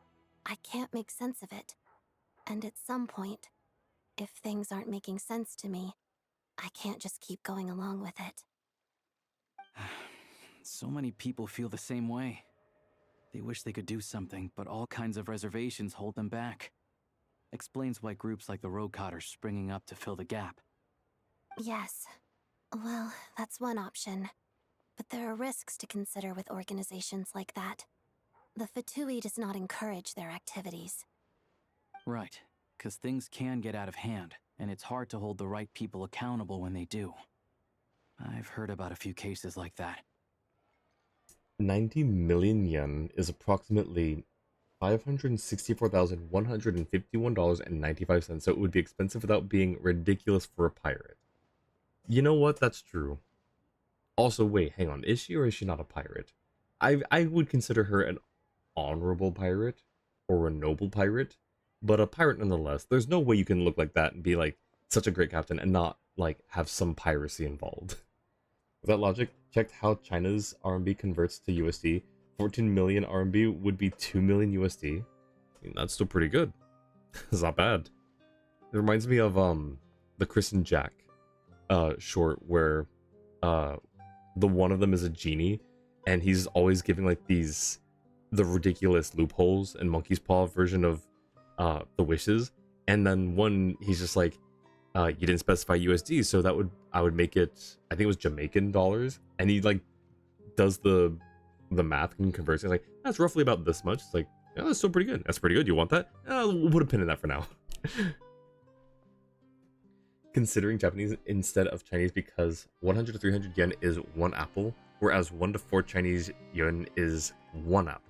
I can't make sense of it. And at some point, if things aren't making sense to me, I can't just keep going along with it. So many people feel the same way. They wish they could do something, but all kinds of reservations hold them back. Explains why groups like the Rokot are springing up to fill the gap. Yes. Well, that's one option. But there are risks to consider with organizations like that. The Fatui does not encourage their activities. Right, because things can get out of hand, and it's hard to hold the right people accountable when they do. I've heard about a few cases like that. 90 million yen is approximately $564,151.95, so it would be expensive without being ridiculous for a pirate. You know what? That's true. Also, wait, hang on. Is she or is she not a pirate? I would consider her an honorable pirate or a noble pirate, but a pirate nonetheless. There's no way you can look like that and be like such a great captain and not like have some piracy involved. With that logic, checked how China's RMB converts to USD. 14 million RMB would be 2 million USD. I mean, that's still pretty good. It's not bad. It reminds me of the Chris and Jack short where the one of them is a genie and he's always giving like the ridiculous loopholes and monkey's paw version of the wishes, and then one he's just like you didn't specify USD, so I would make it, I think it was Jamaican dollars, and he like does the math and converts it like that's roughly about this much. It's like, yeah, that's still pretty good. That's pretty good. You want that? We'll put a pin in that for now. Considering Japanese instead of Chinese because 100 to 300 yen is 1 apple, whereas 1 to 4 Chinese yuan is 1 apple.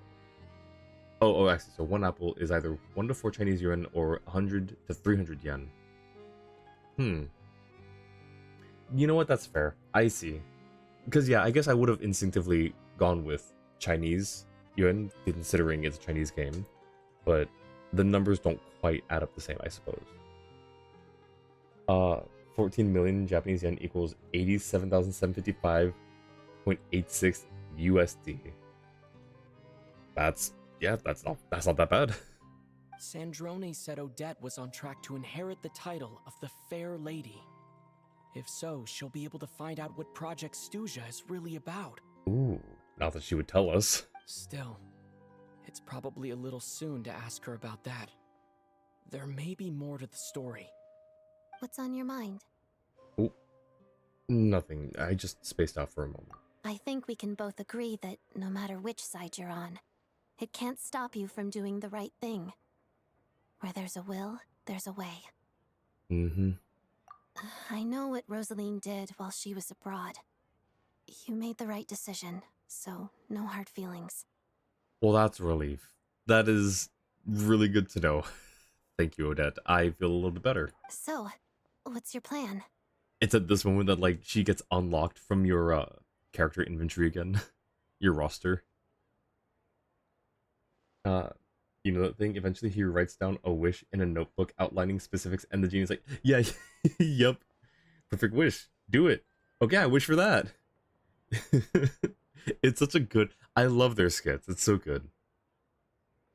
Oh, actually, so 1 apple is either 1 to 4 Chinese yuan or 100 to 300 yen. You know what? That's fair. I see. Because, yeah, I guess I would have instinctively gone with Chinese yuan, considering it's a Chinese game. But the numbers don't quite add up the same, I suppose. 14 million Japanese yen equals 87,755.86 USD. That's not that bad. Sandrone said Odette was on track to inherit the title of the Fair Lady. If so, she'll be able to find out what Project Stuja is really about. Ooh, not that she would tell us. Still, it's probably a little soon to ask her about that. There may be more to the story. What's on your mind? Ooh, nothing. I just spaced out for a moment. I think we can both agree that no matter which side you're on, It can't stop you from doing the right thing. Where there's a will, there's a way. Mm-hmm. I know what Rosaline did while she was abroad. You made the right decision, so no hard feelings. Well, that's a relief. That is really good to know. Thank you, Odette. I feel a little bit better. So, what's your plan? It's at this moment that like she gets unlocked from your character inventory again, your roster. You know that thing? Eventually he writes down a wish in a notebook outlining specifics, and the genie's like, yeah, yep, perfect wish. Do it. Okay, I wish for that. It's such a good. I love their skits. It's so good.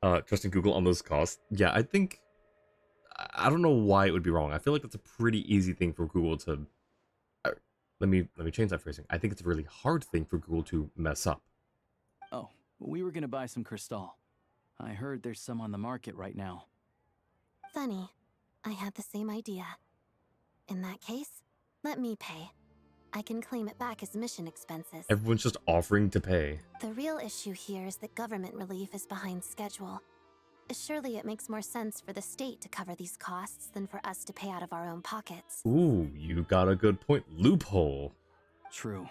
Trusting Google on those costs. Yeah, I think. I don't know why it would be wrong. I feel like that's a pretty easy thing for Google to. Let me change that phrasing. I think it's a really hard thing for Google to mess up. Oh, we were gonna buy some crystal. I heard there's some on the market right now. Funny. I had the same idea. In that case, let me pay. I can claim it back as mission expenses. Everyone's just offering to pay. The real issue here is that government relief is behind schedule. Surely it makes more sense for the state to cover these costs than for us to pay out of our own pockets. Ooh, you got a good point. Loophole. True.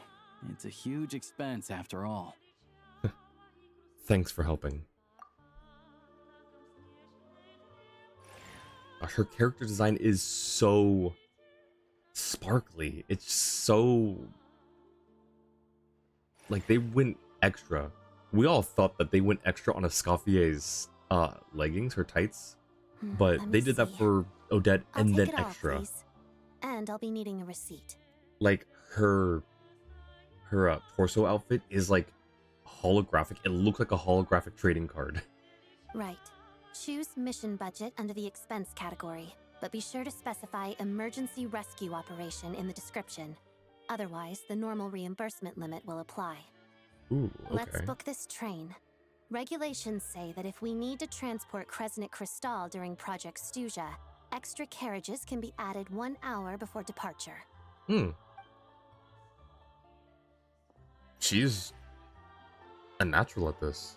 It's a huge expense after all. Thanks for helping. Her character design is so sparkly. It's so like they went extra. We all thought that they went extra on Escoffier's leggings, her tights, but they did that for Odette and then extra. Please. And I'll be needing a receipt. Like her torso outfit is like holographic. It looks like a holographic trading card. Right. Choose mission budget under the expense category, but be sure to specify emergency rescue operation in the description. Otherwise, the normal reimbursement limit will apply. Ooh, okay. Let's book this train. Regulations say that if we need to transport Kresnik Crystal during Project Stuja, extra carriages can be added 1 hour before departure. She's a natural at this.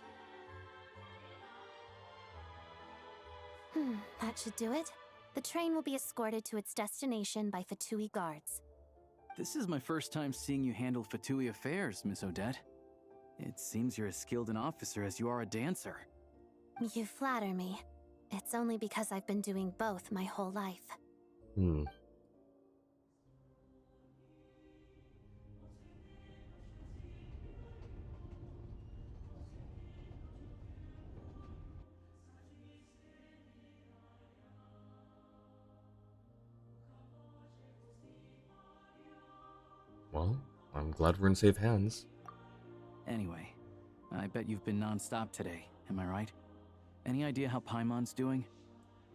That should do it. The train will be escorted to its destination by Fatui guards. This is my first time seeing you handle Fatui affairs, Miss Odette. It seems you're as skilled an officer as you are a dancer. You flatter me. It's only because I've been doing both my whole life. Well, I'm glad we're in safe hands. Anyway, I bet you've been non-stop today, am I right? Any idea how Paimon's doing?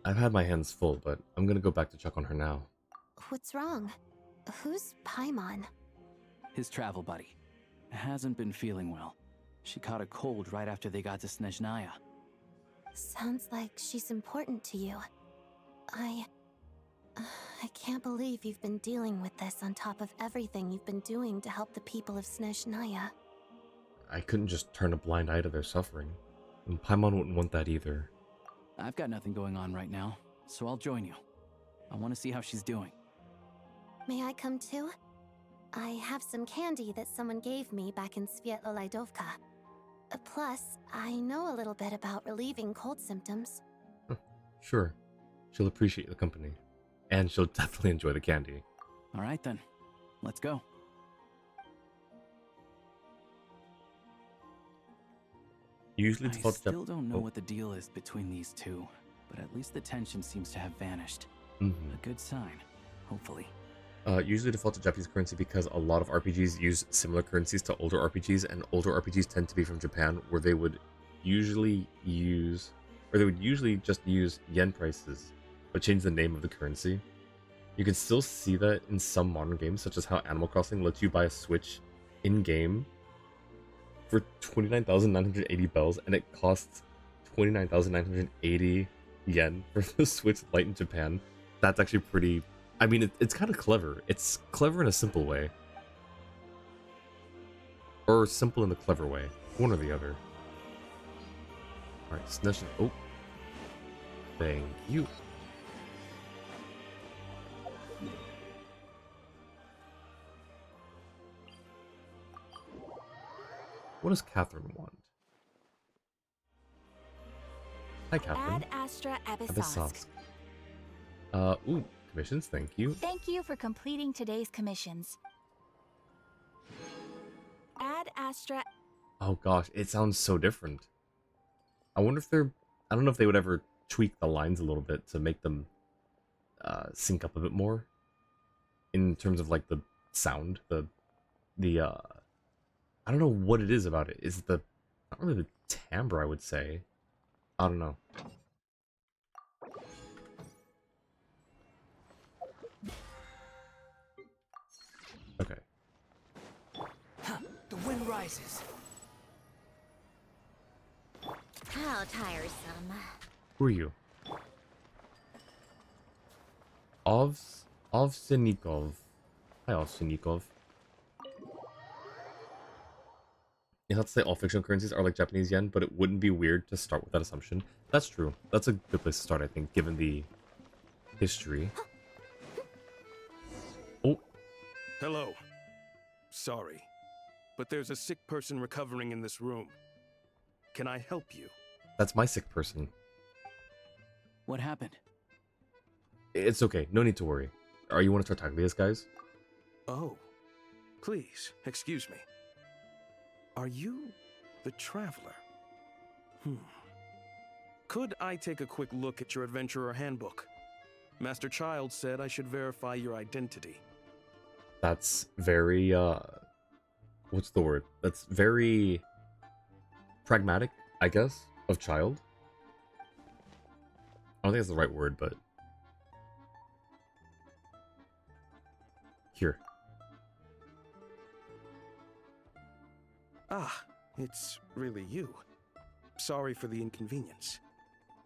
I've had my hands full, but I'm gonna go back to check on her now. What's wrong? Who's Paimon? His travel buddy. Hasn't been feeling well. She caught a cold right after they got to Snezhnaya. Sounds like she's important to you. I can't believe you've been dealing with this on top of everything you've been doing to help the people of Snezhnaya. I couldn't just turn a blind eye to their suffering. And Paimon wouldn't want that either. I've got nothing going on right now, so I'll join you. I want to see how she's doing. May I come too? I have some candy that someone gave me back in Svietlolaidovka. Plus, I know a little bit about relieving cold symptoms. Sure. She'll appreciate the company. And she'll definitely enjoy the candy. All right then. Let's go. Usually I still don't know what the deal is between these two, but at least the tension seems to have vanished. A good sign, hopefully. Usually default to Japanese currency because a lot of RPGs use similar currencies to older RPGs, and older RPGs tend to be from Japan, where they would usually just use yen prices, but change the name of the currency. You can still see that in some modern games, such as how Animal Crossing lets you buy a Switch in-game for 29,980 bells, and it costs 29,980 yen for the Switch Lite in Japan. That's actually pretty... I mean, it's kind of clever. It's clever in a simple way. Or simple in the clever way. One or the other. Alright, Snezhna. Oh. Thank you. What does Catherine want? Hi, Catherine. Ad Astra Abyssosque. Abyssosque. Ooh, commissions, thank you. Thank you for completing today's commissions. Ad Astra. Oh gosh, it sounds so different. I wonder if they're... I don't know if they would ever tweak the lines a little bit to make them sync up a bit more. In terms of like the sound, the I don't know what it is about it. Is it the... not really the timbre, I would say. I don't know. Okay. The wind rises. How tiresome. Who are you? Ovsinikov. Hi, Ovsinikov. You have to say all fictional currencies are like Japanese yen, but it wouldn't be weird to start with that assumption. That's true. That's a good place to start, I think, given the history. Oh. Hello. Sorry, but there's a sick person recovering in this room. Can I help you? That's my sick person. What happened? It's okay. No need to worry. Are you one of Tartaglia's guys? Oh, please, excuse me. Are you the Traveler? Could I take a quick look at your Adventurer Handbook? Master Child said I should verify your identity. That's very, what's the word? That's very pragmatic, I guess, of Child. I don't think that's the right word, but... Here. Ah, it's really you. Sorry for the inconvenience.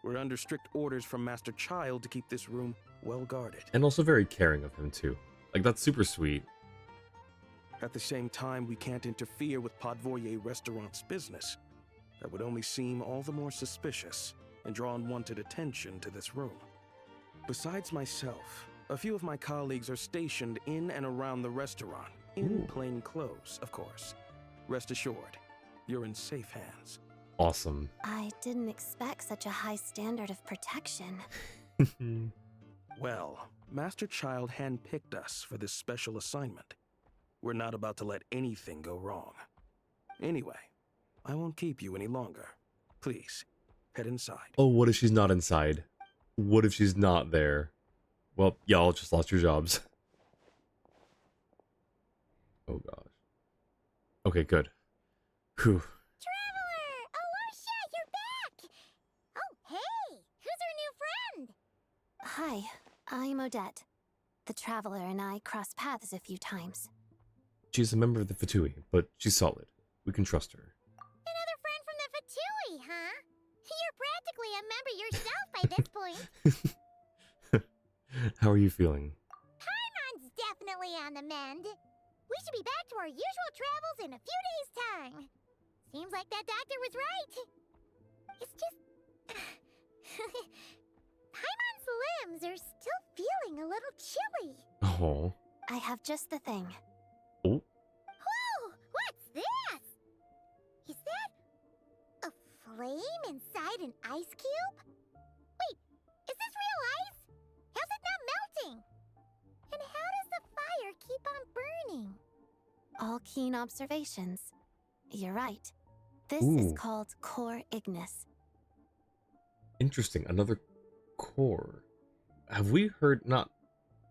We're under strict orders from Master Child to keep this room well guarded. And also very caring of him, too. Like, that's super sweet. At the same time, we can't interfere with Podvoye Restaurant's business. That would only seem all the more suspicious and draw unwanted attention to this room. Besides myself, a few of my colleagues are stationed in and around the restaurant, in plain clothes, of course. Rest assured, you're in safe hands. Awesome. I didn't expect such a high standard of protection. Well, Master Child handpicked us for this special assignment. We're not about to let anything go wrong. Anyway, I won't keep you any longer. Please, head inside. Oh, what if she's not inside? What if she's not there? Well, y'all just lost your jobs. Oh gosh. Okay, good. Whew. Traveler! Alicia, you're back! Oh, hey! Who's our new friend? Hi, I'm Odette. The Traveler and I crossed paths a few times. She's a member of the Fatui, but she's solid. We can trust her. Another friend from the Fatui, huh? You're practically a member yourself by this point. How are you feeling? Paimon's definitely on the mend. We should be back to our usual travels in a few days' time. Seems like that doctor was right. It's just... Paimon's limbs are still feeling a little chilly. Oh. I have just the thing. Oh. Whoa! What's this? Is that a flame inside an ice cube? Wait, is this real ice? How's it not melting? And how does the fire keep on burning? All keen observations. You're right. This Ooh. is called core ignis. Interesting. Another core. Have we heard... not...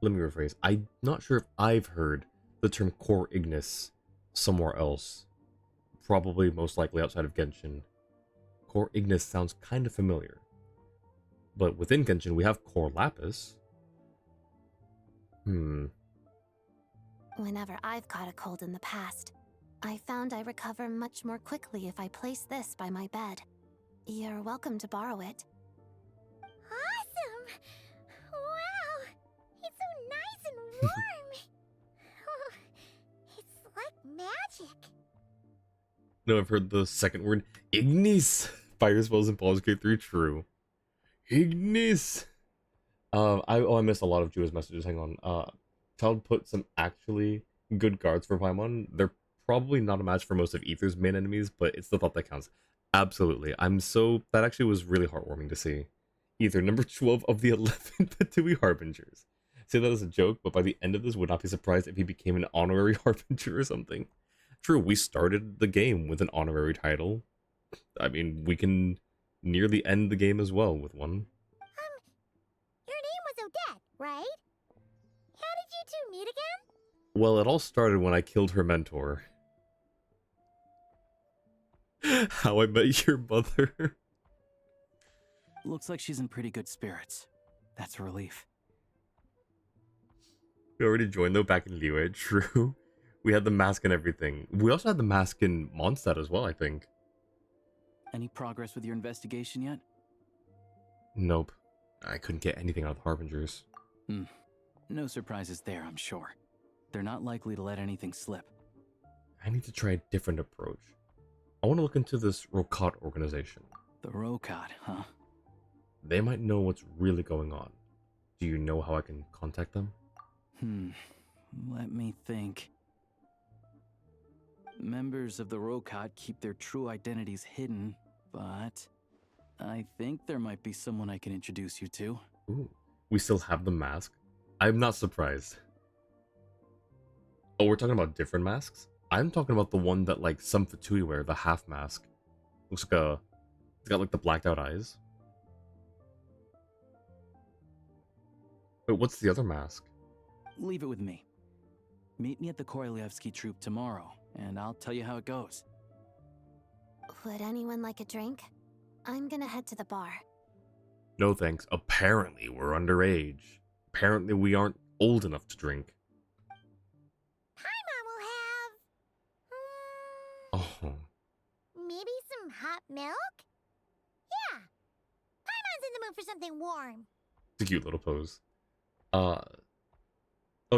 Let me rephrase. I'm not sure if I've heard the term core ignis somewhere else. Probably most likely outside of Genshin. Core ignis sounds kind of familiar. But within Genshin, we have core lapis. Whenever I've caught a cold in the past, I found I recover much more quickly if I place this by my bed. You're welcome to borrow it. Awesome! Wow! It's so nice and warm! Oh, it's like magic. No, I've heard the second word, ignis. Fire spells in Baldur's Gate 3, true. Ignis! I missed a lot of Jua's messages, hang on. Child put some actually good guards for Paimon. They're probably not a match for most of Aether's main enemies, but it's the thought that counts. Absolutely. That actually was really heartwarming to see. Aether, number 12 of the 11 Patui Harbingers. Say that as a joke, but by the end of this, would not be surprised if he became an honorary Harbinger or something. True, we started the game with an honorary title. I mean, we can nearly end the game as well with one. Your name was Odette, right? How did you two meet again? Well, it all started when I killed her mentor. How I met your mother. Looks like she's in pretty good spirits. That's a relief. We already joined though back in Liyue, true. We had the mask and everything. We also had the mask in Mondstadt as well, I think. Any progress with your investigation yet? Nope. I couldn't get anything out of the Harbingers. No surprises there, I'm sure. They're not likely to let anything slip. I need to try a different approach. I want to look into this Rokat organization. The Rokat, huh? They might know what's really going on. Do you know how I can contact them? Let me think. Members of the Rokat keep their true identities hidden, but I think there might be someone I can introduce you to. Ooh, we still have the mask? I'm not surprised. Oh, we're talking about different masks? I'm talking about the one that like some Fatui wear, the half mask. Looks like it's got like the blacked out eyes. Wait, what's the other mask? Leave it with me. Meet me at the Korolyevsky troop tomorrow, and I'll tell you how it goes. Would anyone like a drink? I'm gonna head to the bar. No thanks. Apparently we're underage. Apparently we aren't old enough to drink. Paimon will have... Oh. maybe some hot milk? Yeah. Paimon's in the mood for something warm. It's a cute little pose. Oh,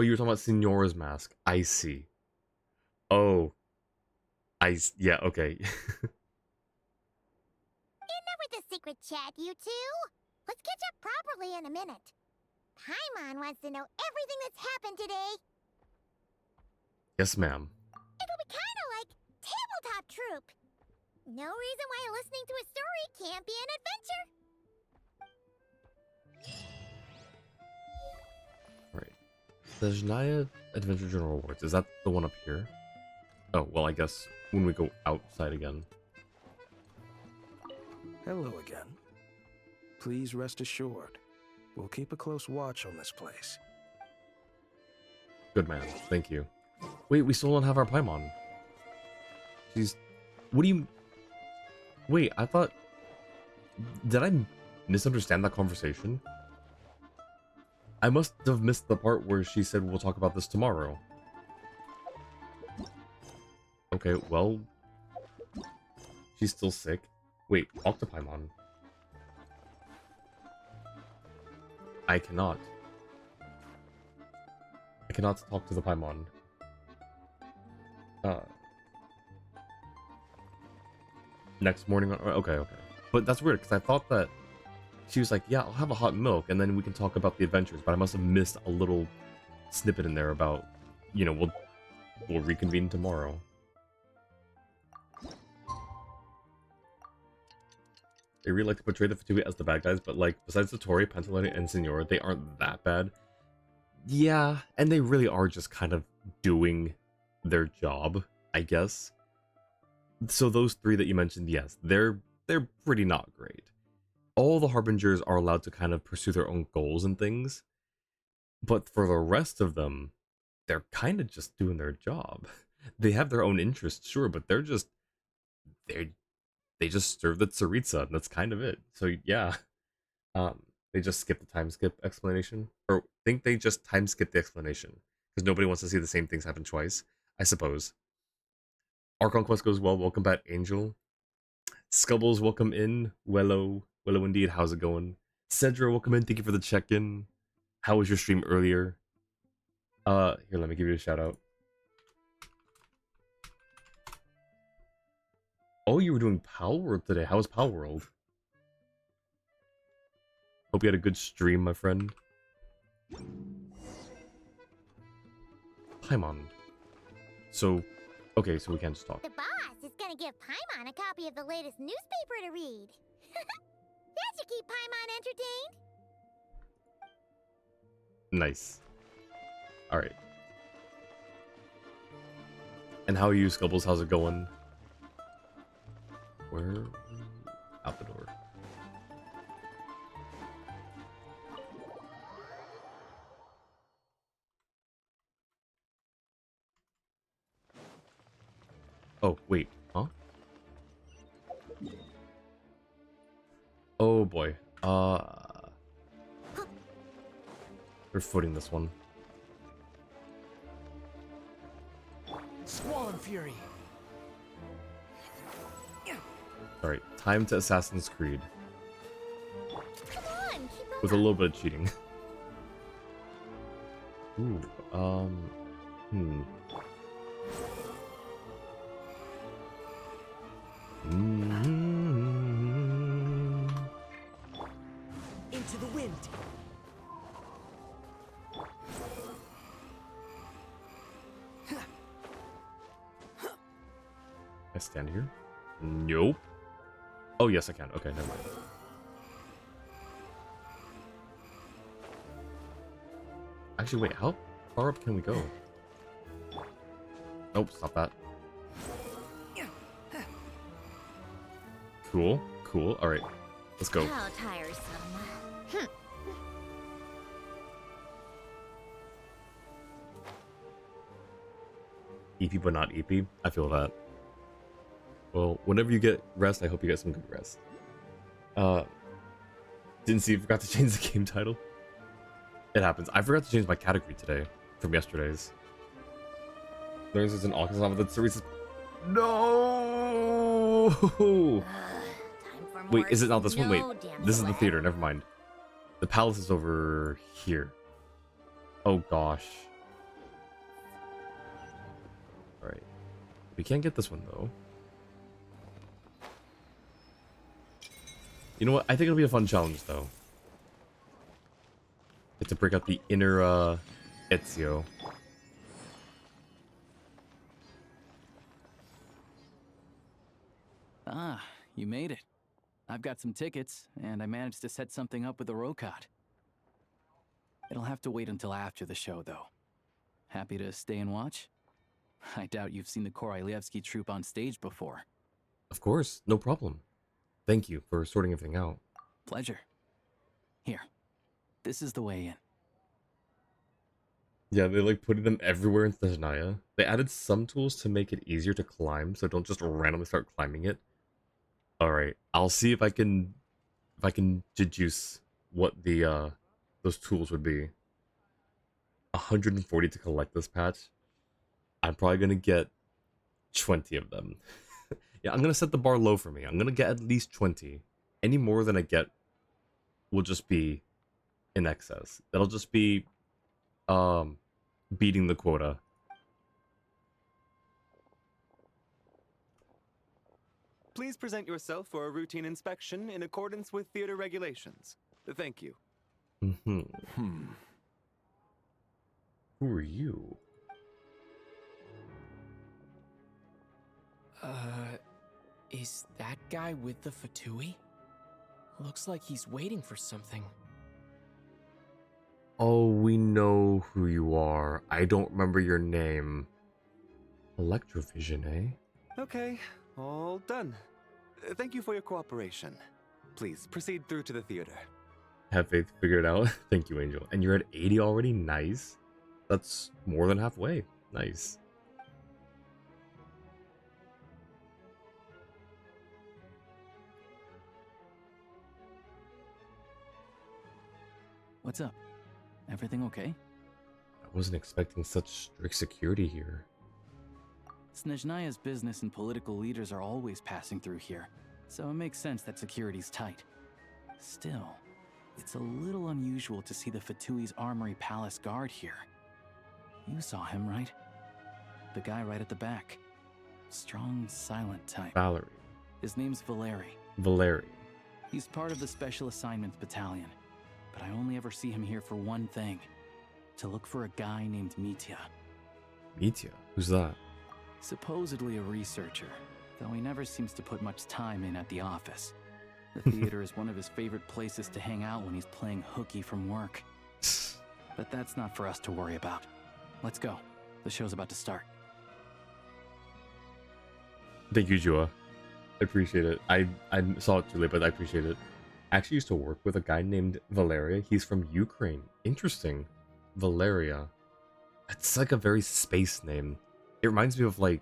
you were talking about Signora's mask. I see. Oh. Yeah, okay. Enough with the secret chat, you two. Let's catch up properly in a minute. Paimon wants to know everything that's happened today. Yes, ma'am. It'll be kind of like tabletop troop. No reason why listening to a story can't be an adventure. Alright. The Snezhnaya Adventure Journal Awards. Is that the one up here? Oh, well, I guess when we go outside again. Hello again. Please rest assured, we'll keep a close watch on this place. Good man. Thank you. Wait, we still don't have our Paimon. She's... What do you... Wait, I thought... Did I misunderstand that conversation? I must have missed the part where she said we'll talk about this tomorrow. Okay, well... She's still sick. Wait, Octopaimon. I cannot. I cannot talk to the Paimon. Next morning... Okay. But that's weird, because I thought that she was like, yeah, I'll have a hot milk, and then we can talk about the adventures, but I must have missed a little snippet in there about, you know, we'll reconvene tomorrow. They really like to portray the Fatui as the bad guys, but like, besides the Tori, Pantalone, and Signora, they aren't that bad. Yeah, and they really are just kind of doing their job, I guess. So those three that you mentioned, yes, they're pretty not great. All the Harbingers are allowed to kind of pursue their own goals and things, but for the rest of them, they're kind of just doing their job. They have their own interests, sure, but they just serve the Tsaritsa, and that's kind of it. So yeah, they just skip the time skip explanation, or think they just time skip the explanation because nobody wants to see the same things happen twice, I suppose. Archon quest goes well. Welcome back, Angel. Scubbles, welcome in. Wello indeed. How's it going? Cedra, welcome in. Thank you for the check-in. How was your stream earlier? Here, let me give you a shout out. Oh, you were doing Power World today. How was Power World? Hope you had a good stream, my friend. Paimon. So, okay, so we can't just talk. The boss is gonna give Paimon a copy of the latest newspaper to read. That should keep Paimon entertained. Nice. Alright. And how are you, Scubbles? How's it going? Where? Out the door. Oh, wait. Huh? Oh boy. We're footing this one. Squall and Fury. Alright, time to Assassin's Creed. Come on, keep up. With a little bit of cheating. Ooh, Into the wind. I stand here? Nope. Oh, yes, I can. Okay, never mind. Actually, wait, how far up can we go? Nope, stop that. Cool, cool. Alright, let's go. How tiresome. EP but not EP. I feel that. Well, whenever you get rest, I hope you get some good rest. Didn't see you forgot to change the game title. It happens. I forgot to change my category today from yesterday's. There's an August novel that series. No. Wait, is it not this one? Wait, this is the theater. Never mind. The palace is over here. Oh gosh. All right. We can't get this one though. You know what? I think it'll be a fun challenge though. Get to break out the inner Ezio. Ah, you made it. I've got some tickets, and I managed to set something up with the Rokot. It'll have to wait until after the show, though. Happy to stay and watch? I doubt you've seen the Korolyevsky troupe on stage before. Of course, no problem. Thank you for sorting everything out. Pleasure. Here, this is the way in. Yeah, they like putting them everywhere in Snezhnaya. They added some tools to make it easier to climb, so don't just randomly start climbing it. Alright, I'll see if I can deduce what the those tools would be. 140 to collect this patch. I'm probably gonna get 20 of them. Yeah, I'm gonna set the bar low for me. I'm gonna get at least 20. Any more than I get will just be in excess. That'll just be beating the quota. Please present yourself for a routine inspection in accordance with theater regulations. Thank you. Who are you? Is that guy with the Fatui? Looks like he's waiting for something. Oh, we know who you are. I don't remember your name. Electrovision, eh? Okay, all done. Thank you for your cooperation. Please proceed through to the theater. Have faith figured out. Thank you, Angel. And you're at 80 already? Nice. That's more than halfway. Nice. What's up? Everything okay? I wasn't expecting such strict security here. Snezhnaya's business and political leaders are always passing through here, so it makes sense that security's tight. Still, it's a little unusual to see the Fatui's Armory Palace guard here. You saw him, right? The guy right at the back. Strong, silent type. Valerie. His name's Valeri. Valeri. He's part of the Special Assignments Battalion, but I only ever see him here for one thing. To look for a guy named Mitya. Mitya? Who's that? Supposedly a researcher, though he never seems to put much time in at the office. The theater is one of his favorite places to hang out when he's playing hooky from work. But that's not for us to worry about. Let's go. The show's about to start. Thank you, Jua. I appreciate it. I saw it too late, but I appreciate it. I actually used to work with a guy named Valeria. He's from Ukraine. Interesting. Valeria. That's like a very space name. It reminds me of like,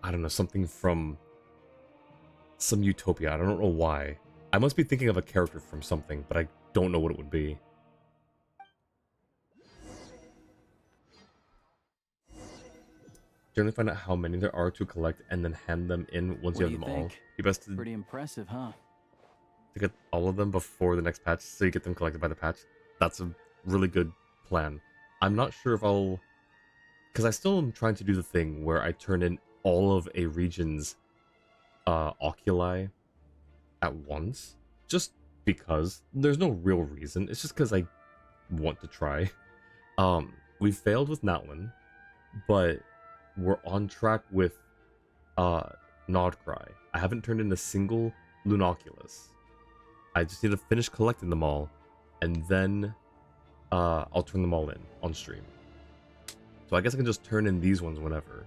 I don't know, something from some utopia. I don't know why. I must be thinking of a character from something, but I don't know what it would be. Generally find out how many there are to collect and then hand them in once you have them all. You best to Pretty impressive, huh? get all of them before the next patch so you get them collected by the patch. That's a really good plan. I'm not sure if I'll... Because I still am trying to do the thing where I turn in all of a region's oculi at once. Just because. There's no real reason. It's just because I want to try. We failed with Natlin, but we're on track with Nodcry. I haven't turned in a single Lunoculus. I just need to finish collecting them all, and then I'll turn them all in on stream. So I guess I can just turn in these ones whenever.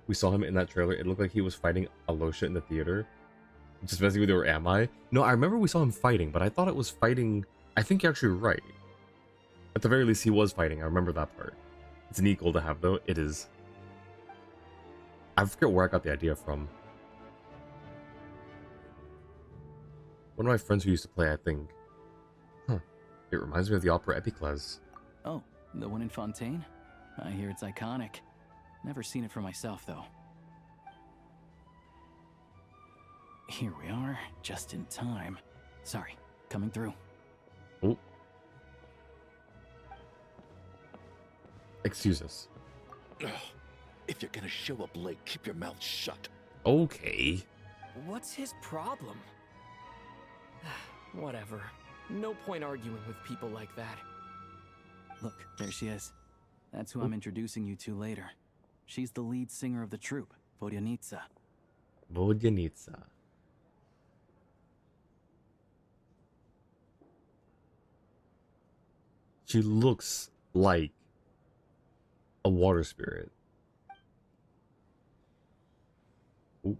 We saw him in that trailer. It looked like he was fighting Alosha in the theater. Just messing with you, or am I? No, I remember we saw him fighting, but I thought it was fighting... I think you're actually right. At the very least, he was fighting. I remember that part. It's an equal to have, though. It is. I forget where I got the idea from. One of my friends who used to play, I think. Huh. It reminds me of the opera Epicles. Oh, the one in Fontaine? I hear it's iconic. Never seen it for myself, though. Here we are, just in time. Sorry, coming through. Oh. Excuse us. Ugh. If you're gonna show up late, keep your mouth shut. Okay. What's his problem? Whatever. No point arguing with people like that. Look, there she is. That's who I'm introducing you to later. She's the lead singer of the troupe, Vodyanitsa. Vodyanitsa. She looks like a water spirit. Ooh.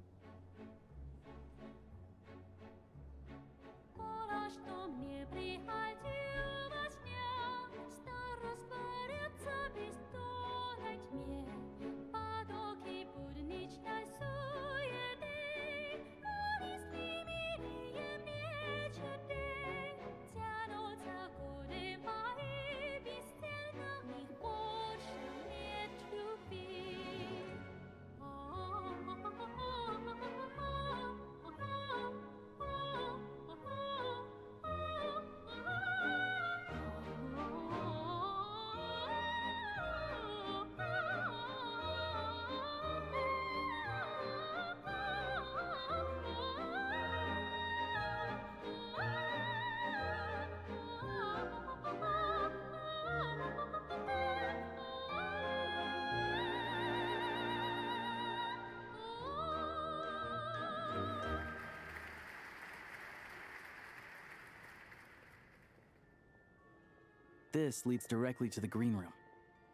This leads directly to the green room.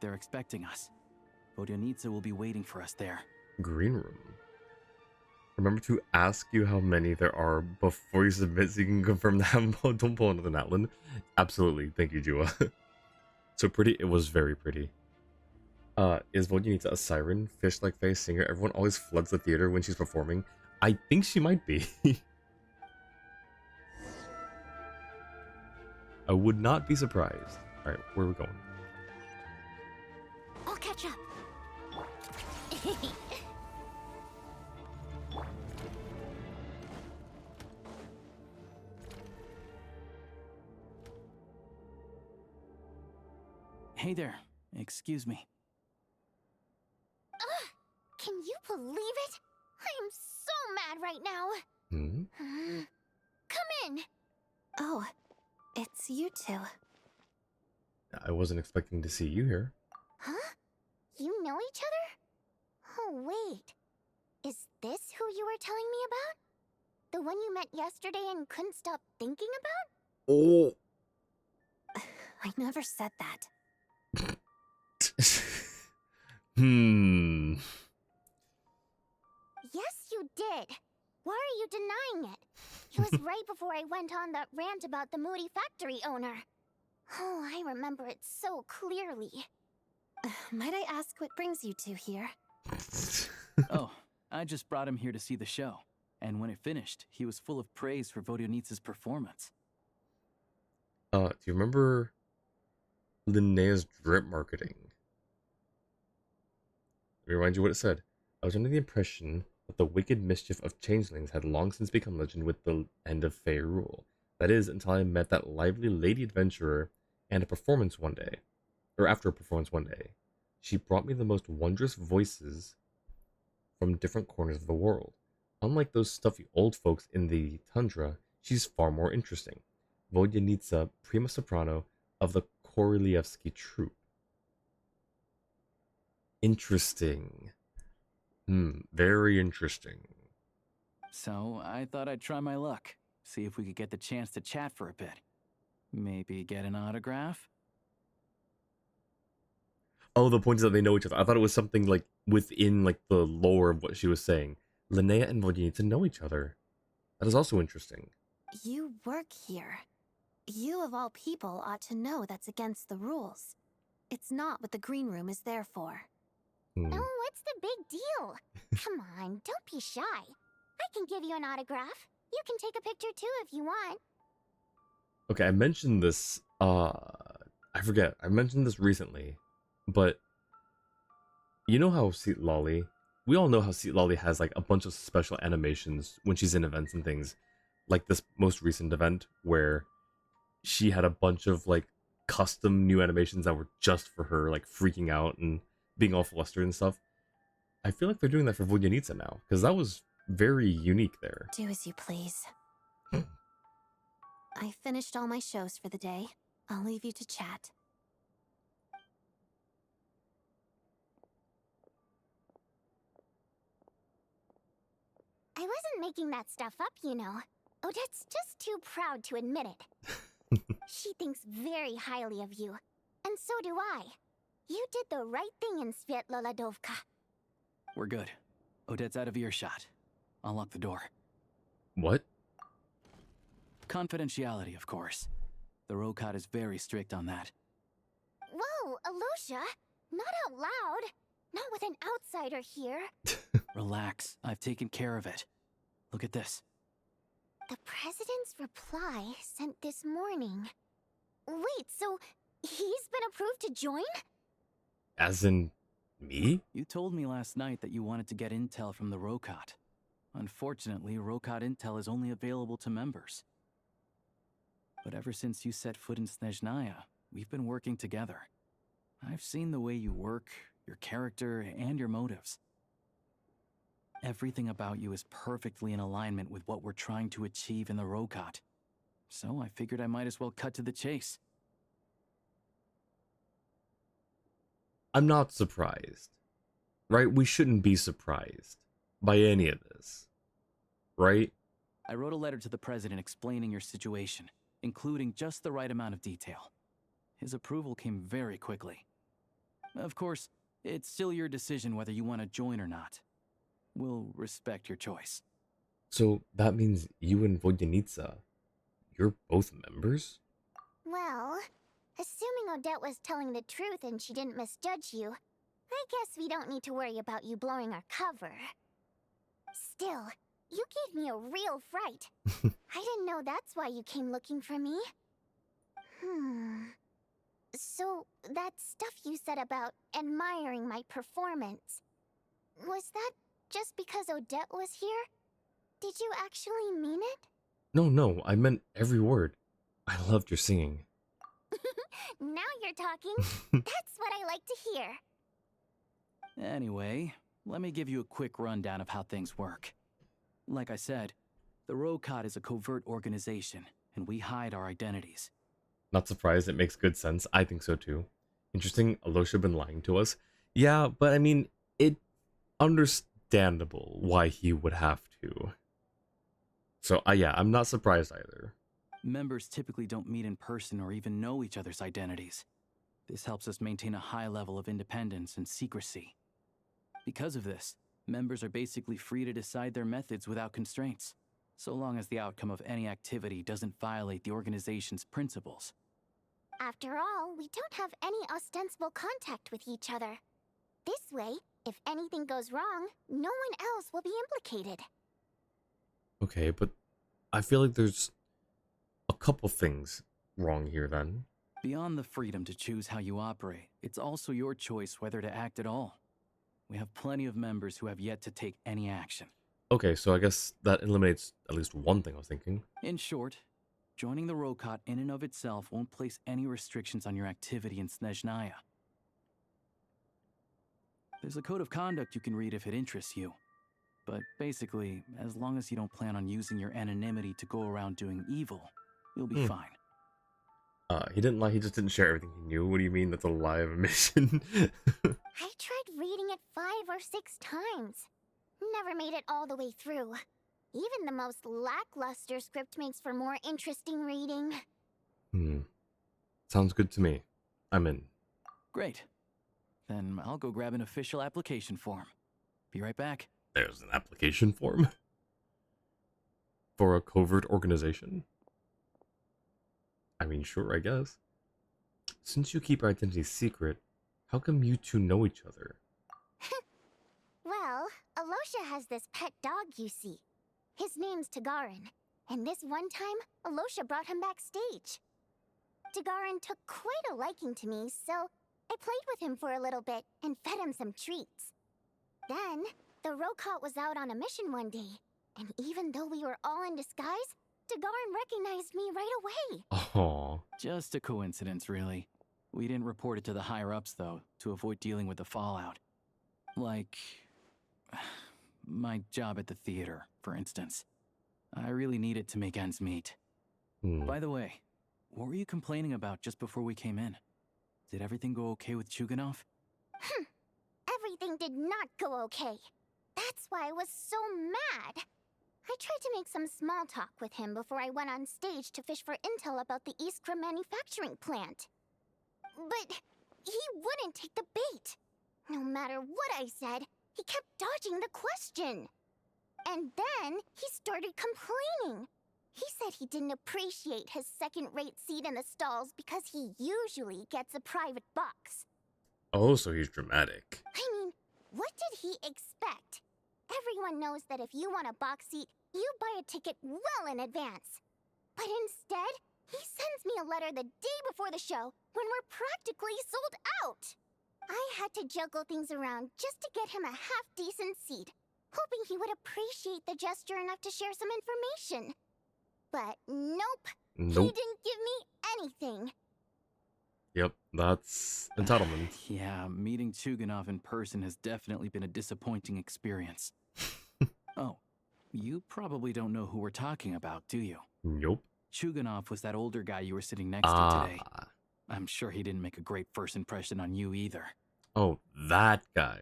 They're expecting us. Vodyanitsa will be waiting for us there. Green room. Remember to ask you how many there are before you submit so you can confirm that. Don't pull another Natlin. Absolutely. Thank you, Jua. So pretty. It was very pretty. Is Vodyanitsa a siren? Fish-like face singer? Everyone always floods the theater when she's performing. I think she might be. I would not be surprised. Alright, where are we going? I'll catch up. Hey there. Excuse me. Can you believe it? I am so mad right now. Hmm? Come in. Oh, it's you two. I wasn't expecting to see you here. Huh? You know each other? Oh, wait. Is this who you were telling me about? The one you met yesterday and couldn't stop thinking about? Oh. I never said that. Hmm. Yes, you did. Why are you denying it? It was right before I went on that rant about the moody factory owner. Oh, I remember it so clearly. Might I ask what brings you two here? Oh, I just brought him here to see the show. And when it finished, he was full of praise for Vodionitsa's performance. Do you remember Linnea's drip marketing? Let me remind you what it said. I was under the impression that the wicked mischief of changelings had long since become legend with the end of Fey rule. That is, until I met that lively lady adventurer and a performance one day. Or after a performance one day. She brought me the most wondrous voices from different corners of the world. Unlike those stuffy old folks in the tundra, she's far more interesting. Vodyanitsa, prima soprano of the Korolievsky troupe. Interesting. Very interesting. So I thought I'd try my luck, see if we could get the chance to chat for a bit. Maybe get an autograph? Oh, the point is that they know each other. I thought it was something like within like the lore of what she was saying. Linnea and Vodyanitsa know each other. That is also interesting. You work here. You, of all people, ought to know that's against the rules. It's not what the green room is there for. Oh, what's the big deal? Come on, don't be shy. I can give you an autograph. You can take a picture too if you want. Okay, I mentioned this, I forget. I mentioned this recently, but you know how Seat Lolly, we all know how Seat Lolly has like a bunch of special animations when she's in events and things. Like this most recent event where she had a bunch of like custom new animations that were just for her, like freaking out and being all flustered and stuff. I feel like they're doing that for Vodyanitsa now, because that was very unique there. Do as you please. I finished all my shows for the day. I'll leave you to chat. I wasn't making that stuff up, you know. Odette's just too proud to admit it. She thinks very highly of you, and so do I. You did the right thing in Svietloladovka. We're good. Odette's out of earshot. I'll lock the door. What? Confidentiality, of course. The Rokot is very strict on that. Whoa, Alosha! Not out loud! Not with an outsider here! Relax, I've taken care of it. Look at this. The president's reply sent this morning. Wait, so he's been approved to join? As in me? You told me last night that you wanted to get intel from the Rokot. Unfortunately, Rokot intel is only available to members. But ever since you set foot in Snezhnaya, we've been working together. I've seen the way you work, your character, and your motives. Everything about you is perfectly in alignment with what we're trying to achieve in the Rokot. So I figured I might as well cut to the chase. I'm not surprised. Right? We shouldn't be surprised by any of this. Right? I wrote a letter to the president explaining your situation, including just the right amount of detail. His approval came very quickly. Of course, it's still your decision whether you want to join or not. We'll respect your choice. So that means you and Vodyanitsa, you're both members? Well, assuming Odette was telling the truth and she didn't misjudge you, I guess we don't need to worry about you blowing our cover. Still, you gave me a real fright. I didn't know that's why you came looking for me. So, that stuff you said about admiring my performance, was that just because Odette was here? Did you actually mean it? No, I meant every word. I loved your singing. Now you're talking. That's what I like to hear. Anyway, let me give you a quick rundown of how things work. Like I said, the Rokot is a covert organization, and we hide our identities. Not surprised, it makes good sense. I think so too. Interesting, Alosha been lying to us. Yeah, but I mean, it understandable why he would have to. So, yeah, I'm not surprised either. Members typically don't meet in person or even know each other's identities. This helps us maintain a high level of independence and secrecy. Because of this, members are basically free to decide their methods without constraints, so long as the outcome of any activity doesn't violate the organization's principles. After all, we don't have any ostensible contact with each other. This way, if anything goes wrong, no one else will be implicated. Okay, but I feel like there's a couple things wrong here then. Beyond the freedom to choose how you operate, it's also your choice whether to act at all. We have plenty of members who have yet to take any action. Okay, so I guess that eliminates at least one thing I was thinking. In short, joining the Rokot in and of itself won't place any restrictions on your activity in Snezhnaya. There's a code of conduct you can read if it interests you. But basically, as long as you don't plan on using your anonymity to go around doing evil, you'll be fine. He didn't lie, he just didn't share everything he knew. What do you mean that's a lie of a mission? I tried reading it 5 or 6 times. Never made it all the way through. Even the most lackluster script makes for more interesting reading. Sounds good to me. I'm in. Great. Then I'll go grab an official application form. Be right back. There's an application form? For a covert organization? I mean, sure, I guess. Since you keep our identity secret, how come you two know each other? Well, Alosha has this pet dog, you see. His name's Tagarin, and this one time, Alosha brought him backstage. Tagarin took quite a liking to me, so I played with him for a little bit and fed him some treats. Then, the Rokot was out on a mission one day, and even though we were all in disguise, Tagarin recognized me right away. Aww. Just a coincidence, really. We didn't report it to the higher-ups, though, to avoid dealing with the fallout. Like my job at the theater, for instance. I really needed to make ends meet. By the way, what were you complaining about just before we came in? Did everything go okay with Chuganov? Everything did not go okay. That's why I was so mad. I tried to make some small talk with him before I went on stage to fish for intel about the Iskra manufacturing plant. But he wouldn't take the bait. No matter what I said, he kept dodging the question. And then he started complaining. He said he didn't appreciate his second-rate seat in the stalls because he usually gets a private box. Oh, so he's dramatic. I mean, what did he expect? Everyone knows that if you want a box seat, you buy a ticket well in advance. But instead, he sends me a letter the day before the show when we're practically sold out. I had to juggle things around just to get him a half-decent seat, hoping he would appreciate the gesture enough to share some information. But nope. He didn't give me anything. Yep, that's entitlement. Yeah, meeting Chuganov in person has definitely been a disappointing experience. Oh, you probably don't know who we're talking about, do you? Nope. Chuganov was that older guy you were sitting next to today. I'm sure he didn't make a great first impression on you either. Oh, that guy.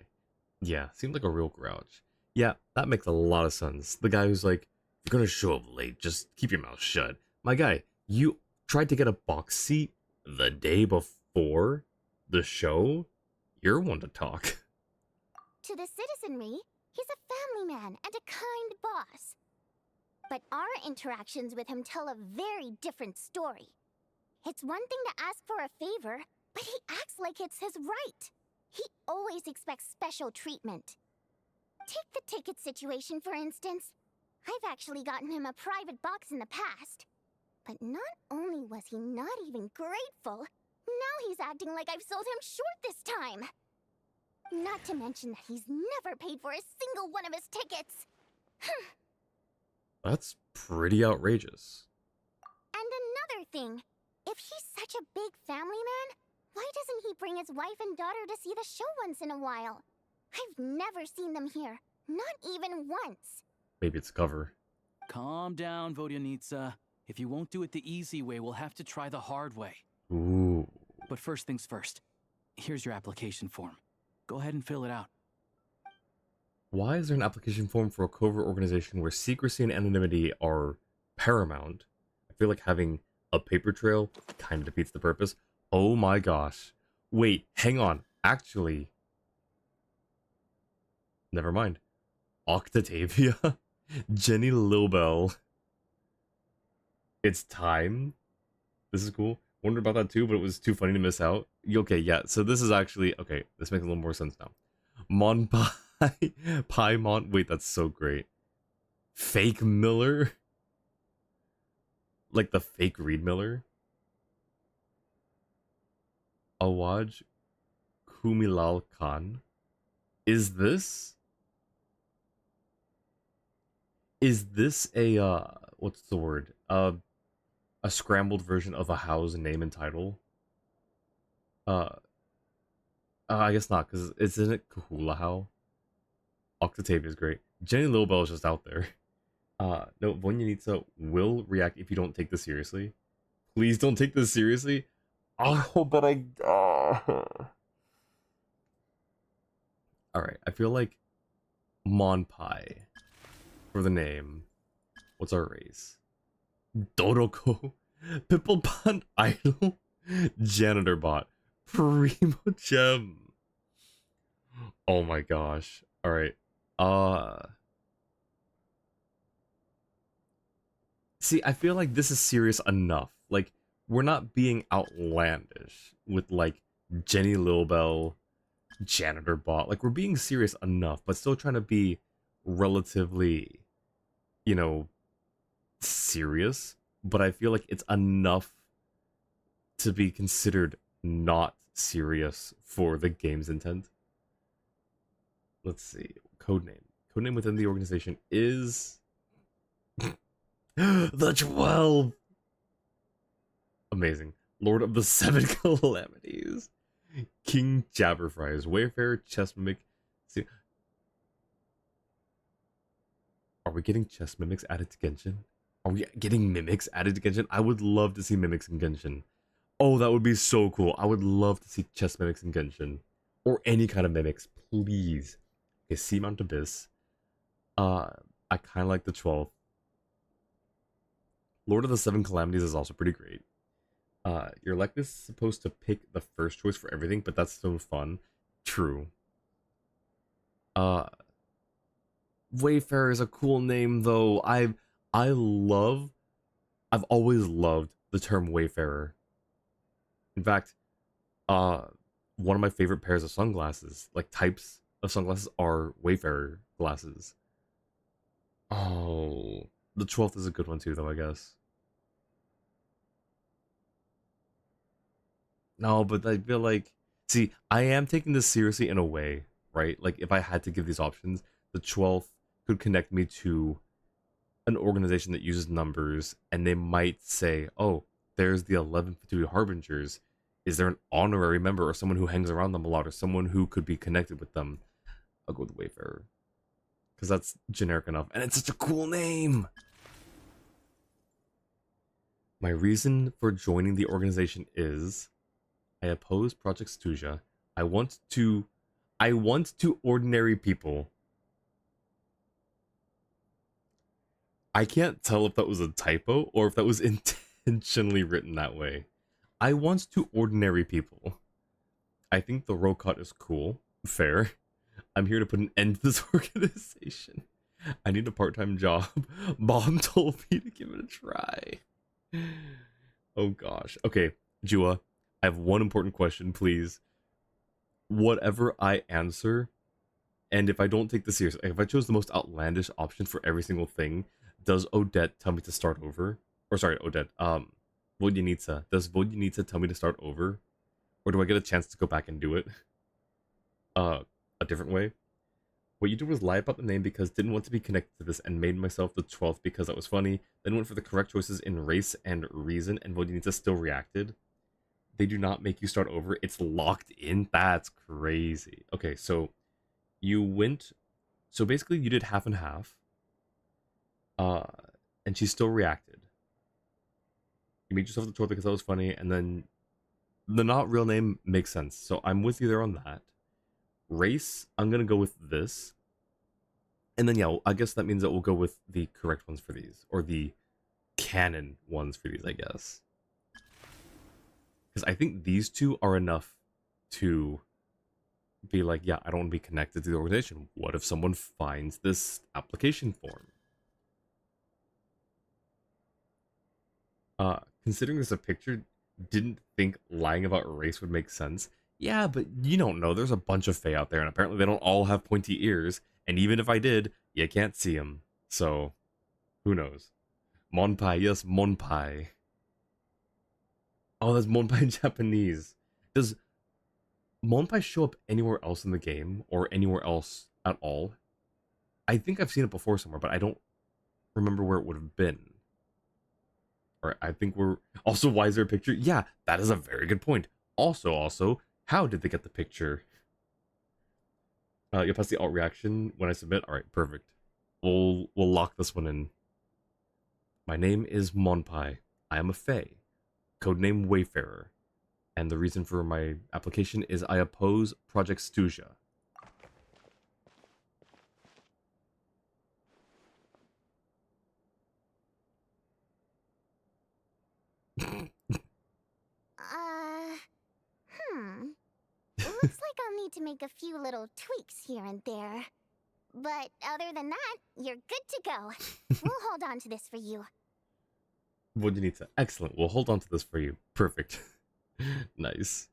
Yeah, seemed like a real grouch. Yeah, that makes a lot of sense. The guy who's like, if you're gonna show up late, just keep your mouth shut. My guy, you tried to get a box seat the day before the show? You're one to talk. To the citizenry, he's a family man and a kind boss. But our interactions with him tell a very different story. It's one thing to ask for a favor, but he acts like it's his right. He always expects special treatment. Take the ticket situation, for instance. I've actually gotten him a private box in the past. But not only was he not even grateful, now he's acting like I've sold him short this time. Not to mention that he's never paid for a single one of his tickets. That's pretty outrageous. And another thing, if he's such a big family man, why doesn't he bring his wife and daughter to see the show once in a while? I've never seen them here, not even once. Maybe it's cover. Calm down, Vodyanitsa. If you won't do it the easy way, we'll have to try the hard way. Ooh. But first things first. Here's your application form. Go ahead and fill it out. Why is there an application form for a covert organization where secrecy and anonymity are paramount? I feel like having a paper trail kind of defeats the purpose. Oh my gosh. Wait, hang on. Actually, never mind. Octatavia, Jenny Lilbell. It's time. This is cool. Wondered about that too, but it was too funny to miss out. Okay, yeah. So this is actually okay. This makes a little more sense now. Mon Pie, Paimon. Wait, that's so great. Fake Miller, like the fake Reed Miller. Awaj Kumilal Khan. Is this a what's the word? A scrambled version of a Hao's name and title? I guess not, because isn't it Kahula Hao? Octavia is great. Jenny Lilbell is just out there. No, Vonyanitsa will react if you don't take this seriously. Please don't take this seriously. Oh, but I... Alright, I feel like Monpai for the name. What's our race? Doroko, Pimplebot Idol, Janitor Bot, Primo Gem. Oh my gosh. Alright. See, I feel like this is serious enough. Like, we're not being outlandish with, like, Jenny Lilbell, Janitor Bot. Like, we're being serious enough, but still trying to be relatively, you know, serious. But I feel like it's enough to be considered not serious for the game's intent. Let's see. Codename. Codename within the organization is... the 12! Amazing. Lord of the 7 Calamities. King Jabberfries. Wayfarer, Chess Mimic. See, are we getting chess mimics added to Genshin? Are we getting mimics added to Genshin? I would love to see mimics in Genshin. Oh, that would be so cool. I would love to see chess mimics in Genshin. Or any kind of mimics, please. Okay, Seamount Abyss. I kind of like the 12th. Lord of the 7 Calamities is also pretty great. You're like this supposed to pick the first choice for everything, but that's so fun. True. Wayfarer is a cool name though. I've always loved the term Wayfarer. In fact, one of my favorite pairs of sunglasses, like types of sunglasses, are Wayfarer glasses. Oh, the 12th is a good one too, though, I guess. No, but I feel like, see, I am taking this seriously in a way, right? Like, if I had to give these options, the 12th could connect me to an organization that uses numbers, and they might say, oh, there's the 1152 Harbingers. Is there an honorary member or someone who hangs around them a lot or someone who could be connected with them? I'll go with Wayfarer. Because that's generic enough. And it's such a cool name! My reason for joining the organization is I oppose Project Stuja. I want to ordinary people. I can't tell if that was a typo or if that was intentionally written that way. I want to ordinary people. I think the Rokot is cool. Fair. I'm here to put an end to this organization. I need a part-time job. Mom told me to give it a try. Oh gosh. Okay, Jua, I have one important question, please. Whatever I answer, and if I don't take this seriously, if I chose the most outlandish option for every single thing, does Odette tell me to start over? Or sorry, Odette, Vodyanitsa. Does Vodyanitsa tell me to start over? Or do I get a chance to go back and do it? A different way? What you did was lie about the name because didn't want to be connected to this and made myself the 12th because that was funny, then went for the correct choices in race and reason, and Vodyanitsa still reacted. They do not make you start over. It's locked in? That's crazy. Okay, so you went... So basically you did half and half. Uh, and she still reacted. You made yourself the toilet because that was funny, and then the not real name makes sense. So I'm with you there on that. Race, I'm gonna go with this. And then yeah, I guess that means that we'll go with the correct ones for these, or the canon ones for these, I guess. Because I think these two are enough to be like, yeah, I don't want to be connected to the organization. What if someone finds this application form? Considering there's a picture, didn't think lying about race would make sense. Yeah, but you don't know. There's a bunch of Fae out there, and apparently they don't all have pointy ears. And even if I did, you can't see them. So, who knows? Monpai, yes, Monpai. Oh, that's Monpai in Japanese. Does Monpai show up anywhere else in the game, or anywhere else at all? I think I've seen it before somewhere, but I don't remember where it would have been. Or I think we're... Also, why is there a picture? Yeah, that is a very good point. Also, how did they get the picture? You'll pass the alt reaction when I submit? Alright, perfect. We'll lock this one in. My name is Monpai. I am a Fae. Codename Wayfarer. And the reason for my application is I oppose Project Stuja. Looks like I'll need to make a few little tweaks here and there. But other than that, you're good to go. We'll hold on to this for you. What do you need to? Excellent. We'll hold on to this for you. Perfect. Nice.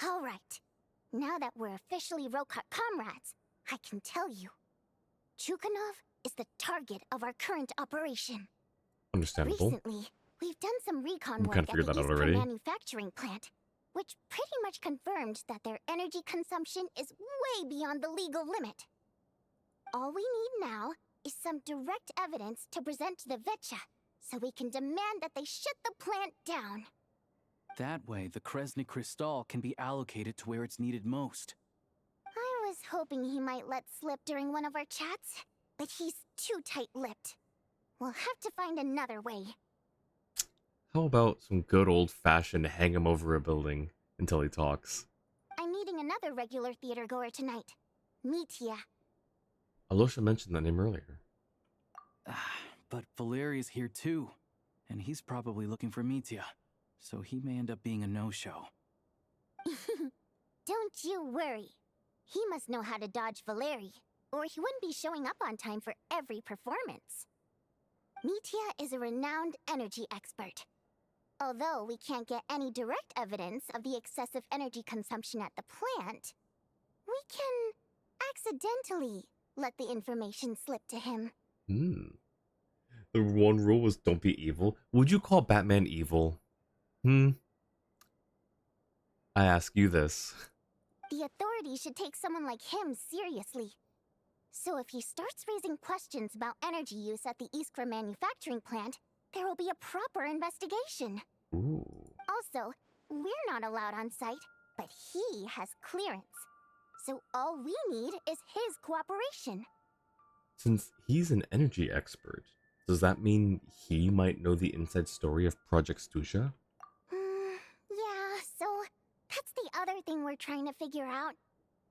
All right. Now that we're officially Rokot comrades, I can tell you. Chukhanov is the target of our current operation. Understandable. Recently, we've done some recon We work kind at of the figured that out Eastern already. manufacturing plant, which pretty much confirmed that their energy consumption is way beyond the legal limit. All we need now is some direct evidence to present to the Vetcha, so we can demand that they shut the plant down. That way, the Kresny Crystal can be allocated to where it's needed most. I was hoping he might let slip during one of our chats, but he's too tight-lipped. We'll have to find another way. How about some good old-fashioned hang him over a building until he talks? I'm meeting another regular theater goer tonight, Mitya. Alosha mentioned that name earlier. But Valeri's here too, and he's probably looking for Mitya, so he may end up being a no-show. Don't you worry. He must know how to dodge Valeri, or he wouldn't be showing up on time for every performance. Mitya is a renowned energy expert. Although we can't get any direct evidence of the excessive energy consumption at the plant, we can accidentally let the information slip to him. The one rule was don't be evil. Would you call Batman evil? I ask you this. The authorities should take someone like him seriously. So if he starts raising questions about energy use at the Iskra manufacturing plant, there will be a proper investigation. Ooh. Also, we're not allowed on site, but he has clearance. So all we need is his cooperation. Since he's an energy expert, does that mean he might know the inside story of Project Stuja? Yeah, so that's the other thing we're trying to figure out.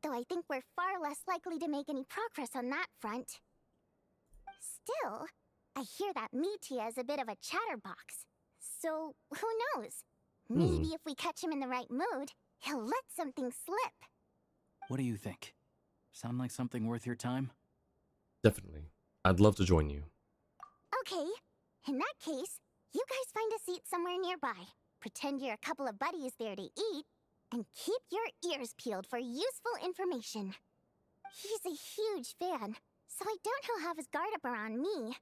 Though I think we're far less likely to make any progress on that front. Still, I hear that Mitya is a bit of a chatterbox. So, who knows? Maybe if we catch him in the right mood, he'll let something slip. What do you think? Sound like something worth your time? Definitely. I'd love to join you. Okay, in that case, you guys find a seat somewhere nearby. Pretend you're a couple of buddies there to eat, and keep your ears peeled for useful information. He's a huge fan, so I doubt he'll have his guard up around me.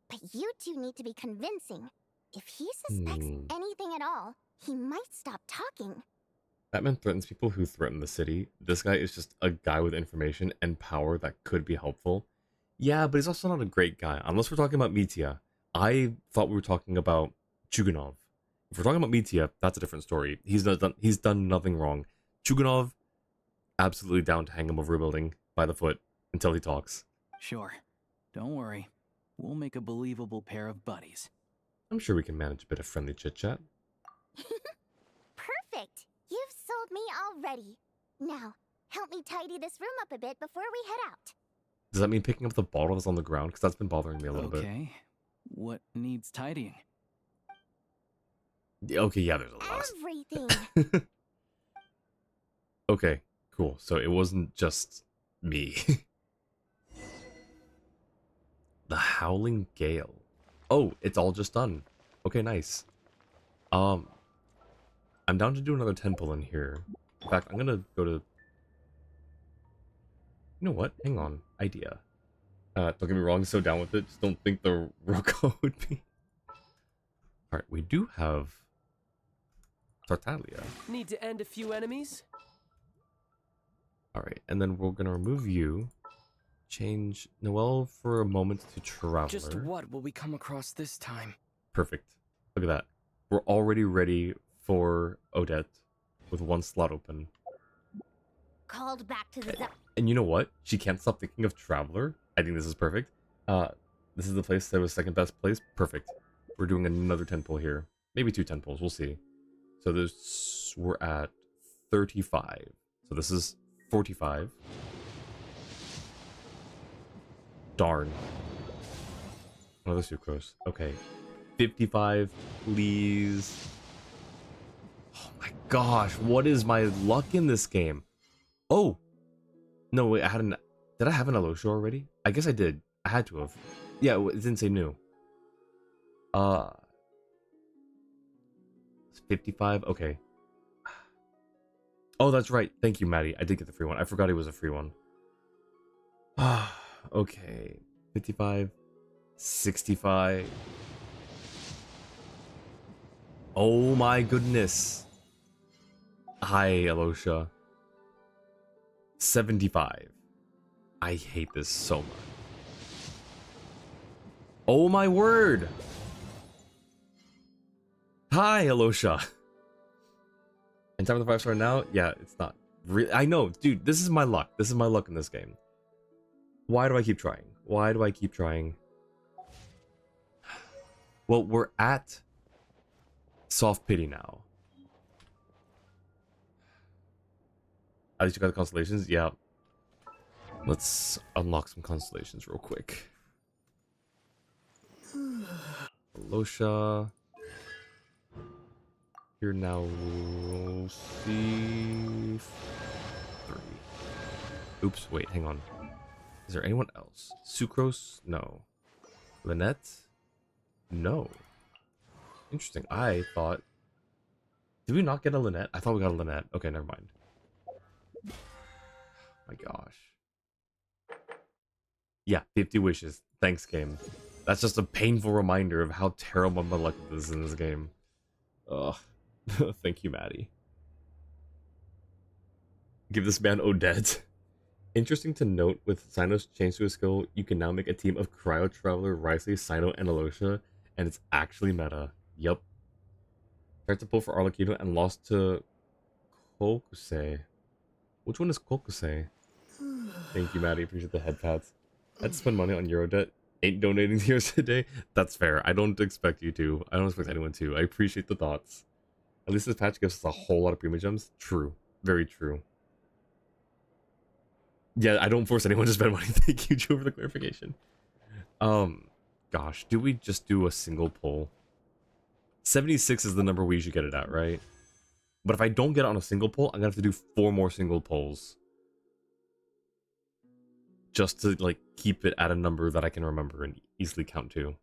But you two need to be convincing. If he suspects anything at all, he might stop talking. Batman threatens people who threaten the city. This guy is just a guy with information and power that could be helpful. Yeah, but he's also not a great guy. Unless we're talking about Mitya. I thought we were talking about Chuganov. If we're talking about Mitya, that's a different story. He's done nothing wrong. Chuganov, absolutely down to hang him over a building by the foot until he talks. Sure. Don't worry. We'll make a believable pair of buddies. I'm sure we can manage a bit of friendly chit-chat. Perfect! You've sold me already. Now, help me tidy this room up a bit before we head out. Does that mean picking up the bottle that's on the ground? Because that's been bothering me a little bit. Okay. What needs tidying? Okay, yeah, there's a lot. Everything! Okay, cool. So it wasn't just me. The Howling Gale. Oh, it's all just done. Okay, nice. I'm down to do another 10 pull in here. In fact, I'm gonna go to... You know what? Hang on. Idea. Don't get me wrong, so down with it. Just don't think the Roko would be. Alright, we do have Tartaglia. Need to end a few enemies? Alright, and then we're gonna remove you. Change Noelle for a moment to Traveler. Just what will we come across this time? Perfect. Look at that. We're already ready for Odette with one slot open. Called back to the... And you know what? She can't stop thinking of Traveler. I think this is perfect. This is the place that was second best place. Perfect. We're doing another 10 pull here. Maybe 2 10 pulls. We'll see. So this, we're at 35. So this is 45. Darn. Another sucrose. Okay. 55, please. Oh my gosh, what is my luck in this game? Oh! No, wait, I had an... Did I have an Alosha already? I guess I did. I had to have. Yeah, it didn't say new. It's 55, okay. Oh, that's right. Thank you, Maddie. I did get the free one. I forgot it was a free one. Okay. 55. 65. Oh my goodness. Hi, Alosha. 75. I hate this so much. Oh my word. Hi, Alosha. And time of the 5-star now? Yeah, it's not. Really, I know, dude, this is my luck. This is my luck in this game. Why do I keep trying? Why do I keep trying? Well, we're at Soft Pity now. At least you got the constellations? Yeah. Let's unlock some constellations real quick. Alosha. You're now C3. Oops, wait, hang on. Is there anyone else? Sucrose? No. Lynette? No. Interesting. I thought... Did we not get a Lynette? I thought we got a Lynette. Okay, never mind. My gosh. Yeah, 50 wishes. Thanks, game. That's just a painful reminder of how terrible my luck is in this game. Ugh. Thank you, Maddie. Give this man Odette. Interesting to note, with Cyno's change to a skill, you can now make a team of Cryo Traveler, Ricey, Cyno, and Alosha, and it's actually meta. Yup. Tried to pull for Arlecchino and lost to Kokusei. Which one is Kokusei? Thank you, Maddie. Appreciate the head pats. I had to spend money on Eurodebt. Ain't donating to yours today. That's fair. I don't expect you to. I don't expect anyone to. I appreciate the thoughts. At least this patch gives us a whole lot of premium gems. True. Very true. Yeah, I don't force anyone to spend money. Thank you, Joe, for the clarification. Gosh, do we just do a single pull? 76 is the number we usually get it at, right? But if I don't get it on a single pull, I'm gonna have to do 4 more single pulls. Just to, like, keep it at a number that I can remember and easily count to.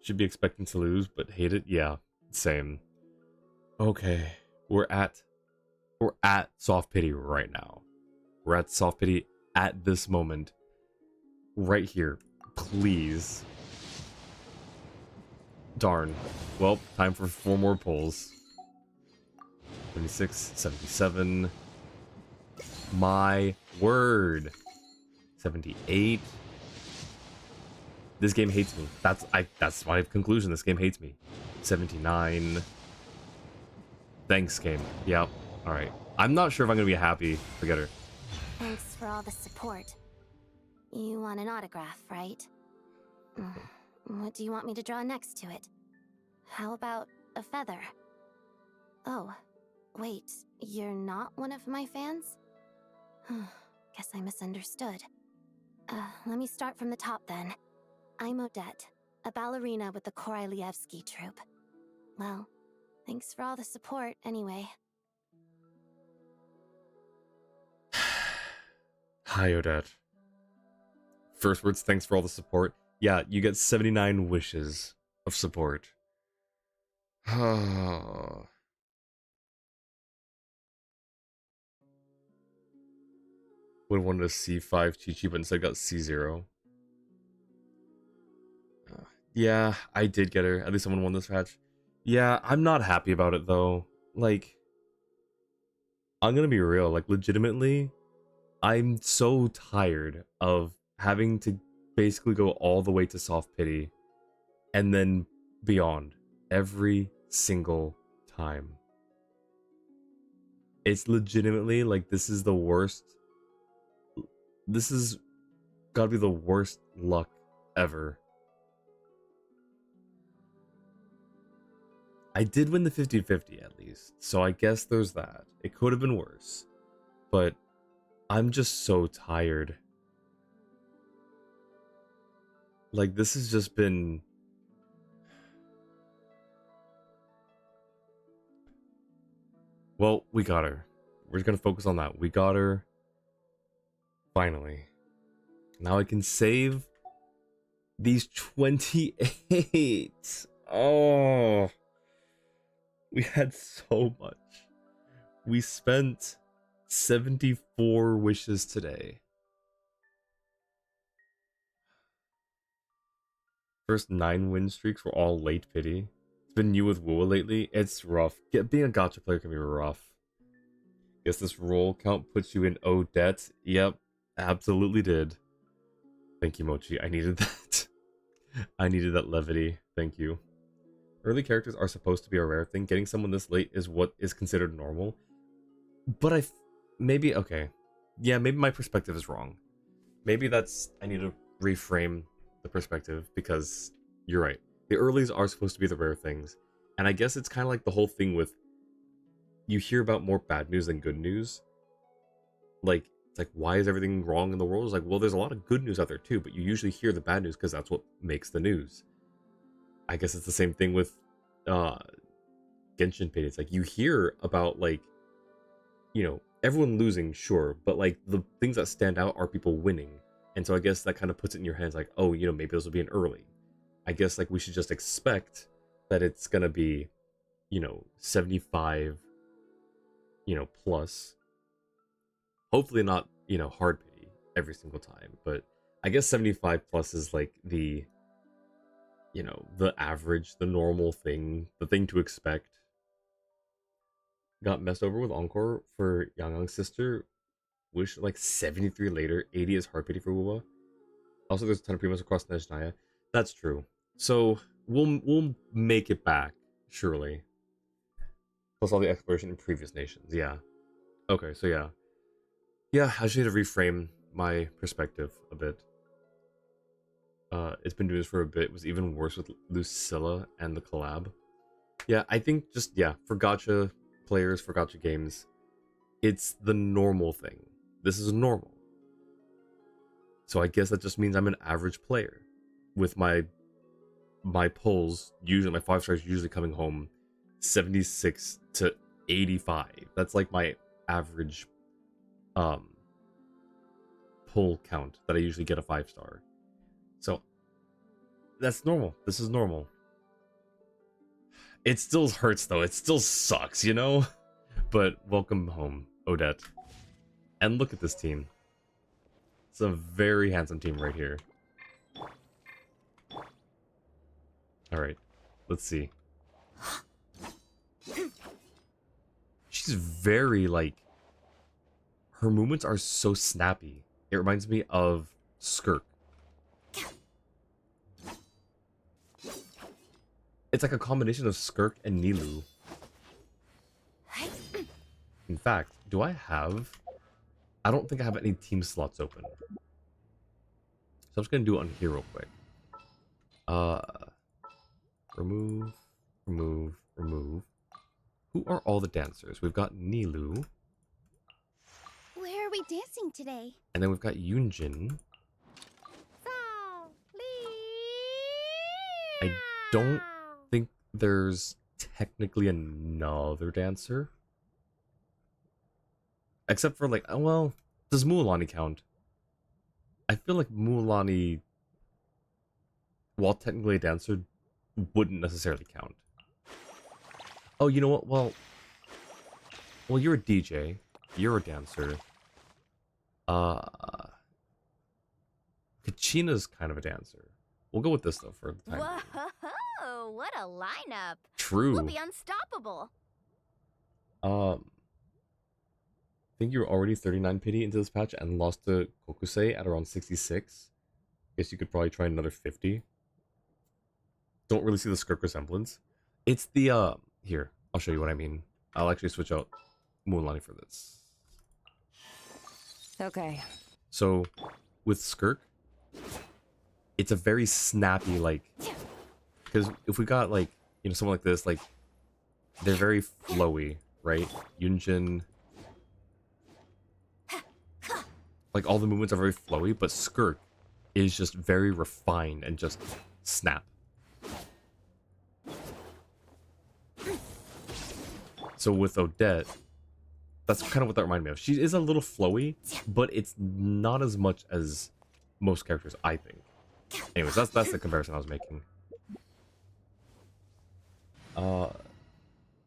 Should be expecting to lose, but hate it? Yeah, same. Okay, we're at Soft Pity right now. We're at Soft Pity at this moment. Right here. Please. Darn. Well, time for 4 more pulls. 76, 77. My word. 78. This game hates me. That's my conclusion. This game hates me. 79. Thanks, game. Yep. Alright. I'm not sure if I'm gonna be happy. Forget her. Thanks for all the support. You want an autograph, right? What do you want me to draw next to it? How about a feather? Oh, wait, you're not one of my fans? Guess I misunderstood. Let me start from the top then. I'm Odette, a ballerina with the Korylevsky troupe. Well, thanks for all the support, anyway. Hi, Odette. First words, thanks for all the support. Yeah, you get 79 wishes of support. When wanted a C5 Chi-Chi, but instead got C0. Yeah, I did get her. At least someone won this match. Yeah, I'm not happy about it, though. Like, I'm gonna be real. Like, legitimately, I'm so tired of having to basically go all the way to soft pity and then beyond every single time. It's legitimately like this is the worst. This is gotta be the worst luck ever. I did win the 50-50 at least, so I guess there's that. It could have been worse, but I'm just so tired. Like, this has just been... Well, we got her. We're just gonna focus on that. We got her. Finally. Now I can save these 28. Oh. We had so much. We spent 74 wishes today. First 9 win streaks were all late pity. It's been new with WoA lately. It's rough. Being a gacha player can be rough. Guess this roll count puts you in Odette. Yep, absolutely did. Thank you, Mochi. I needed that. I needed that levity. Thank you. Early characters are supposed to be a rare thing. Getting someone this late is what is considered normal. But maybe, okay. Yeah, maybe my perspective is wrong. Maybe that's, I need to reframe the perspective because you're right. The earlies are supposed to be the rare things. And I guess it's kind of like the whole thing with, you hear about more bad news than good news. Like, it's like, why is everything wrong in the world? It's like, well, there's a lot of good news out there too, but you usually hear the bad news because that's what makes the news. I guess it's the same thing with Genshin Pit. It's like you hear about, like, you know, everyone losing, sure, but like the things that stand out are people winning. And so I guess that kind of puts it in your hands like, oh, you know, maybe this will be an early. I guess like we should just expect that it's gonna be, you know, 75, you know, plus. Hopefully not, you know, hard pity every single time, but I guess 75 plus is like the, you know, the average, the normal thing, the thing to expect. Got messed over with Encore for Yang sister. Wish like 73 later, 80 is hard pity for Wuwa. Also, there's a ton of primos across Nezhnaya. That's true. So we'll make it back, surely. Plus all the exploration in previous nations. Yeah. Okay, so yeah. Yeah, I just need to reframe my perspective a bit. It's been doing this for a bit. It was even worse with Lucilla and the collab. Yeah, I think just, yeah, for gacha players, for gacha games, it's the normal thing. This is normal. So I guess that just means I'm an average player. With my polls, usually my 5 stars usually coming home 76 to 85. That's like my average pull count that I usually get a 5 star. So that's normal. This is normal. It still hurts though. It still sucks, you know? But welcome home, Odette. And look at this team. It's a very handsome team right here. Alright, let's see. She's very, like... Her movements are so snappy. It reminds me of Skirk. It's like a combination of Skirk and Nilou. In fact, do I have... I don't think I have any team slots open. So I'm just gonna do it on here real quick. Remove, remove. Who are all the dancers? We've got Nilu, Where are we dancing today? and then we've got Yunjin. I don't think there's technically another dancer. Except for like, oh, well, does Mualani count? I feel like Mualani, while technically a dancer, wouldn't necessarily count. Oh, you know what? Well, you're a DJ. You're a dancer. Kachina's kind of a dancer. We'll go with this though for the time. Whoa! What a lineup! True. We'll be unstoppable. I think you're already 39 pity into this patch and lost to Kokusei at around 66. Guess you could probably try another 50. Don't really see the Skirk resemblance. It's the here, I'll show you what I mean. I'll actually switch out Mualani for this. Okay. So with Skirk, it's a very snappy, like, because if we got like, you know, someone like this, like, they're very flowy, right? Yunjin, like all the movements are very flowy, but Skirk is just very refined and just snap. So with Odette, that's kind of what that reminded me of. She is a little flowy, but it's not as much as most characters, I think. Anyways, that's the comparison I was making.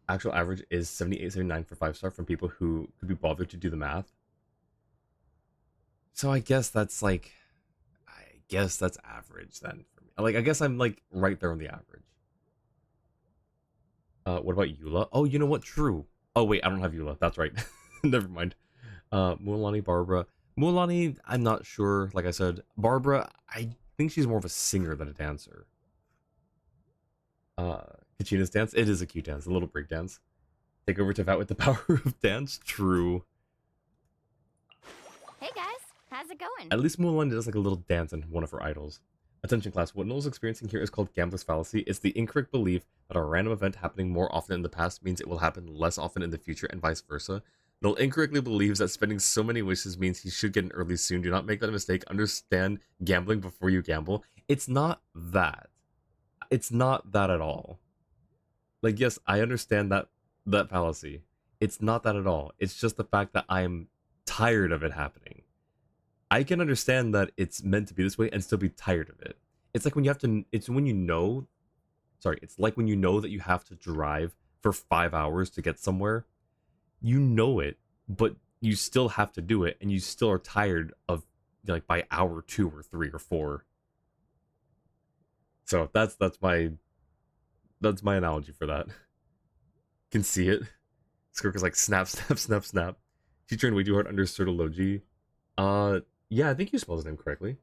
Actual average is 78, 79 for 5-star from people who could be bothered to do the math. So I guess that's like, average then for me. Like, I guess I'm like right there on the average. What about Eula? Oh, you know what? True. Oh wait, I don't have Eula. That's right. Never mind. Mualani, Barbara. Mualani, I'm not sure. Like I said, Barbara, I think she's more of a singer than a dancer. Kachina's dance. It is a cute dance, a little break dance. Take over Tevat with the power of dance. True. Hey guys, how's it going? At least Mulan does like a little dance in one of her idols. Attention class, what Noel's experiencing here is called gambler's fallacy. It's the incorrect belief that a random event happening more often in the past means it will happen less often in the future and vice versa. Noel incorrectly believes that spending so many wishes means he should get an early soon. Do not make that mistake. Understand gambling before you gamble. It's not that. It's not that at all. Like, yes, I understand that fallacy. It's not that at all. It's just the fact that I'm tired of it happening. I can understand that it's meant to be this way and still be tired of it. It's like when you have to, it's when you know, sorry, it's like when you know that you have to drive for 5 hours to get somewhere. You know it, but you still have to do it, and you still are tired of, like, by hour 2 or 3 or 4. So that's my analogy for that. Can see it. Skirk is like snap, snap, snap, snap. She trained way too hard under Sertology. Yeah, I think you spelled his name correctly.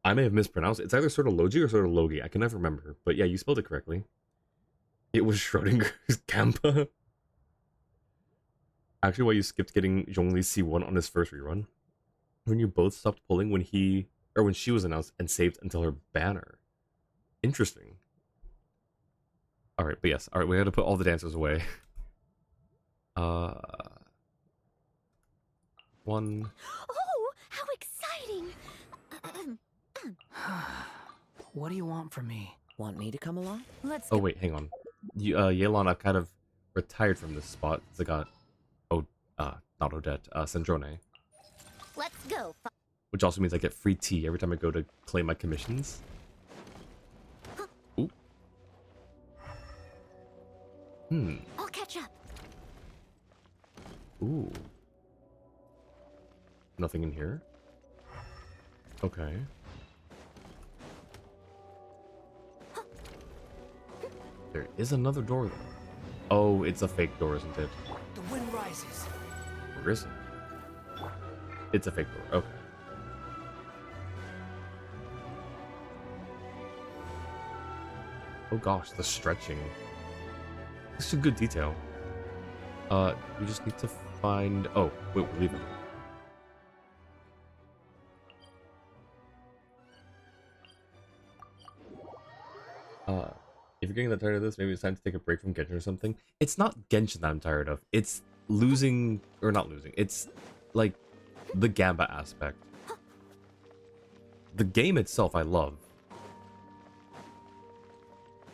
I may have mispronounced it. It's either Sertology or Sertologi. I can never remember. But yeah, you spelled it correctly. It was Schrodinger's Gampa. Actually, why you skipped getting Zhongli C1 on his first rerun? When you both stopped pulling when she was announced and saved until her banner. Interesting. Alright, but yes. Alright, we had to put all the dancers away. One. Oh, how exciting! What do you want from me? Want me to come along? Let's Oh wait, hang on. Yelan, I've kind of retired from this spot because I got not Odette, Sandrone. Let's go. Which also means I get free tea every time I go to claim my commissions. Ooh. I'll catch up. Ooh. Nothing in here? Okay. There is another door though. Oh, it's a fake door, isn't it? The wind rises. Or is it? It's a fake door, okay. Oh gosh, the stretching. This is a good detail. We just need to find... Oh, wait, we're leaving. If you're getting that tired of this, maybe it's time to take a break from Genshin or something. It's not Genshin that I'm tired of. It's losing, or not losing. It's like the Gamba aspect. The game itself, I love.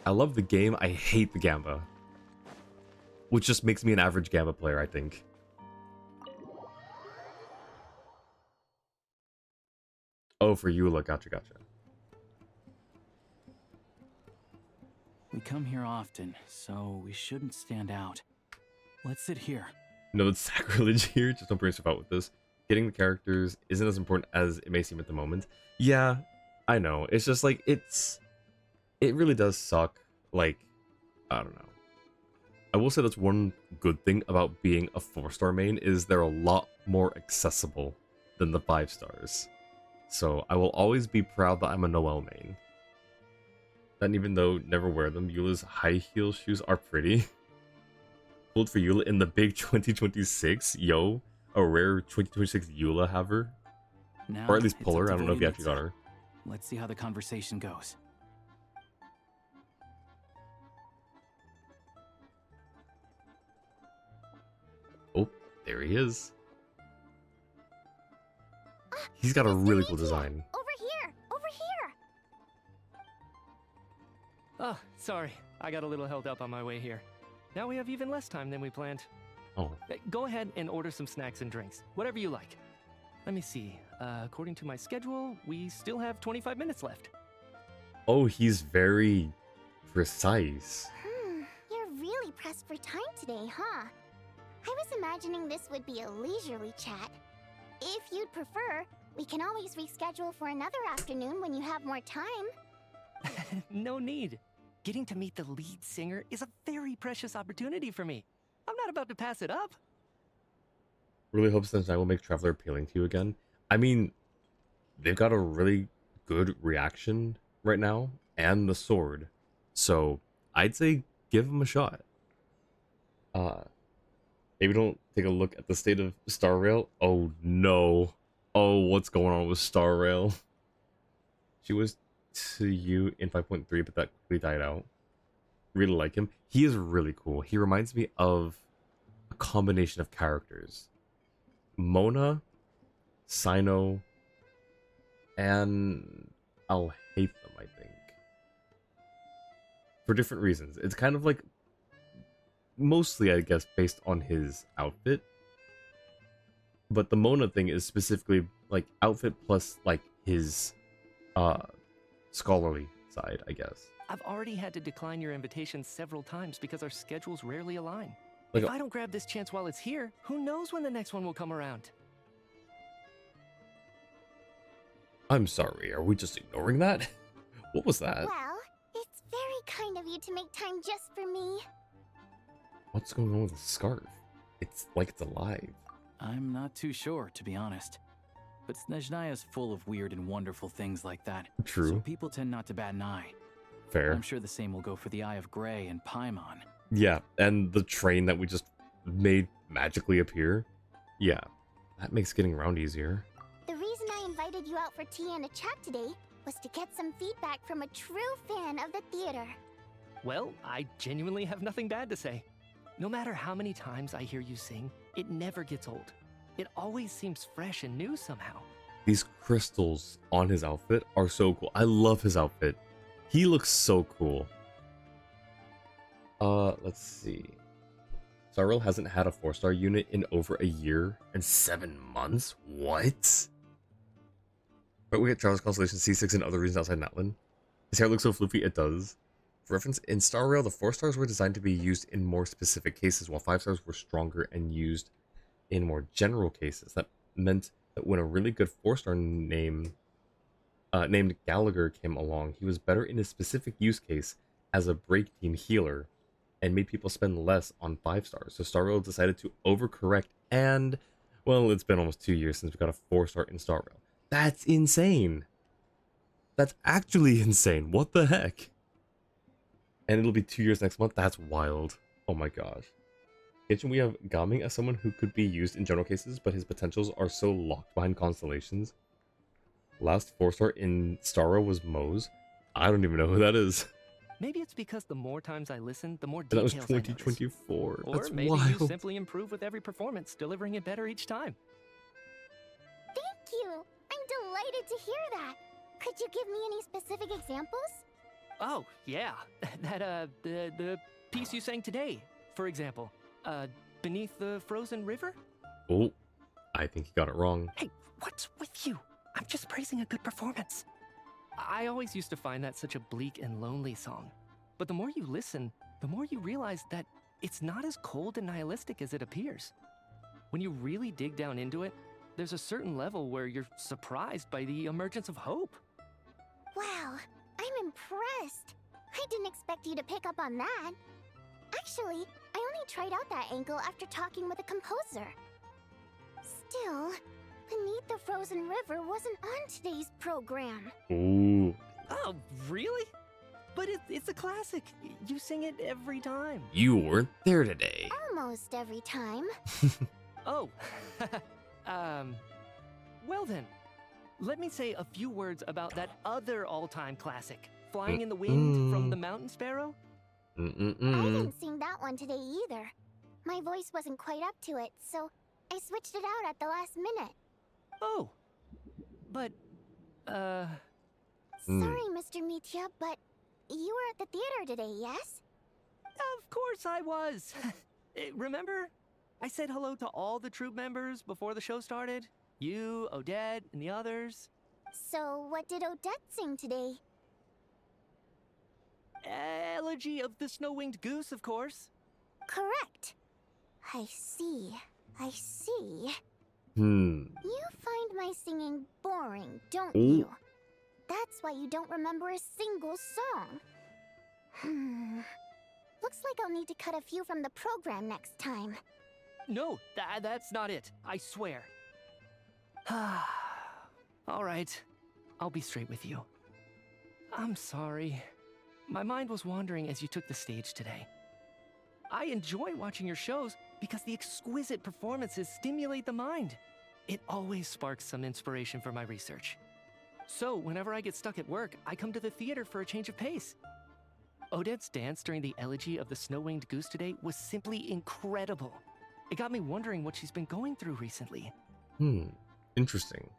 I love the game. I hate the Gamba, which just makes me an average Gamba player, I think. Oh, for Eula, gotcha. We come here often, so we shouldn't stand out. Let's sit here. No, it's sacrilege here. Just don't bring yourself out with this. Getting the characters isn't as important as it may seem at the moment. Yeah, I know. It's just like, it really does suck. Like, I don't know. I will say that's one good thing about being a 4-star main is they're a lot more accessible than the 5 stars. So I will always be proud that I'm a Noelle main. And even though never wear them, Eula's high heel shoes are pretty. Pulled for Eula in the big 2026, yo, a rare 2026 Eula haver. Now, or at least it's pull up her, to I don't know if you actually Voidenitsa. got her. Let's see how the conversation goes. Oh, there he is. He's got a really cool design. Over here! Over here! Oh, sorry. I got a little held up on my way here. Now we have even less time than we planned. Oh. Go ahead and order some snacks and drinks. Whatever you like. Let me see. According to my schedule, we still have 25 minutes left. Oh, he's very precise. You're really pressed for time today, huh? I was imagining this would be a leisurely chat. If you'd prefer, we can always reschedule for another afternoon when you have more time. No need. Getting to meet the lead singer is a very precious opportunity for me. I'm not about to pass it up. Really hope Sunshine will make Traveler appealing to you again. I mean, they've got a really good reaction right now, and the sword. So, I'd say give them a shot. Maybe don't take a look at the state of Star Rail. Oh no. Oh, what's going on with Star Rail? She was to you in 5.3, but that quickly died out. Really like him. He is really cool. He reminds me of a combination of characters. Mona, Sino, and I'll hate them, I think. For different reasons. It's kind of like, mostly, I guess, based on his outfit. But the Mona thing is specifically, like, outfit plus, like, his, scholarly side, I guess. I've already had to decline your invitation several times because our schedules rarely align. Like if I don't grab this chance while it's here, who knows when the next one will come around? I'm sorry, are we just ignoring that? What was that? Well, it's very kind of you to make time just for me. What's going on with the scarf? It's like it's alive. I'm not too sure, to be honest. But Snezhnaya's full of weird and wonderful things like that. True. So people tend not to bat an eye. Fair. I'm sure the same will go for the Eye of Grey and Paimon. Yeah, and the train that we just made magically appear. Yeah, that makes getting around easier. The reason I invited you out for tea and a chat today was to get some feedback from a true fan of the theater. Well, I genuinely have nothing bad to say. No matter how many times I hear you sing, it never gets old. It always seems fresh and new somehow. These crystals on his outfit are so cool. I love his outfit. He looks so cool. Let's see. Saril hasn't had a 4-star unit in over a year and 7 months? What? But we get Traveler's Constellation C6 and other reasons outside Natlan. His hair looks so floofy, it does. For reference, in Star Rail, the 4 stars were designed to be used in more specific cases, while 5 stars were stronger and used in more general cases. That meant that when a really good 4-star named Gallagher came along, he was better in a specific use case as a break team healer and made people spend less on 5 stars. So Star Rail decided to overcorrect, and, well, it's been almost 2 years since we got a 4-star in Star Rail. That's insane. That's actually insane. What the heck? And it'll be 2 years next month? That's wild. Oh my gosh. Genshin, we have Gaming as someone who could be used in general cases, but his potentials are so locked behind constellations. Last 4-star in Star Rail was Mose. I don't even know who that is. Maybe it's because the more times I listen, the more That was details I notice. 2024. Or That's maybe wild. you simply improve with every performance, delivering it better each time. Thank you! I'm delighted to hear that! Could you give me any specific examples? Oh, yeah. The piece you sang today, for example. Beneath the Frozen River? Oh, I think he got it wrong. Hey, what's with you? I'm just praising a good performance. I always used to find that such a bleak and lonely song. But the more you listen, the more you realize that it's not as cold and nihilistic as it appears. When you really dig down into it, there's a certain level where you're surprised by the emergence of hope. Wow, I'm impressed. I didn't expect you to pick up on that. Actually, I only tried out that angle after talking with a composer. Still, Beneath the Frozen River wasn't on today's program. Ooh. Oh, really? But it's a classic. You sing it every time. You weren't there today. Almost every time. Oh. Well then, let me say a few words about that other all-time classic, Flying in the Wind from the Mountain Sparrow. I didn't sing that one today either. My voice wasn't quite up to it, so I switched it out at the last minute. Oh. But, Sorry, Mr. Mitya, but you were at the theater today, yes? Of course I was. Remember? I said hello to all the troop members before the show started. You, Odette, and the others. So, what did Odette sing today? Elegy of the Snow-Winged Goose, of course. Correct. I see. I see. You find my singing boring, don't you? That's why you don't remember a single song. Looks like I'll need to cut a few from the program next time. No, that's not it. I swear. All right. I'll be straight with you. I'm sorry. My mind was wandering as you took the stage today. I enjoy watching your shows because the exquisite performances stimulate the mind. It always sparks some inspiration for my research. So, whenever I get stuck at work, I come to the theater for a change of pace. Odette's dance during the elegy of the Snow-Winged Goose today was simply incredible. It got me wondering what she's been going through recently. Interesting.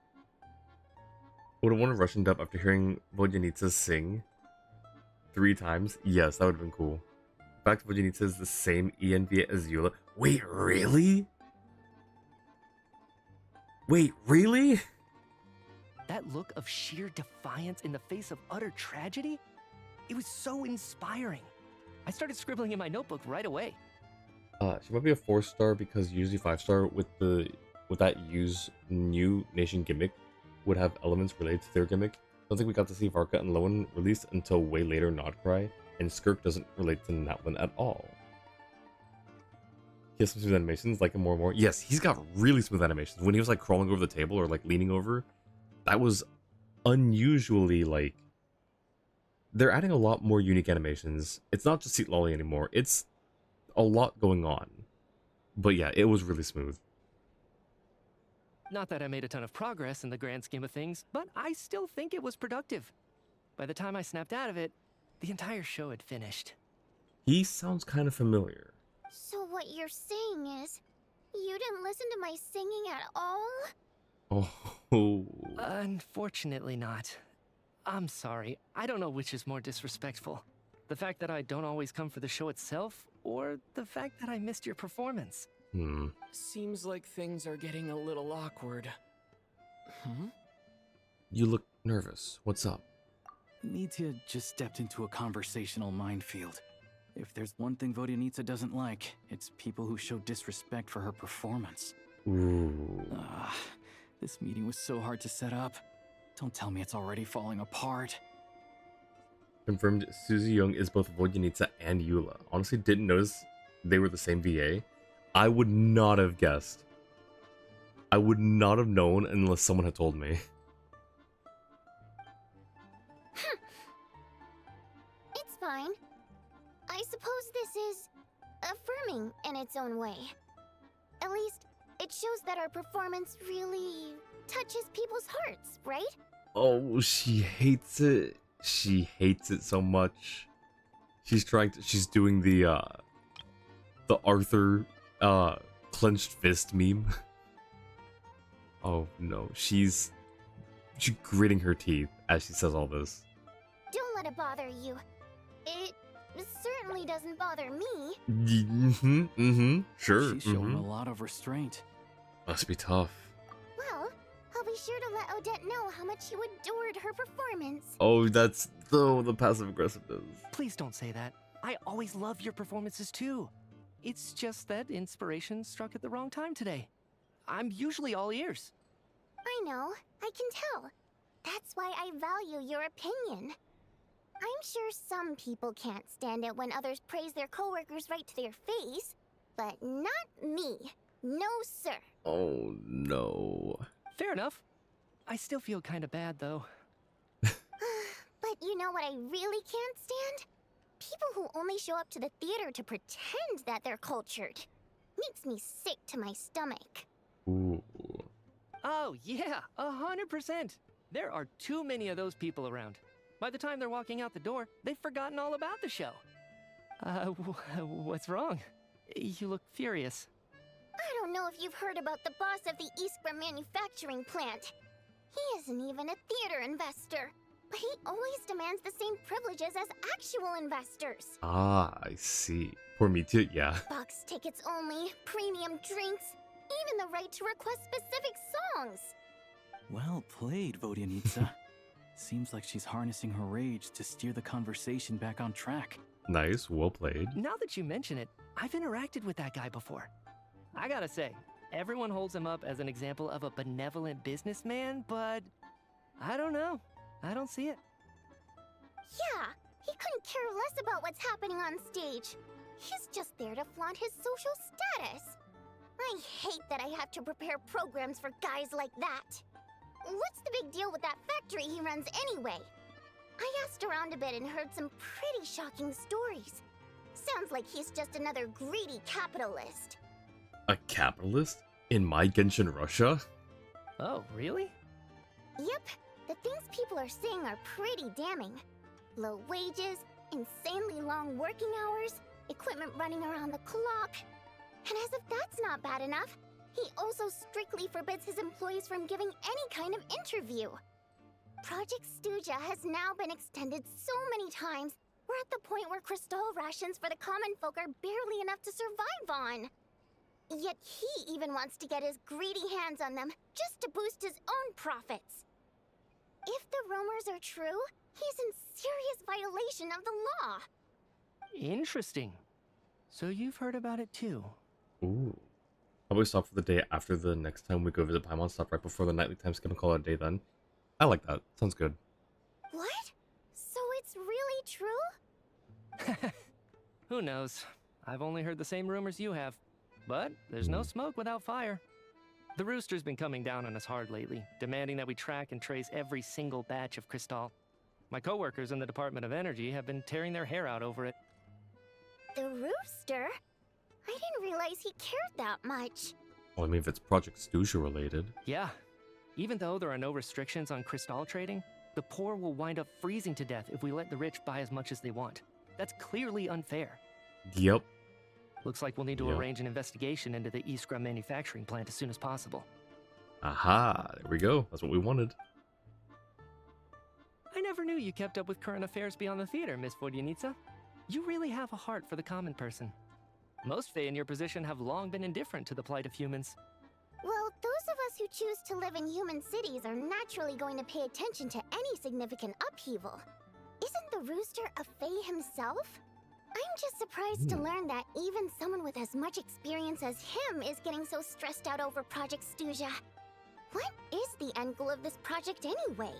Would I want to rush into after hearing Vodyanitsa sing 3 times? Yes, that would have been cool. In fact, Vodyanitsa is the same ENV as Eula. Wait, really? Wait, really? That look of sheer defiance in the face of utter tragedy? It was so inspiring. I started scribbling in my notebook right away. She might be a 4-star because usually 5-star with that use new nation gimmick would have elements related to their gimmick. I don't think we got to see Varka and Lowen released until way later in Nodcry, and Skirk doesn't relate to Natlin at all. He has some smooth animations, like him more and more. Yes, he's got really smooth animations. When he was like crawling over the table or like leaning over, that was unusually like... They're adding a lot more unique animations. It's not just seat lolly anymore. It's a lot going on. But yeah, it was really smooth. Not that I made a ton of progress in the grand scheme of things, but I still think it was productive. By the time I snapped out of it, the entire show had finished. He sounds kind of familiar. So what you're saying is, you didn't listen to my singing at all? Oh. Unfortunately not. I'm sorry. I don't know which is more disrespectful. The fact that I don't always come for the show itself, or the fact that I missed your performance. Seems like things are getting a little awkward. You look nervous. What's up? Mitya just stepped into a conversational minefield. If there's one thing Vodyanitsa doesn't like, it's people who show disrespect for her performance. Ooh. This meeting was so hard to set up. Don't tell me it's already falling apart. Confirmed Suzy Young is both Vodyanitsa and Eula. Honestly, didn't notice they were the same VA. I would not have guessed. I would not have known unless someone had told me. It's fine. I suppose this is affirming in its own way. At least, it shows that our performance really touches people's hearts, right? Oh, she hates it. She hates it so much. she's doing the Arthur clenched fist meme. Oh no, she's gritting her teeth as she says all this. Don't let it bother you. It certainly doesn't bother me. Sure. She's showing a lot of restraint. Must be tough. Well, I'll be sure to let Odette know how much you adored her performance. Oh, that's the passive aggressiveness. Please don't say that. I always love your performances too. It's just that inspiration struck at the wrong time today. I'm usually all ears. I know, I can tell. That's why I value your opinion. I'm sure some people can't stand it when others praise their coworkers right to their face, but not me. No, sir. Oh no. Fair enough. I still feel kind of bad though. But you know what I really can't stand? People who only show up to the theater to pretend that they're cultured. Makes me sick to my stomach. Ooh. Oh yeah, 100%. There are too many of those people around. By the time they're walking out the door, they've forgotten all about the show. What's wrong? You look furious. I don't know if you've heard about the boss of the Iskra manufacturing plant. He isn't even a theater investor, but he always demands the same privileges as actual investors. Ah, I see. Poor me too, yeah. Box tickets only, premium drinks, even the right to request specific songs. Well played, Vodyanitsa. Seems like she's harnessing her rage to steer the conversation back on track. Nice, well played. Now that you mention it, I've interacted with that guy before. I gotta say, everyone holds him up as an example of a benevolent businessman, but I don't know. I don't see it. Yeah, he couldn't care less about what's happening on stage. He's just there to flaunt his social status. I hate that I have to prepare programs for guys like that. What's the big deal with that factory he runs anyway? I asked around a bit and heard some pretty shocking stories. Sounds like he's just another greedy capitalist. A capitalist? In my Genshin Russia? Oh, really? Yep, the things people are saying are pretty damning. Low wages, insanely long working hours, equipment running around the clock. And as if that's not bad enough, he also strictly forbids his employees from giving any kind of interview. Project Stuja has now been extended so many times, we're at the point where crystal rations for the common folk are barely enough to survive on. Yet he even wants to get his greedy hands on them just to boost his own profits. If the rumors are true, he's in serious violation of the law. Interesting. So you've heard about it too. Ooh. How about we stop for the day after the next time we go visit Paimon? Stop right before the nightly time skip and call it a day then. I like that. Sounds good. What? So it's really true? Who knows? I've only heard the same rumors you have. But there's no smoke without fire. The Rooster's been coming down on us hard lately, demanding that we track and trace every single batch of Crystal. My coworkers in the Department of Energy have been tearing their hair out over it. The Rooster? I didn't realize he cared that much. Well, I mean, if it's Project Stuja related. Yeah. Even though there are no restrictions on Crystal trading, the poor will wind up freezing to death if we let the rich buy as much as they want. That's clearly unfair. Yep. Looks like we'll need to arrange an investigation into the Iskra manufacturing plant as soon as possible. Aha, there we go. That's what we wanted. I never knew you kept up with current affairs beyond the theater, Miss Vodyanitsa. You really have a heart for the common person. Most Fae in your position have long been indifferent to the plight of humans. Well, those of us who choose to live in human cities are naturally going to pay attention to any significant upheaval. Isn't the Rooster a Fae himself? I'm just surprised to learn that even someone with as much experience as him is getting so stressed out over Project Stuja. What is the end goal of this project anyway?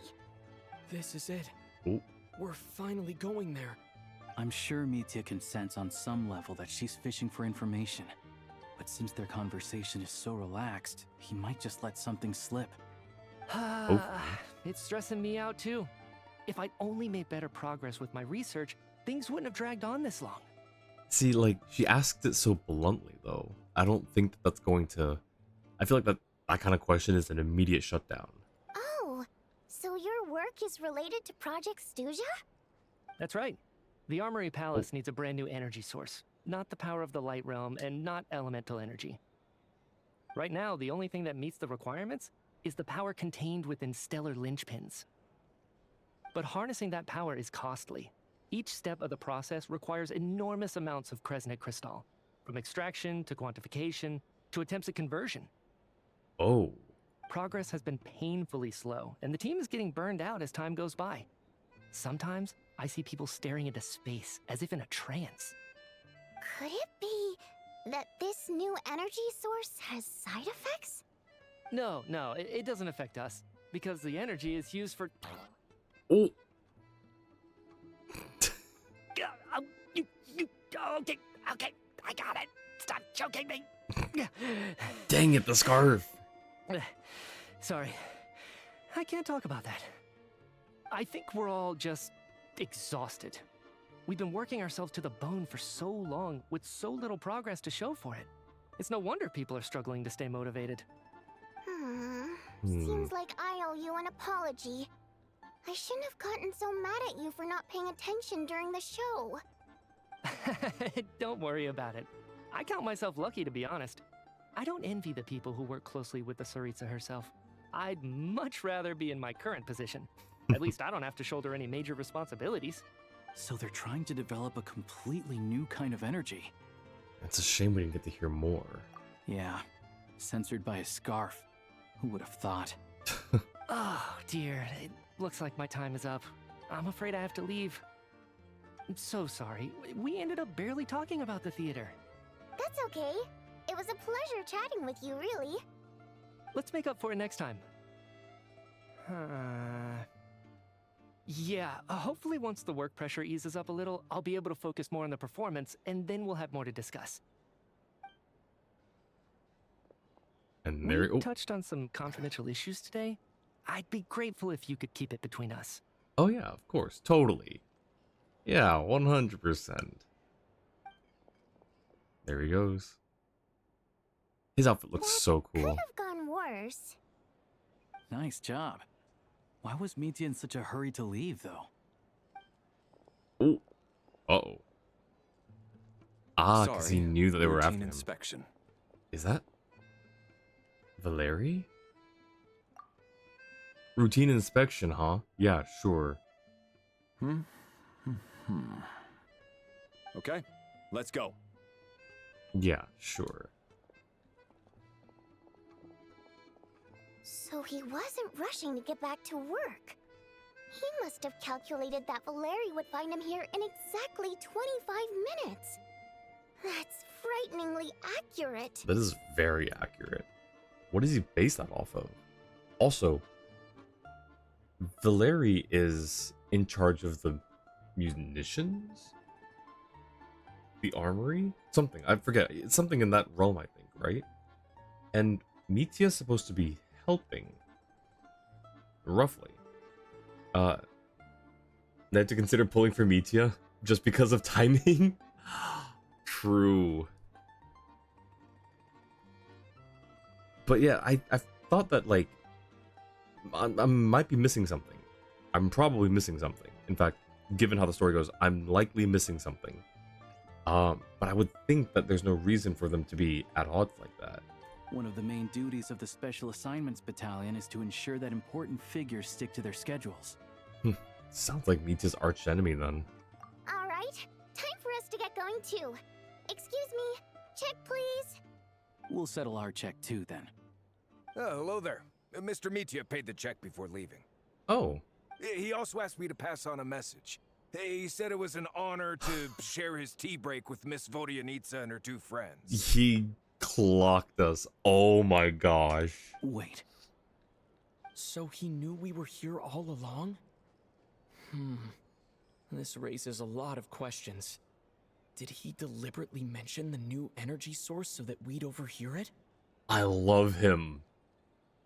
This is it. Ooh. We're finally going there. I'm sure Mitya can sense on some level that she's fishing for information. But since their conversation is so relaxed, he might just let something slip. It's stressing me out too. If I'd only made better progress with my research, things wouldn't have dragged on this long. See, like, she asked it so bluntly, though. I don't think that's going to... I feel like that kind of question is an immediate shutdown. Oh, so your work is related to Project Stuja? That's right. The Armory Palace needs a brand new energy source. Not the power of the Light Realm, and not elemental energy. Right now, the only thing that meets the requirements is the power contained within stellar linchpins. But harnessing that power is costly. Each step of the process requires enormous amounts of Kresnik crystal, from extraction to quantification to attempts at conversion. Oh. Progress has been painfully slow, and the team is getting burned out as time goes by. Sometimes, I see people staring into space as if in a trance. Could it be that this new energy source has side effects? No, it doesn't affect us, because the energy is used for... Oh. Okay, I got it. Stop choking me. Dang it, the scarf. Sorry, I can't talk about that. I think we're all just exhausted. We've been working ourselves to the bone for so long with so little progress to show for it. It's no wonder people are struggling to stay motivated. Seems like I owe you an apology. I shouldn't have gotten so mad at you for not paying attention during the show. Don't worry about it. I count myself lucky, to be honest. I don't envy the people who work closely with the Tsaritsa herself. I'd much rather be in my current position. At least I don't have to shoulder any major responsibilities. So they're trying to develop a completely new kind of energy. It's a shame we didn't get to hear more. Yeah, censored by a scarf. Who would have thought? Oh, dear. It looks like my time is up. I'm afraid I have to leave. I'm so sorry. We ended up barely talking about the theater. That's okay. It was a pleasure chatting with you, really. Let's make up for it next time. Yeah, hopefully once the work pressure eases up a little, I'll be able to focus more on the performance, and then we'll have more to discuss. And there We touched on some confidential issues today. I'd be grateful if you could keep it between us. Oh yeah, of course, totally. Yeah, 100%. There he goes. His outfit looks so cool. Could have gone worse. Nice job. Why was Mitya in such a hurry to leave, though? Oh. Uh-oh. Ah, because he knew that they were after him. Inspection. Is that Valeri? Routine inspection, huh? Yeah, sure. Okay, let's go. Yeah, sure. So he wasn't rushing to get back to work. He must have calculated that Valeri would find him here in exactly 25 minutes. That's frighteningly accurate. That is very accurate. What does he base that off of? Also, Valeri is in charge of the munitions? The armory? Something. I forget. It's something in that realm, I think, right? And Mitya's supposed to be helping. Roughly. They had to consider pulling for Mitya just because of timing? True. But yeah, I thought that, like, I might be missing something. I'm probably missing something. In fact, given how the story goes, I'm likely missing something. But I would think that there's no reason for them to be at odds like that. One of the main duties of the Special Assignments Battalion is to ensure that important figures stick to their schedules. Sounds like Mitya's arch enemy then. All right, time for us to get going too. Excuse me, check please. We'll settle our check too then. Oh, hello there. Mr. Mitya paid the check before leaving. Oh. He also asked me to pass on a message. He said it was an honor to share his tea break with Miss Vodyanitsa and her two friends. He clocked us. Oh my gosh. Wait. So he knew we were here all along? This raises a lot of questions. Did he deliberately mention the new energy source so that we'd overhear it? I love him.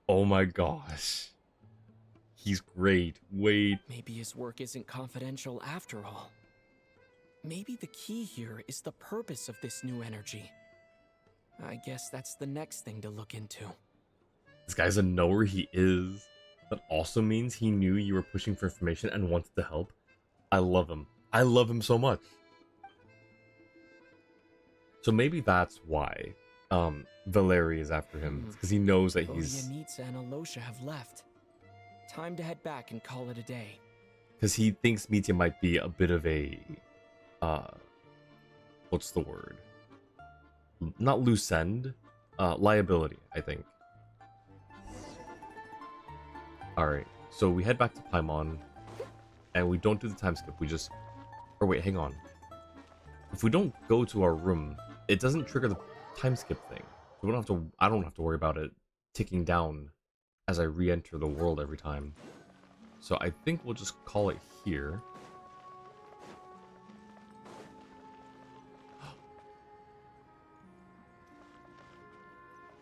Oh my gosh. He's great. Wait. Maybe his work isn't confidential after all. Maybe the key here is the purpose of this new energy. I guess that's the next thing to look into. This guy doesn't know where he is. That also means he knew you were pushing for information and wanted to help. I love him. I love him so much. So maybe that's why Valeri is after him, because he knows that he's... Vodyanitsa and Alosha have left. Time to head back and call it a day. Because he thinks Mitya might be a bit of a... what's the word? Not loose end. Liability, I think. Alright, so we head back to Paimon, and we don't do the time skip, we just... Or wait, hang on. If we don't go to our room, it doesn't trigger the time skip thing. We don't have to... I don't have to worry about it ticking down as I re-enter the world every time. So I think we'll just call it here.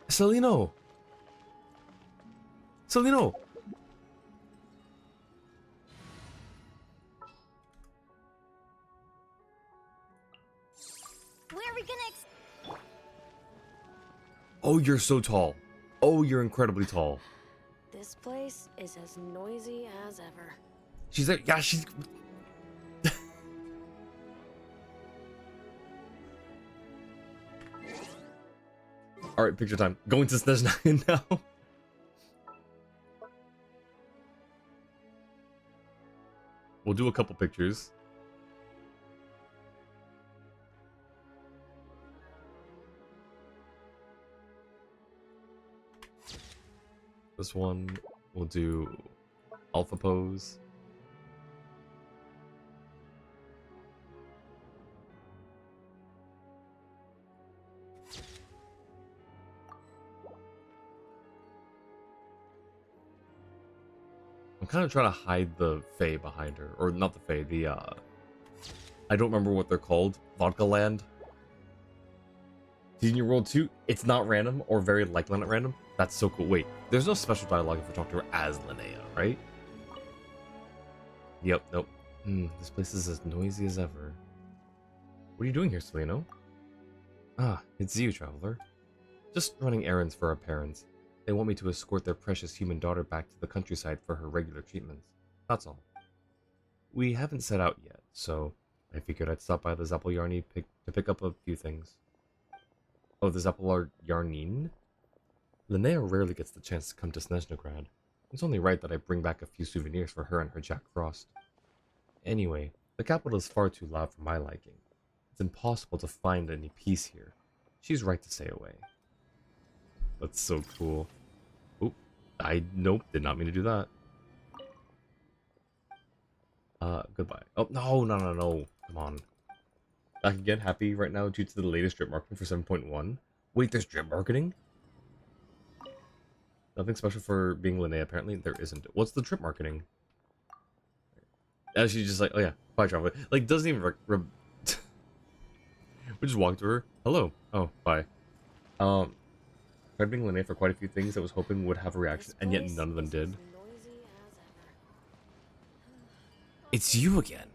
Celino! Celino! Where are we gonna Oh, you're so tall. Oh, you're incredibly tall. This place is as noisy as ever. She's there. Yeah, she's... Alright, picture time. Going to Snezhnaya now. We'll do a couple pictures. This one, we'll do alpha pose. I'm kind of trying to hide the Fae behind her. Or not the Fae, the, I don't remember what they're called. Vodka Land. Senior World 2, it's not random, or very likely not random. That's so cool. Wait, there's no special dialogue if we talk to her as Linnea, right? Yep, nope. This place is as noisy as ever. What are you doing here, Celino? Ah, it's you, traveler. Just running errands for our parents. They want me to escort their precious human daughter back to the countryside for her regular treatments. That's all. We haven't set out yet, so I figured I'd stop by the Zappolyarny to pick up a few things. Oh, the Zappolyarnine? Linnea rarely gets the chance to come to Snezhnegrad. It's only right that I bring back a few souvenirs for her and her Jack Frost. Anyway, the capital is far too loud for my liking. It's impossible to find any peace here. She's right to stay away. That's so cool. Oop. Nope, did not mean to do that. Goodbye. Oh, no. Come on. Back again, happy right now due to the latest drip marketing for 7.1. Wait, there's drip marketing? Nothing special for being Linnea, apparently. There isn't. What's the drip marketing? She's just like, oh yeah, bye, traveler. Like, doesn't even... We just walked to her. Hello. Oh, bye. Tried being Linnea for quite a few things I was hoping would have a reaction, and yet none of them did. It's you again.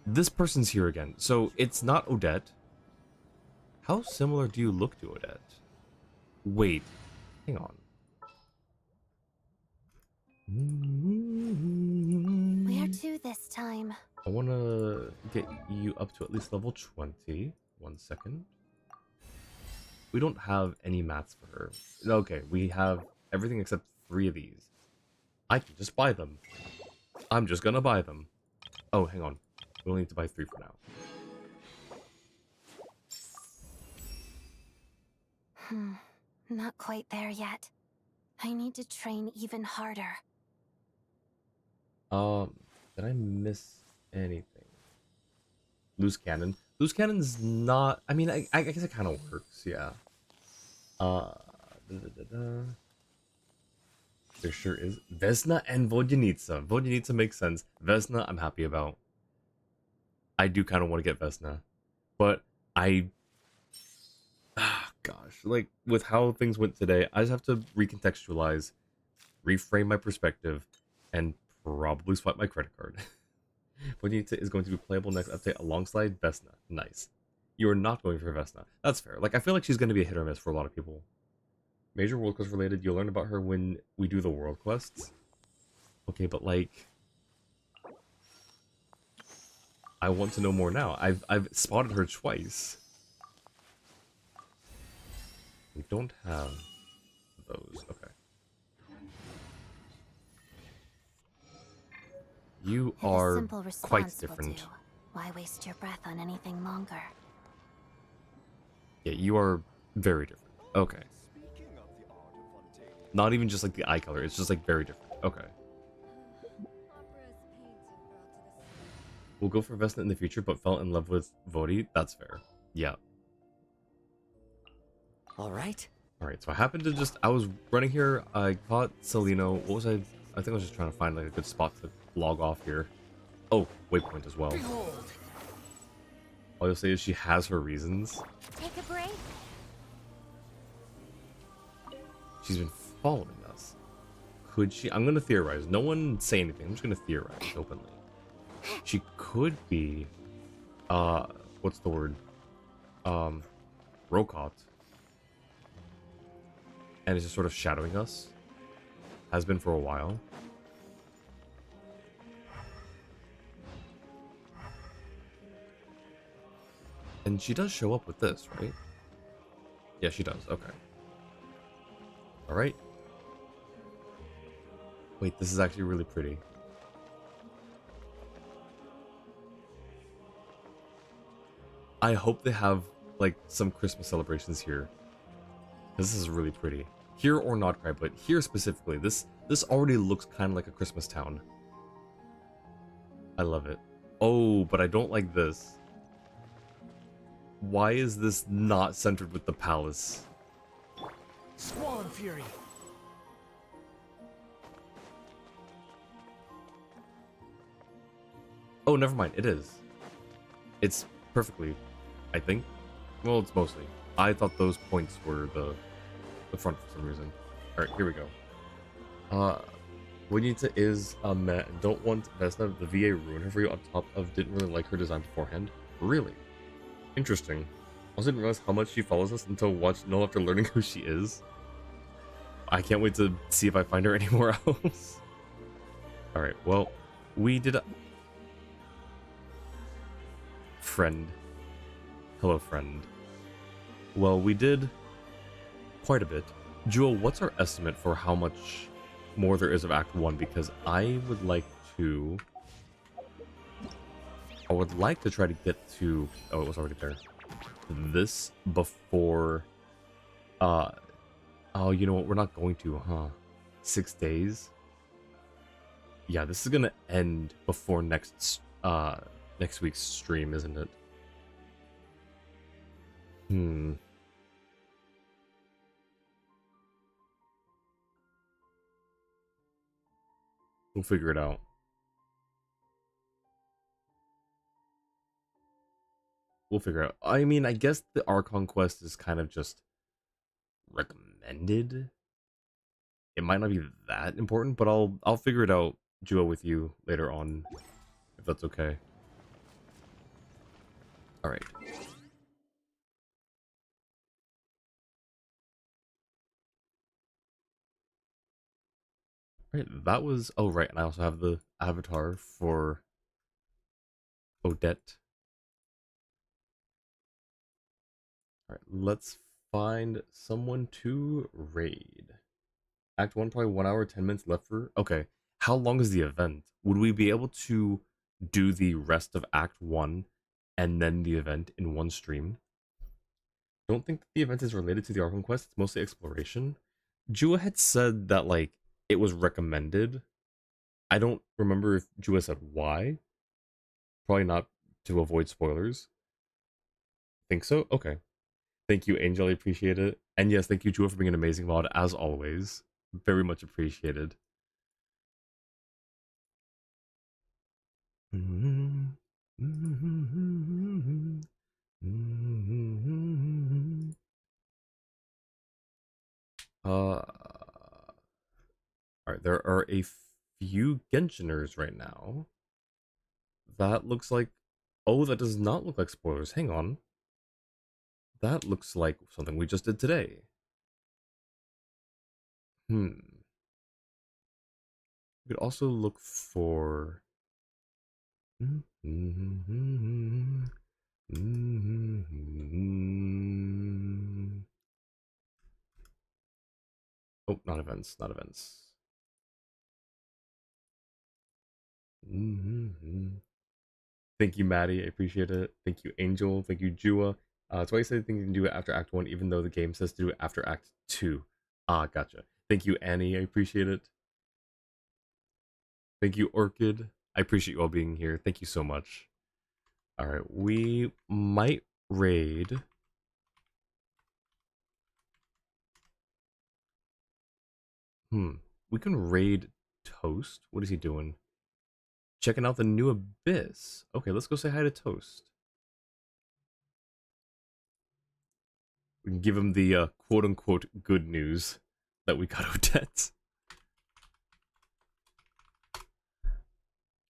This person's here again. So, it's not Odette. How similar do you look to Odette? Wait. Hang on. Where to this time? I want to get you up to at least level 20. 1 second. We don't have any mats for her. Okay, we have everything except 3 of these. I can just buy them. I'm just gonna buy them. Oh, hang on. We only need to buy 3 for now. Not quite there yet. I need to train even harder. Did I miss anything? Loose cannon. Loose cannon's not... I mean, I guess it kind of works, yeah. There sure is. Vesna and Vodyanitsa. Vodyanitsa makes sense. Vesna, I'm happy about. I do kind of want to get Vesna. But gosh, like, with how things went today, I just have to recontextualize, reframe my perspective, and probably swipe my credit card. Vodyanitsa is going to be playable next update alongside Vesna. Nice. You are not going for Vesna. That's fair. Like, I feel like she's going to be a hit or miss for a lot of people. Major world quest related, you'll learn about her when we do the world quests. Okay, but like... I want to know more now. I've spotted her twice. We don't have those. Okay. You If a are simple quite response will different. do, why waste your breath on anything longer? Yeah, you are very different. Okay. Not even just like the eye color, it's just like very different. Okay. We'll go for Vesna in the future, but fell in love with Vodi. That's fair. Yeah. Alright. Alright, so I happened to just... I was running here, I caught Celino. What was I... I think I was just trying to find like a good spot to log off here. Oh, waypoint as well. Behold. All you'll say is she has her reasons. Take a break. She's been following us. Could she? I'm gonna theorize. No one say anything. I'm just gonna theorize openly. She could be, what's the word? Rokot. And is just sort of shadowing us. Has been for a while. And she does show up with this, right? Yeah, she does. Okay. Alright. Wait, this is actually really pretty. I hope they have, like, some Christmas celebrations here. This is really pretty. Here or not quite, but here specifically. This already looks kind of like a Christmas town. I love it. Oh, but I don't like this. Why is this not centered with the palace? Squall and Fury. Oh, never mind. It is. It's perfectly, I think. Well, it's mostly. I thought those points were the front for some reason. All right, here we go. Winita is a meh. Don't want Vesna the VA ruin her for you on top of didn't really like her design beforehand. Really? Interesting. Also didn't realize how much she follows us until watching Null after learning who she is. I can't wait to see if I find her anywhere else. Alright, well, we did a... Friend. Hello, friend. Well, we did quite a bit. Jewel, what's our estimate for how much more there is of Act 1? Because I would like to... I would like to try to get to... Oh, it was already there. This before... Oh, you know what? We're not going to, huh? 6 days? Yeah, this is gonna end before next week's stream, isn't it? We'll figure it out. We'll figure it out. I mean, I guess the Archon quest is kind of just recommended. It might not be that important, but I'll figure it out, Jua, with you later on, if that's okay. All right. Right, that was... Oh, right, and I also have the avatar for Odette. Alright, let's find someone to raid. Act 1, probably 1 hour, 10 minutes left for... Okay, how long is the event? Would we be able to do the rest of Act 1 and then the event in one stream? Don't think that the event is related to the Archon quest, it's mostly exploration. Jua had said that, like, it was recommended. I don't remember if Jua said why. Probably not to avoid spoilers. Think so? Okay. Thank you, Angel. I appreciate it. And yes, thank you, Jua, for being an amazing mod, as always. Very much appreciated. Alright, there are a few Genshiners right now. That looks like... Oh, that does not look like spoilers. Hang on. That looks like something we just did today. We could also look for... Oh, not events, not events. Thank you, Maddie. I appreciate it. Thank you, Angel. Thank you, Jua. That's why I said you can do it after Act 1, even though the game says to do it after Act 2. Ah, gotcha. Thank you, Annie. I appreciate it. Thank you, Orchid. I appreciate you all being here. Thank you so much. Alright, we might raid. We can raid Toast. What is he doing? Checking out the new Abyss. Okay, let's go say hi to Toast. We can give him the quote-unquote good news that we got Odette.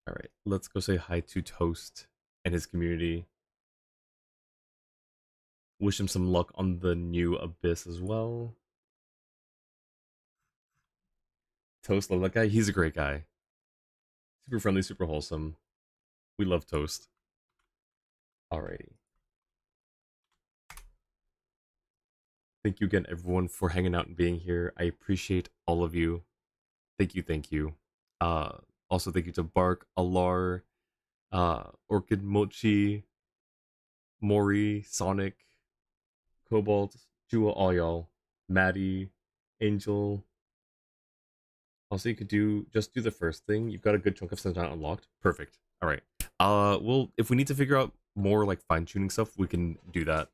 Alright, let's go say hi to Toast and his community. Wish him some luck on the new Abyss as well. Toast, love that guy. He's a great guy. Super friendly, super wholesome. We love Toast. Alrighty. Thank you again, everyone, for hanging out and being here. I appreciate all of you. Thank you, thank you. Also, thank you to Bark, Alar, Orchid Mochi, Mori, Sonic, Cobalt, Jewel, all y'all, Maddie, Angel. Also, you could just do the first thing. You've got a good chunk of stuff unlocked. Perfect. All right. Well, if we need to figure out more like fine tuning stuff, we can do that.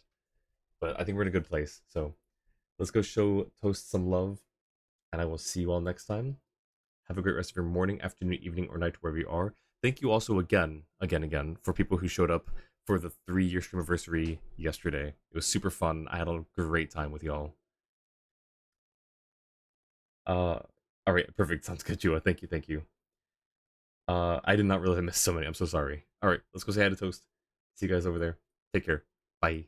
But I think we're in a good place. So let's go show Toast some love, and I will see you all next time. Have a great rest of your morning, afternoon, evening, or night, wherever you are. Thank you also again, for people who showed up for the 3-year stream anniversary yesterday. It was super fun. I had a great time with y'all. All right, perfect. Sounds good, Jua. Thank you, thank you. I did not realize I missed so many. I'm so sorry. All right, let's go say hi to Toast. See you guys over there. Take care. Bye.